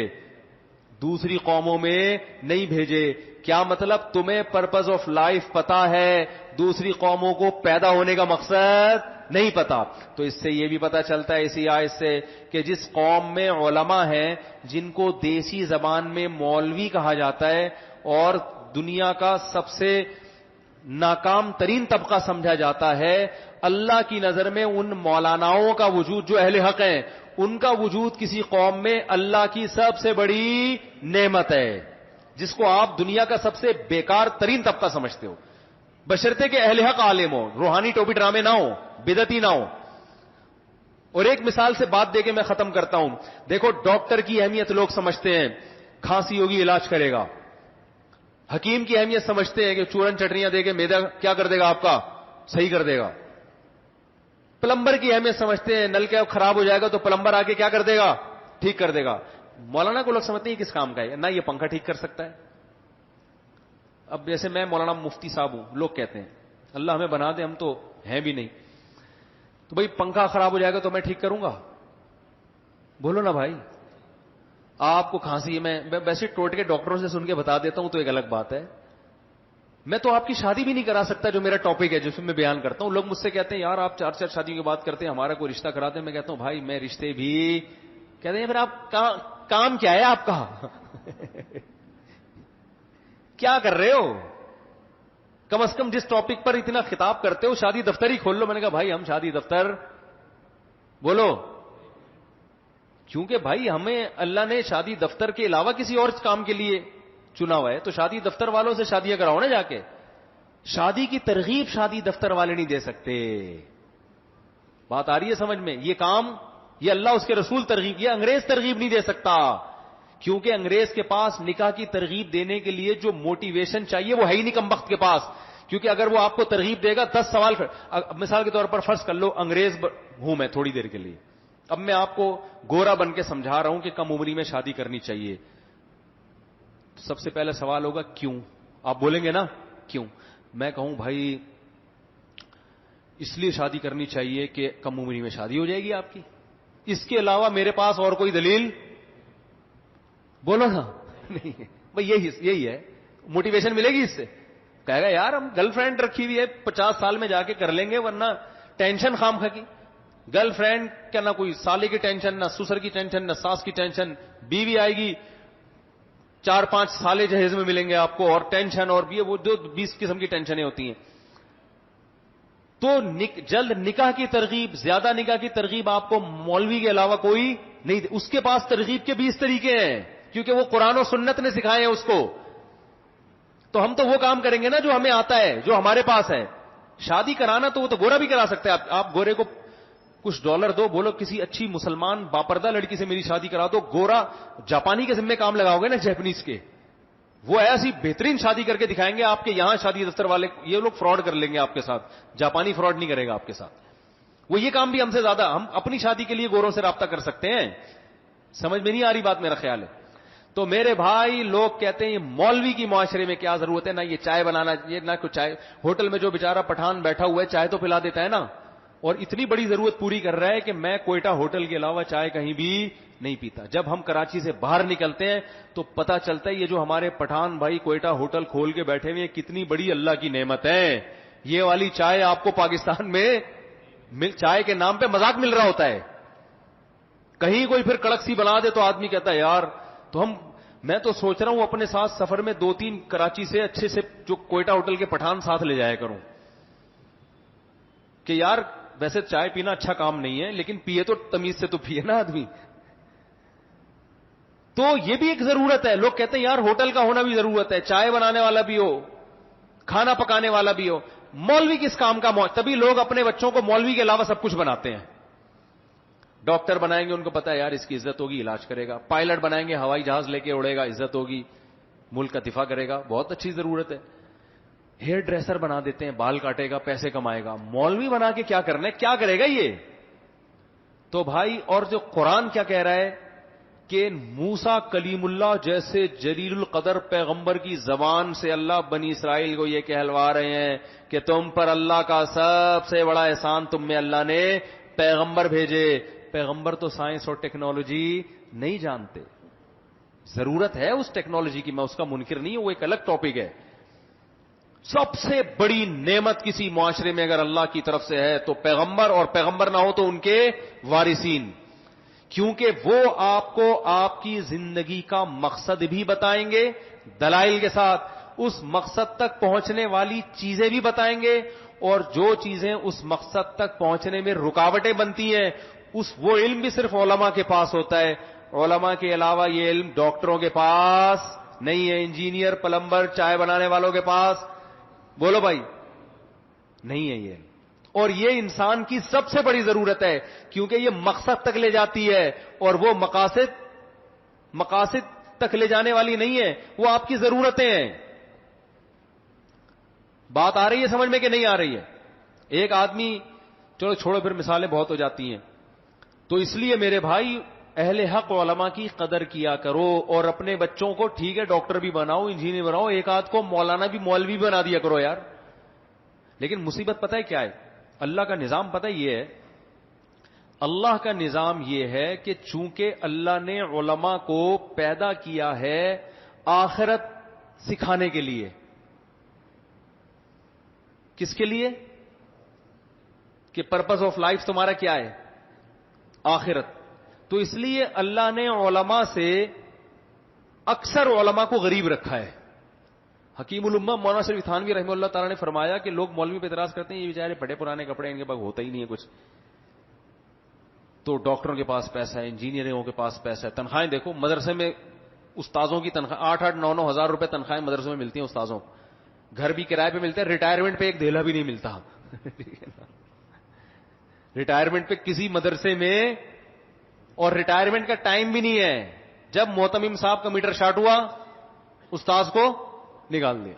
S3: دوسری قوموں میں نہیں بھیجے. کیا مطلب؟ تمہیں پرپز آف لائف پتا ہے، دوسری قوموں کو پیدا ہونے کا مقصد نہیں پتا. تو اس سے یہ بھی پتا چلتا ہے اسی آیت سے کہ جس قوم میں علماء ہیں جن کو دیسی زبان میں مولوی کہا جاتا ہے اور دنیا کا سب سے ناکام ترین طبقہ سمجھا جاتا ہے، اللہ کی نظر میں ان مولاناؤں کا وجود جو اہل حق ہیں ان کا وجود کسی قوم میں اللہ کی سب سے بڑی نعمت ہے، جس کو آپ دنیا کا سب سے بیکار ترین طبقہ سمجھتے ہو، بشرطے کہ اہل حق عالم ہو، روحانی ٹوپی ڈرامے نہ ہو، بدعتی نہ ہو. اور ایک مثال سے بات دے کے میں ختم کرتا ہوں. دیکھو ڈاکٹر کی اہمیت لوگ سمجھتے ہیں کھانسی ہوگی علاج کرے گا، حکیم کی اہمیت سمجھتے ہیں کہ چورن چٹنیاں دے کے معدہ کیا کر دے گا آپ کا؟ صحیح کر دے گا. پلمبر کی اہمیت سمجھتے ہیں نل کا خراب ہو جائے گا تو پلمبر آ کے کیا کر دے گا؟ ٹھیک کر دے گا. مولانا کو لوگ سمجھتے ہیں کس کام کا ہے؟ نہ یہ پنکھا ٹھیک کر سکتا ہے. اب جیسے میں مولانا مفتی صاحب ہوں، لوگ کہتے ہیں اللہ ہمیں بنا دے، ہم تو ہیں بھی نہیں، تو بھائی پنکھا خراب ہو جائے گا تو میں ٹھیک کروں گا؟ بولو نا بھائی. آپ کو کھانسی ہے، میں ویسے ٹوٹ کے ڈاکٹروں سے سن کے بتا دیتا ہوں تو ایک الگ بات ہے. میں تو آپ کی شادی بھی نہیں کرا سکتا جو میرا ٹاپک ہے جس میں بیان کرتا ہوں. لوگ مجھ سے کہتے ہیں یار آپ 4 شادیوں کی بات کرتے ہیں، ہمارا کوئی رشتہ کراتے ہیں. میں کہتا ہوں بھائی میں رشتے بھی، کہتے ہیں پھر آپ کام کیا ہے آپ کا؟ کیا کر رہے ہو؟ کم از کم جس ٹاپک پر اتنا خطاب کرتے ہو شادی دفتر ہی کھول لو. میں نے کہا بھائی ہم شادی دفتر، بولو، کیونکہ بھائی ہمیں اللہ نے شادی دفتر کے علاوہ کسی اور کام کے لیے چنا ہوا ہے، تو شادی دفتر والوں سے شادیاں کراؤ نا جا کے. شادی کی ترغیب شادی دفتر والے نہیں دے سکتے. بات آ رہی ہے سمجھ میں؟ یہ کام یہ اللہ اس کے رسول ترغیب، یہ انگریز ترغیب نہیں دے سکتا، کیونکہ انگریز کے پاس نکاح کی ترغیب دینے کے لیے جو موٹیویشن چاہیے وہ ہے ہی نہیں کم وقت کے پاس. کیونکہ اگر وہ آپ کو ترغیب دے گا 10 سوال، مثال کے طور پر فرض کر لو انگریز ہوں میں تھوڑی دیر کے لیے، اب میں آپ کو گورا بن کے سمجھا رہا ہوں کہ کم عمری میں شادی کرنی چاہیے. سب سے پہلا سوال ہوگا کیوں؟ آپ بولیں گے نا کیوں؟ میں کہوں بھائی اس لیے شادی کرنی چاہیے کہ کم عمری میں شادی ہو جائے گی آپ کی. اس کے علاوہ میرے پاس اور کوئی دلیل بولو نا. نہیں بھائی یہی ہے. موٹیویشن ملے گی اس سے. کہے گا یار ہم گرل فرینڈ رکھی ہوئی ہے 50 سال میں جا کے کر لیں گے, ورنہ ٹینشن خام خا کی. گرل فرینڈ کیا نہ کوئی سالے کی ٹینشن, نہ سسر کی ٹینشن, نہ ساس کی ٹینشن. بیوی آئے گی 4-5 سالے جہیز میں ملیں گے آپ کو, اور ٹینشن, اور بھی وہ جو 20 قسم کی ٹینشنیں ہوتی ہیں. تو جلد نکاح کی ترغیب, زیادہ نکاح کی ترغیب آپ کو مولوی کے علاوہ کوئی نہیں. اس کے پاس ترغیب کے 20 طریقے ہیں, کیونکہ وہ قرآن و سنت نے سکھائے ہیں اس کو. تو ہم تو وہ کام کریں گے نا جو ہمیں آتا ہے, جو ہمارے پاس ہے. شادی کرانا تو وہ تو گورا بھی کرا سکتا ہے. آپ گورے کو کچھ ڈالر دو, بولو کسی اچھی مسلمان باپردہ لڑکی سے میری شادی کرا دو. گورا جاپانی کے ذمہ کام لگاؤ گے نا, جیپنیز کے, وہ ایسی بہترین شادی کر کے دکھائیں گے. آپ کے یہاں شادی دفتر والے یہ لوگ فراڈ کر لیں گے آپ کے ساتھ. جاپانی فراڈ نہیں کرے گا آپ کے ساتھ. وہ یہ کام بھی ہم سے زیادہ, ہم اپنی شادی کے لیے گوروں سے رابطہ کر سکتے ہیں. سمجھ میں نہیں آ رہی بات, میرا خیال ہے. تو میرے بھائی لوگ کہتے ہیں یہ مولوی کی معاشرے میں کیا ضرورت ہے, نہ یہ چائے بنانا, یہ نہ کچھ چائے. ہوٹل میں جو بیچارہ پٹھان بیٹھا ہوا ہے چائے تو پلا دیتا ہے نا, اور اتنی بڑی ضرورت پوری کر رہا ہے کہ میں کوئٹہ ہوٹل کے علاوہ چائے کہیں بھی نہیں پیتا. جب ہم کراچی سے باہر نکلتے ہیں تو پتا چلتا ہے یہ جو ہمارے پٹھان بھائی کوئٹہ ہوٹل کھول کے بیٹھے ہوئے ہیں کتنی بڑی اللہ کی نعمت ہے. یہ والی چائے آپ کو پاکستان میں چائے کے نام پہ مذاق مل رہا ہوتا ہے. کہیں کوئی پھر کڑک سی بنا دے تو آدمی کہتا ہے یار. تو میں تو سوچ رہا ہوں اپنے ساتھ سفر میں 2-3 کراچی سے اچھے سے جو کوئٹہ ہوٹل کے پٹھان ساتھ لے جایا کروں, کہ یار ویسے چائے پینا اچھا کام نہیں ہے, لیکن پیے تو تمیز سے تو پیے نا آدمی. تو یہ بھی ایک ضرورت ہے. لوگ کہتے ہیں یار ہوٹل کا ہونا بھی ضرورت ہے, چائے بنانے والا بھی ہو, کھانا پکانے والا بھی ہو. مولوی کس کام کا تبھی لوگ اپنے بچوں کو مولوی کے علاوہ سب کچھ بناتے ہیں. ڈاکٹر بنائیں گے, ان کو پتا ہے یار اس کی عزت ہوگی, علاج کرے گا. پائلٹ بنائیں گے, ہوائی جہاز لے کے اڑے گا, عزت ہوگی, ملک کا دفاع کرے گا, بہت اچھی ضرورت ہے. ہیئر ڈریسر بنا دیتے ہیں, بال کاٹے گا, پیسے کمائے گا. مولوی بنا کے کیا کرنا ہے, کیا کرے گا یہ؟ تو بھائی, اور جو قرآن کیا کہہ رہا ہے کہ موسیٰ کلیم اللہ جیسے جلیل القدر پیغمبر کی زبان سے اللہ بنی اسرائیل کو یہ کہلوا رہے ہیں کہ تم پر اللہ کا سب سے بڑا احسان تم میں اللہ نے پیغمبر بھیجے. پیغمبر تو سائنس اور ٹیکنالوجی نہیں جانتے. ضرورت ہے اس ٹیکنالوجی کی, میں اس کا منکر نہیں ہوں, وہ ایک الگ ٹاپک ہے. سب سے بڑی نعمت کسی معاشرے میں اگر اللہ کی طرف سے ہے تو پیغمبر, اور پیغمبر نہ ہو تو ان کے وارثین, کیونکہ وہ آپ کو آپ کی زندگی کا مقصد بھی بتائیں گے دلائل کے ساتھ, اس مقصد تک پہنچنے والی چیزیں بھی بتائیں گے, اور جو چیزیں اس مقصد تک پہنچنے میں رکاوٹیں بنتی ہیں وہ علم بھی صرف علماء کے پاس ہوتا ہے. علماء کے علاوہ یہ علم ڈاکٹروں کے پاس نہیں ہے, انجینئر, پلمبر, چائے بنانے والوں کے پاس, بولو بھائی, نہیں ہے یہ. اور یہ انسان کی سب سے بڑی ضرورت ہے, کیونکہ یہ مقصد تک لے جاتی ہے, اور وہ مقاصد تک لے جانے والی نہیں ہے, وہ آپ کی ضرورتیں ہیں. بات آ رہی ہے سمجھ میں کہ نہیں آ رہی ہے؟ ایک آدمی, چلو چھوڑو پھر مثالیں بہت ہو جاتی ہیں. تو اس لیے میرے بھائی اہل حق علماء کی قدر کیا کرو, اور اپنے بچوں کو ٹھیک ہے ڈاکٹر بھی بناؤ, انجینئر بناؤ, ایک آدھ کو مولانا بھی مولوی بنا دیا کرو یار. لیکن مصیبت پتہ ہے کیا ہے؟ اللہ کا نظام پتہ یہ ہے, اللہ کا نظام یہ ہے کہ چونکہ اللہ نے علماء کو پیدا کیا ہے آخرت سکھانے کے لیے. کس کے لیے؟ کہ پرپز آف لائف تمہارا کیا ہے؟ آخرت. تو اس لیے اللہ نے علماء سے اکثر علماء کو غریب رکھا ہے. حکیم الامہ مولانا شریف تھانوی رحمہ اللہ تعالیٰ نے فرمایا کہ لوگ مولوی پہ اعتراض کرتے ہیں یہ بیچارے بڑے پرانے کپڑے, ان کے پاس ہوتا ہی نہیں ہے کچھ, تو ڈاکٹروں کے پاس پیسہ ہے, انجینئروں کے پاس پیسہ ہے. تنخواہیں دیکھو مدرسے میں استاذوں کی تنخواہ 8-9 ہزار روپے تنخواہیں مدرسوں میں ملتی ہیں استاذوں. گھر بھی کرائے پہ ملتے ہیں, ریٹائرمنٹ پہ ایک دھیلا بھی نہیں ملتا. ریٹائرمنٹ پہ کسی مدرسے میں, اور ریٹائرمنٹ کا ٹائم بھی نہیں ہے. جب محتمم صاحب کا میٹر شارٹ ہوا استاذ کو نکال دیا.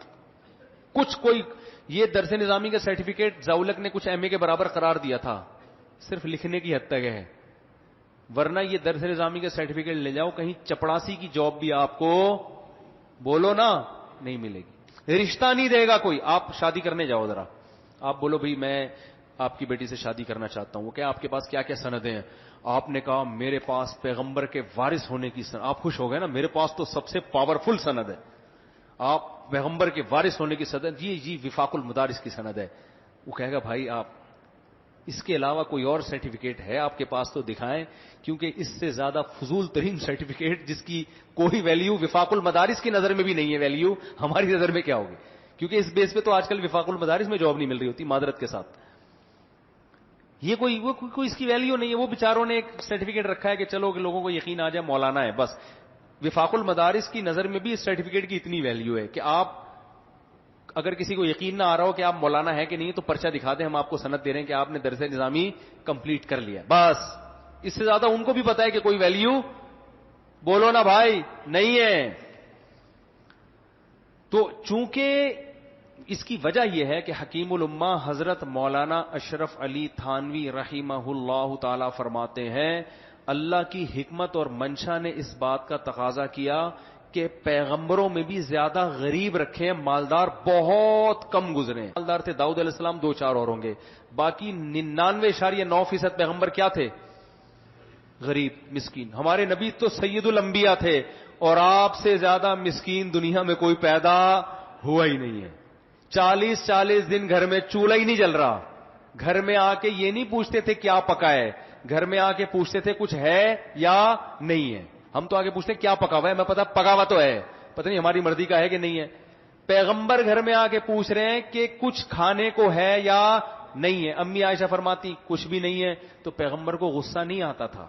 S3: کوئی یہ درس نظامی کا سرٹیفکیٹ زاولک نے کچھ ایم اے کے برابر قرار دیا تھا, صرف لکھنے کی حد تک ہے. ورنہ یہ درس نظامی کا سرٹیفکیٹ لے جاؤ, کہیں چپڑاسی کی جاب بھی آپ کو بولو نا نہیں ملے گی, رشتہ نہیں دے گا کوئی. آپ شادی کرنے جاؤ ذرا, آپ بولو بھائی میں آپ کی بیٹی سے شادی کرنا چاہتا ہوں, وہ کیا آپ کے پاس کیا کیا سندیں ہیں؟ آپ نے کہا میرے پاس پیغمبر کے وارث ہونے کی سند. آپ خوش ہو گئے نا, میرے پاس تو سب سے پاورفل سند ہے. آپ پیغمبر کے وارث ہونے کی سند, جی وفاق المدارس کی سند ہے. وہ کہے گا بھائی آپ اس کے علاوہ کوئی اور سرٹیفکیٹ ہے آپ کے پاس تو دکھائیں, کیونکہ اس سے زیادہ فضول ترین سرٹیفکیٹ جس کی کوئی ویلیو وفاق المدارس کی نظر میں بھی نہیں ہے, ویلیو ہماری نظر میں کیا ہوگی, کیونکہ اس بیس پہ تو آج کل وفاق المدارس میں جاب نہیں مل رہی ہوتی معذرت کے ساتھ. یہ کوئی اس کی ویلیو نہیں ہے. وہ بیچاروں نے ایک سرٹیفکیٹ رکھا ہے کہ چلو کہ لوگوں کو یقین آ جائے مولانا ہے بس. وفاق المدارس کی نظر میں بھی اس سرٹیفکیٹ کی اتنی ویلیو ہے کہ آپ اگر کسی کو یقین نہ آ رہا ہو کہ آپ مولانا ہے کہ نہیں تو پرچہ دکھا دیں, ہم آپ کو سند دے رہے ہیں کہ آپ نے درس نظامی کمپلیٹ کر لیا بس. اس سے زیادہ ان کو بھی پتا ہے کہ کوئی ویلیو بولو نا بھائی نہیں ہے. تو چونکہ اس کی وجہ یہ ہے کہ حکیم الامہ حضرت مولانا اشرف علی تھانوی رحمہ اللہ تعالی فرماتے ہیں اللہ کی حکمت اور منشا نے اس بات کا تقاضا کیا کہ پیغمبروں میں بھی زیادہ غریب رکھیں, مالدار بہت کم گزرے. مالدار تھے داؤد علیہ السلام, 2-4 اور ہوں گے, باقی 99.9% پیغمبر کیا تھے؟ غریب مسکین. ہمارے نبی تو سید الانبیاء تھے, اور آپ سے زیادہ مسکین دنیا میں کوئی پیدا ہوا ہی نہیں ہے. 40 دن گھر میں چولہا ہی نہیں جل رہا. گھر میں آ کے یہ نہیں پوچھتے تھے کیا پکا ہے, گھر میں آ کے پوچھتے تھے کچھ ہے یا نہیں ہے. ہم تو آگے پوچھتے ہیں کیا پکا ہوا ہے, میں پتا پکا ہوا تو ہے, پتہ نہیں ہماری مرضی کا ہے کہ نہیں ہے. پیغمبر گھر میں آ کے پوچھ رہے ہیں کہ کچھ کھانے کو ہے یا نہیں ہے. امی عائشہ فرماتی کچھ بھی نہیں ہے, تو پیغمبر کو غصہ نہیں آتا تھا,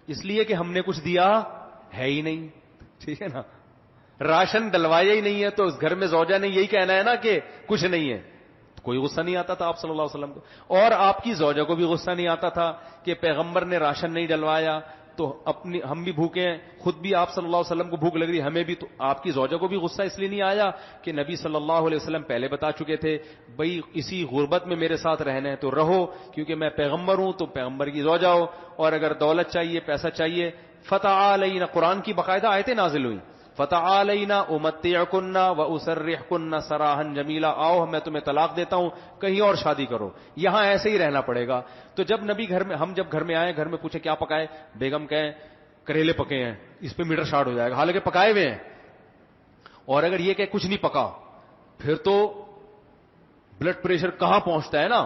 S3: اس لیے کہ ہم نے کچھ دیا ہے ہی نہیں. ٹھیک ہے نا, راشن ڈلوایا ہی نہیں ہے, تو اس گھر میں زوجہ نے یہی کہنا ہے نا کہ کچھ نہیں ہے, تو کوئی غصہ نہیں آتا تھا آپ صلی اللہ علیہ وسلم کو. اور آپ کی زوجہ کو بھی غصہ نہیں آتا تھا کہ پیغمبر نے راشن نہیں ڈلوایا تو ہم بھی بھوکے ہیں, خود بھی آپ صلی اللہ علیہ وسلم کو بھوک لگ رہی, ہمیں بھی. تو آپ کی زوجہ کو بھی غصہ اس لیے نہیں آیا کہ نبی صلی اللہ علیہ وسلم پہلے بتا چکے تھے بھئی اسی غربت میں میرے ساتھ رہنا ہے تو رہو, کیونکہ میں پیغمبر ہوں, تو پیغمبر کی زوجہ ہو, اور اگر دولت چاہیے پیسہ چاہیے فتعالینا, قرآن کی باقاعدہ آیتیں نازل ہوئی, فتعالینا امتعکن واسرحکن سراحا جمیلا, آؤ میں تمہیں طلاق دیتا ہوں, کہیں اور شادی کرو, یہاں ایسے ہی رہنا پڑے گا. تو جب نبی گھر میں, ہم جب گھر میں آئے, گھر میں پوچھے کیا پکائے, بیگم کہیں کریلے پکے ہیں, اس پہ میٹر شارٹ ہو جائے گا, حالانکہ پکائے ہوئے ہیں. اور اگر یہ کہ کچھ نہیں پکا, پھر تو بلڈ پریشر کہاں پہنچتا ہے نا.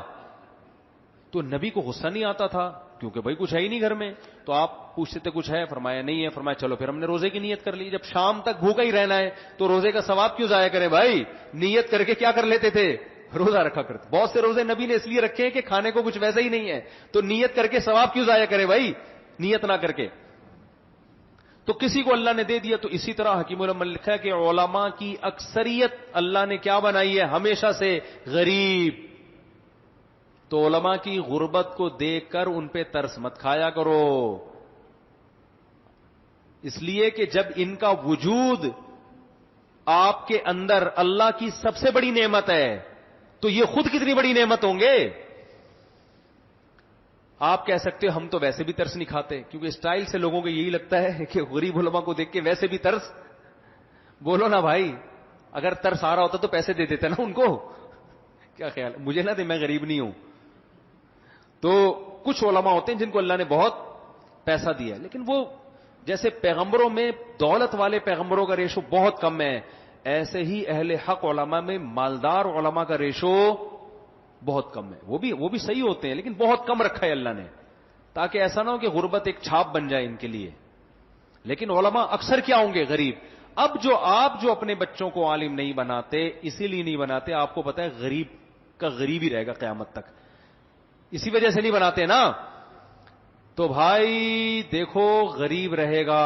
S3: تو نبی کو غصہ نہیں آتا تھا کیونکہ بھائی کچھ ہے ہی نہیں گھر میں. تو آپ پوچھتے تھے کچھ ہے, فرمایا نہیں ہے, فرمایا چلو پھر ہم نے روزے کی نیت کر لی. جب شام تک بھوکا ہی رہنا ہے تو روزے کا ثواب کیوں ضائع کرے بھائی, نیت کر کے کیا کر لیتے تھے, روزہ رکھا کرتے. بہت سے روزے نبی نے اس لیے رکھے کہ کھانے کو کچھ ویسا ہی نہیں ہے, تو نیت کر کے ثواب کیوں ضائع کرے بھائی, نیت نہ کر کے. تو کسی کو اللہ نے دے دیا. تو اسی طرح حکیم الامہ نے لکھا ہے کہ علماء کی اکثریت اللہ نے کیا بنائی ہے, ہمیشہ سے غریب. تو علماء کی غربت کو دیکھ کر ان پہ ترس مت کھایا کرو, اس لیے کہ جب ان کا وجود آپ کے اندر اللہ کی سب سے بڑی نعمت ہے تو یہ خود کتنی بڑی نعمت ہوں گے. آپ کہہ سکتے ہو ہم تو ویسے بھی ترس نہیں کھاتے, کیونکہ اسٹائل سے لوگوں کو یہی لگتا ہے کہ غریب علماء کو دیکھ کے ویسے بھی ترس. بولو نا بھائی, اگر ترس آ رہا ہوتا تو پیسے دے دیتے نا ان کو. کیا خیال, مجھے نہ دے, میں غریب نہیں ہوں. تو کچھ علماء ہوتے ہیں جن کو اللہ نے بہت پیسہ دیا, لیکن وہ جیسے پیغمبروں میں دولت والے پیغمبروں کا ریشو بہت کم ہے, ایسے ہی اہل حق علماء میں مالدار علماء کا ریشو بہت کم ہے. وہ بھی صحیح ہوتے ہیں لیکن بہت کم رکھا ہے اللہ نے, تاکہ ایسا نہ ہو کہ غربت ایک چھاپ بن جائے ان کے لیے. لیکن علماء اکثر کیا ہوں گے, غریب. اب آپ جو اپنے بچوں کو عالم نہیں بناتے, اسی لیے نہیں بناتے, آپ کو پتا ہے غریب کا غریب ہی رہے گا قیامت تک, اسی وجہ سے نہیں بناتے نا. تو بھائی دیکھو غریب رہے گا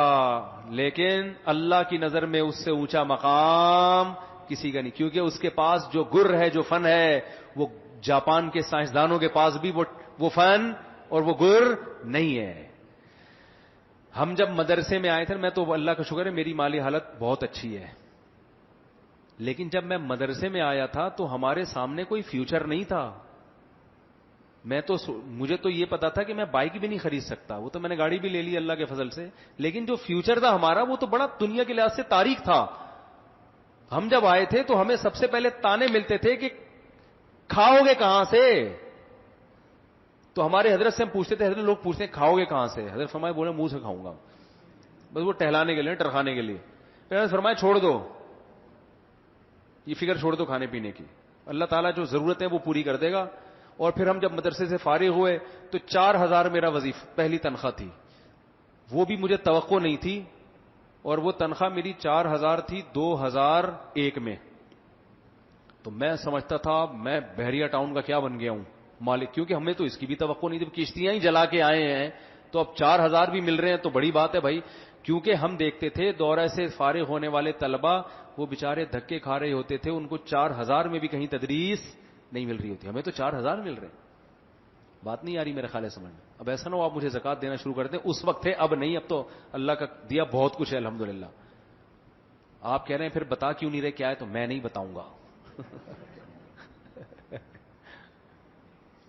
S3: لیکن اللہ کی نظر میں اس سے اونچا مقام کسی کا نہیں, کیونکہ اس کے پاس جو گر ہے, جو فن ہے, وہ جاپان کے سائنسدانوں کے پاس بھی وہ فن اور وہ گر نہیں ہے. ہم جب مدرسے میں آئے تھے, میں تو اللہ کا شکر ہے میری مالی حالت بہت اچھی ہے, لیکن جب میں مدرسے میں آیا تھا تو ہمارے سامنے کوئی فیوچر نہیں تھا. مجھے تو یہ پتا تھا کہ میں بائک بھی نہیں خرید سکتا, وہ تو میں نے گاڑی بھی لے لی اللہ کے فضل سے, لیکن جو فیوچر تھا ہمارا وہ تو بڑا دنیا کے لحاظ سے تاریخ تھا. ہم جب آئے تھے تو ہمیں سب سے پہلے تانے ملتے تھے کہ کھاؤ گے کہاں سے. تو ہمارے حضرت سے ہم پوچھتے تھے, حضرت لوگ پوچھتے ہیں کھاؤ گے کہاں سے, حضرت فرمائے بولے منہ سے کھاؤں گا, بس وہ ٹہلانے کے لیے ٹرکھانے کے لیے. پھر حضرت فرمائے چھوڑ دو یہ فکر, چھوڑ دو کھانے پینے کی, اللہ تعالیٰ جو ضرورت ہے وہ پوری کر دے گا. اور پھر ہم جب مدرسے سے فارغ ہوئے تو 4,000 میرا وظیفہ پہلی تنخواہ تھی, وہ بھی مجھے توقع نہیں تھی, اور وہ تنخواہ میری 4,000 تھی 2001 میں. تو میں سمجھتا تھا میں بحریہ ٹاؤن کا کیا بن گیا ہوں مالک, کیونکہ ہمیں تو اس کی بھی توقع نہیں تھی, کشتیاں ہی جلا کے آئے ہیں تو اب 4,000 بھی مل رہے ہیں تو بڑی بات ہے بھائی. کیونکہ ہم دیکھتے تھے دورہ سے فارغ ہونے والے طلبہ وہ بےچارے دھکے کھا رہے ہوتے تھے, ان کو 4,000 میں بھی کہیں تدریس نہیں مل رہی ہوتی, ہمیں تو 4,000 مل رہے ہیں. بات نہیں آ رہی میرے خیال ہے سمجھ میں. اب ایسا نہ ہو آپ مجھے زکات دینا شروع کر دیں, اس وقت تھے اب نہیں, اب تو اللہ کا دیا بہت کچھ ہے الحمدللہ. آپ کہہ رہے ہیں پھر بتا کیوں نہیں رہے کیا ہے, تو میں نہیں بتاؤں گا.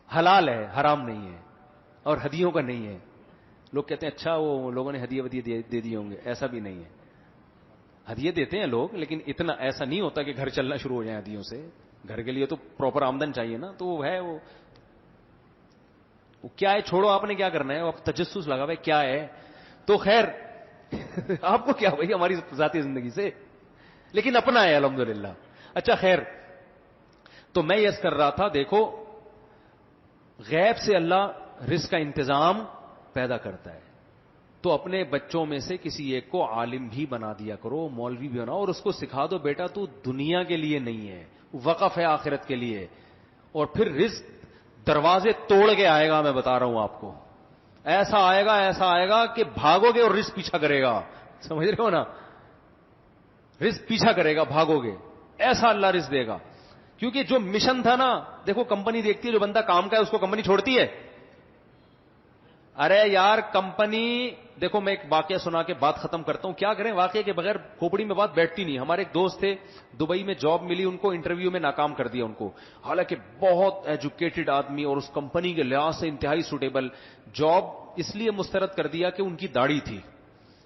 S3: حلال ہے, حرام نہیں ہے, اور ہدیوں کا نہیں ہے. لوگ کہتے ہیں اچھا وہ لوگوں نے ہدیے ودیے دے دیے ہوں گے, ایسا بھی نہیں ہے. ہدیے دیتے ہیں لوگ, لیکن اتنا ایسا نہیں ہوتا کہ گھر چلنا شروع ہو جائیں ہدیوں سے. گھر کے لیے تو پراپر آمدن چاہیے نا, تو وہ ہے وہ کیا ہے, چھوڑو آپ نے کیا کرنا ہے, آپ تجسس لگا ہوا ہے کیا ہے. تو خیر آپ کو کیا بھائی ہماری ذاتی زندگی سے, لیکن اپنا ہے الحمدللہ. اچھا خیر, تو میں یس کر رہا تھا, دیکھو غیب سے اللہ رزق کا انتظام پیدا کرتا ہے, تو اپنے بچوں میں سے کسی ایک کو عالم بھی بنا دیا کرو, مولوی بھی بناؤ, اور اس کو سکھا دو بیٹا تو دنیا کے لیے نہیں ہے, وقف ہے آخرت کے لیے. اور پھر رزق دروازے توڑ کے آئے گا, میں بتا رہا ہوں آپ کو, ایسا آئے گا کہ بھاگو گے اور رزق پیچھا کرے گا. سمجھ رہے ہو نا, رزق پیچھا کرے گا, بھاگو گے, ایسا اللہ رزق دے گا. کیونکہ جو مشن تھا نا, دیکھو کمپنی دیکھتی ہے جو بندہ کام کا ہے اس کو کمپنی چھوڑتی ہے. ارے یار کمپنی, دیکھو میں ایک واقعہ سنا کے بات ختم کرتا ہوں, کیا کریں واقعے کے بغیر کھوپڑی میں بات بیٹھتی نہیں. ہمارے ایک دوست تھے دبئی میں جاب ملی ان کو, انٹرویو میں ناکام کر دیا ان کو, حالانکہ بہت ایجوکیٹڈ آدمی اور اس کمپنی کے لحاظ سے انتہائی سوٹیبل. جاب اس لیے مسترد کر دیا کہ ان کی داڑھی تھی,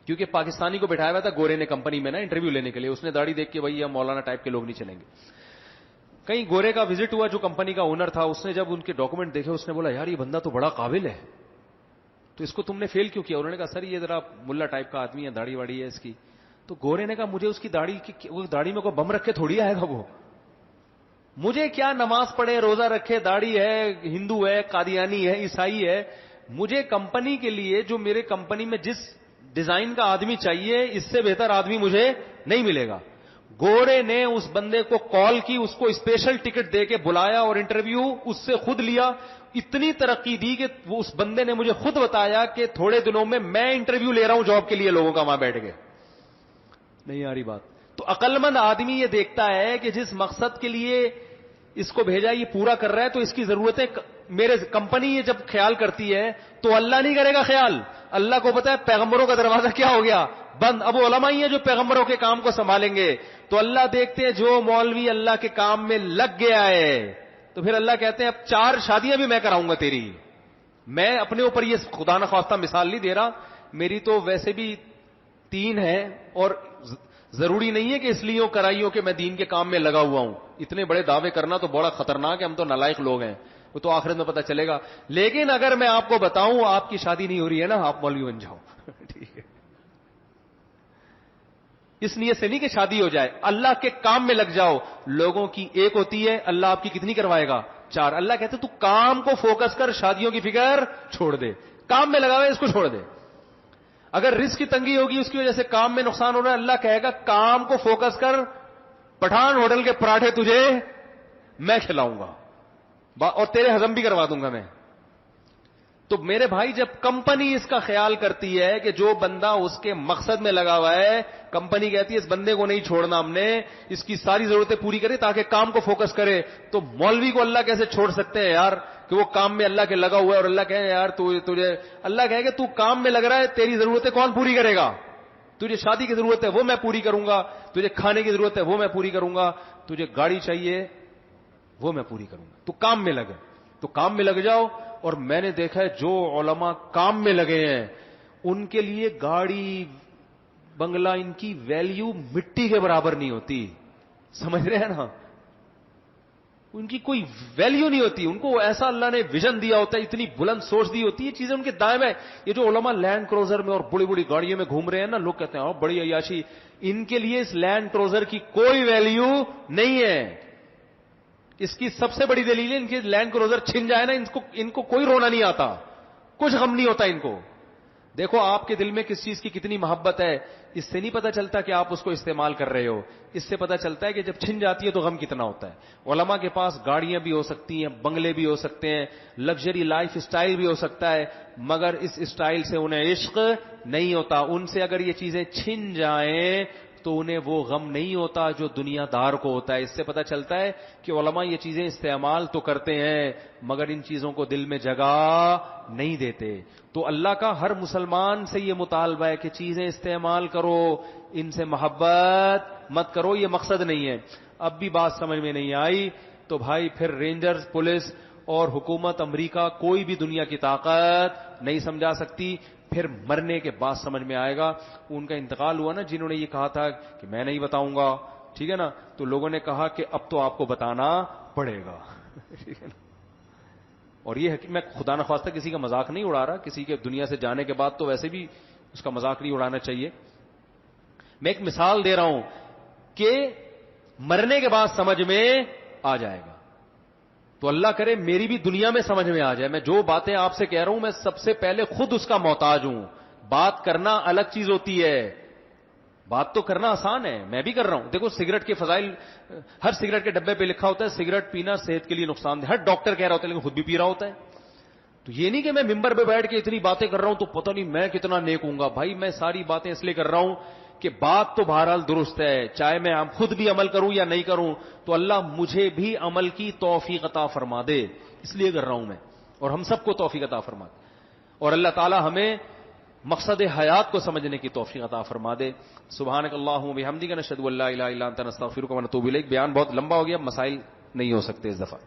S3: کیونکہ پاکستانی کو بٹھایا ہوا تھا گورے نے کمپنی میں نا انٹرویو لینے کے لیے, اس نے داڑھی دیکھ کے بھائی یہ مولانا ٹائپ کے لوگ نہیں چلیں گے. کہیں گورے کا وزٹ ہوا جو کمپنی کا اونر تھا, اس نے جب ان کے ڈاکومنٹ دیکھے اس نے بولا یار یہ بندہ تو بڑا قابل ہے, تو اس کو تم نے فیل کیوں کیا. انہوں نے کہا سر یہ ذرا ملا ٹائپ کا آدمی ہے, داڑھی واڑی ہے اس کی. تو گورے نے کہا مجھے اس کی داڑھی میں کوئی بم رکھ کے تھوڑی آئے گا, وہ مجھے کیا نماز پڑھے روزہ رکھے, داڑھی ہے, ہندو ہے, قادیانی ہے, عیسائی ہے, مجھے کمپنی کے لیے جو میرے کمپنی میں جس ڈیزائن کا آدمی چاہیے اس سے بہتر آدمی مجھے نہیں ملے گا. گورے نے اس بندے کو کال کی, اس کو اسپیشل ٹکٹ دے کے بلایا اور انٹرویو اس سے خود لیا. اتنی ترقی دی کہ وہ اس بندے نے مجھے خود بتایا کہ تھوڑے دنوں میں انٹرویو لے رہا ہوں جاب کے لیے لوگوں کا, وہاں بیٹھ گئے. نہیں آ رہی بات. تو عقل مند آدمی یہ دیکھتا ہے کہ جس مقصد کے لیے اس کو بھیجا یہ پورا کر رہا ہے, تو اس کی ضرورتیں میرے کمپنی یہ جب خیال کرتی ہے تو اللہ نہیں کرے گا خیال. اللہ کو پتا ہے پیغمبروں کا دروازہ کیا ہو گیا بند, اب وہ علماء ہی ہیں جو پیغمبروں کے کام کو سنبھالیں گے. تو اللہ دیکھتے ہیں جو مولوی اللہ کے کام میں لگ گیا ہے, تو پھر اللہ کہتے ہیں اب 4 شادیاں بھی میں کراؤں گا تیری. میں اپنے اوپر یہ خدا نخواستہ مثال نہیں دے رہا, میری تو ویسے بھی 3 ہے, اور ضروری نہیں ہے کہ اس لیے کرائیوں کہ میں دین کے کام میں لگا ہوا ہوں. اتنے بڑے دعوے کرنا تو بڑا خطرناک ہے, ہم تو نالائق لوگ ہیں, وہ تو آخرت میں پتہ چلے گا. لیکن اگر میں آپ کو بتاؤں آپ کی شادی نہیں ہو رہی ہے نا, آپ مولوی بن جاؤ. ٹھیک ہے, اس نیت سے نہیں کہ شادی ہو جائے, اللہ کے کام میں لگ جاؤ. لوگوں کی ایک ہوتی ہے, اللہ آپ کی کتنی کروائے گا 4. اللہ کہتے تو کام کو فوکس کر, شادیوں کی فکر چھوڑ دے, کام میں لگا ہوا ہے اس کو چھوڑ دے. اگر رزق کی تنگی ہوگی اس کی وجہ سے کام میں نقصان ہو رہا ہے, اللہ کہے گا کام کو فوکس کر, پٹھان ہوٹل کے پراٹھے تجھے میں کھلاؤں گا اور تیرے ہضم بھی کروا دوں گا میں. تو میرے بھائی جب کمپنی اس کا خیال کرتی ہے کہ جو بندہ اس کے مقصد میں لگا ہوا ہے, کمپنی کہتی ہے اس بندے کو نہیں چھوڑنا, ہم نے اس کی ساری ضرورتیں پوری کریں تاکہ کام کو فوکس کرے. تو مولوی کو اللہ کیسے چھوڑ سکتے ہیں یار کہ وہ کام میں اللہ کے لگا ہوا ہے, اور اللہ کہے یار تجھے, اللہ کہے کہ تو کام میں لگ رہا ہے, تیری ضرورتیں کون پوری کرے گا. تجھے شادی کی ضرورت ہے وہ میں پوری کروں گا, تجھے کھانے کی ضرورت ہے وہ میں پوری کروں گا, تجھے گاڑی چاہیے وہ میں پوری کروں گا, تو کام میں لگے. تو کام میں لگ جاؤ. اور میں نے دیکھا ہے جو علماء کام میں لگے ہیں ان کے لیے گاڑی بنگلہ ان کی ویلیو مٹی کے برابر نہیں ہوتی. سمجھ رہے ہیں نا, ان کی کوئی ویلیو نہیں ہوتی. ان کو ایسا اللہ نے ویژن دیا ہوتا ہے, اتنی بلند سوچ دی ہوتی ہے, چیزیں ان کے دائم ہے. یہ جو علماء لینڈ کروزر میں اور بڑی بڑی گاڑیوں میں گھوم رہے ہیں نا, لوگ کہتے ہیں بڑی عیاشی, ان کے لیے اس لینڈ کروزر کی کوئی ویلیو نہیں ہے. اس کی سب سے بڑی دلیل ہے ان کے لینڈ کروزر چھن جائے نا, ان کو کوئی رونا نہیں آتا, کچھ غم نہیں ہوتا ان کو. دیکھو آپ کے دل میں کس چیز کی کتنی محبت ہے, اس سے نہیں پتا چلتا کہ آپ اس کو استعمال کر رہے ہو, اس سے پتا چلتا ہے کہ جب چھن جاتی ہے تو غم کتنا ہوتا ہے. علماء کے پاس گاڑیاں بھی ہو سکتی ہیں, بنگلے بھی ہو سکتے ہیں, لگژری لائف اسٹائل بھی ہو سکتا ہے, مگر اس اسٹائل سے انہیں عشق نہیں ہوتا. ان سے اگر یہ چیزیں چھن جائیں تو انہیں وہ غم نہیں ہوتا جو دنیا دار کو ہوتا ہے. اس سے پتا چلتا ہے کہ علماء یہ چیزیں استعمال تو کرتے ہیں مگر ان چیزوں کو دل میں جگہ نہیں دیتے. تو اللہ کا ہر مسلمان سے یہ مطالبہ ہے کہ چیزیں استعمال کرو, ان سے محبت مت کرو. یہ مقصد نہیں ہے. اب بھی بات سمجھ میں نہیں آئی تو بھائی پھر رینجرز, پولیس اور حکومت امریکہ کوئی بھی دنیا کی طاقت نہیں سمجھا سکتی. پھر مرنے کے بعد سمجھ میں آئے گا. ان کا انتقال ہوا نا, جنہوں نے یہ کہا تھا کہ میں نہیں بتاؤں گا, ٹھیک ہے نا, تو لوگوں نے کہا کہ اب تو آپ کو بتانا پڑے گا. ٹھیک ہے نا. اور یہ ہے کہ میں خدا نخواستہ کسی کا مذاق نہیں اڑا رہا, کسی کے دنیا سے جانے کے بعد تو ویسے بھی اس کا مذاق نہیں اڑانا چاہیے. میں ایک مثال دے رہا ہوں کہ مرنے کے بعد سمجھ میں آ جائے گا. تو اللہ کرے میری بھی دنیا میں سمجھ میں آ جائے. میں جو باتیں آپ سے کہہ رہا ہوں میں سب سے پہلے خود اس کا محتاج ہوں. بات کرنا الگ چیز ہوتی ہے, بات تو کرنا آسان ہے, میں بھی کر رہا ہوں. دیکھو سگریٹ کے فضائل ہر سگریٹ کے ڈبے پہ لکھا ہوتا ہے, سگریٹ پینا صحت کے لیے نقصان دہ. ہر ڈاکٹر کہہ رہا ہوتا ہے لیکن خود بھی پی رہا ہوتا ہے. تو یہ نہیں کہ میں ممبر پہ بیٹھ کے اتنی باتیں کر رہا ہوں تو پتہ نہیں میں کتنا نیک ہوں گا. بھائی میں ساری باتیں اس لیے کر رہا ہوں کہ بات تو بہرحال درست ہے, چاہے میں خود بھی عمل کروں یا نہیں کروں تو اللہ مجھے بھی عمل کی توفیق عطا فرما دے, اس لیے کر رہا ہوں میں, اور ہم سب کو توفیق عطا فرما دے. اور اللہ تعالی ہمیں مقصد حیات کو سمجھنے کی توفیق عطا فرما دے. سبحانک اللہم و بحمدک نشہد ان لا الہ الا انت نستغفرک و نتوب الیک. بیان بہت لمبا ہو گیا, مسائل نہیں ہو سکتے اس دفعہ.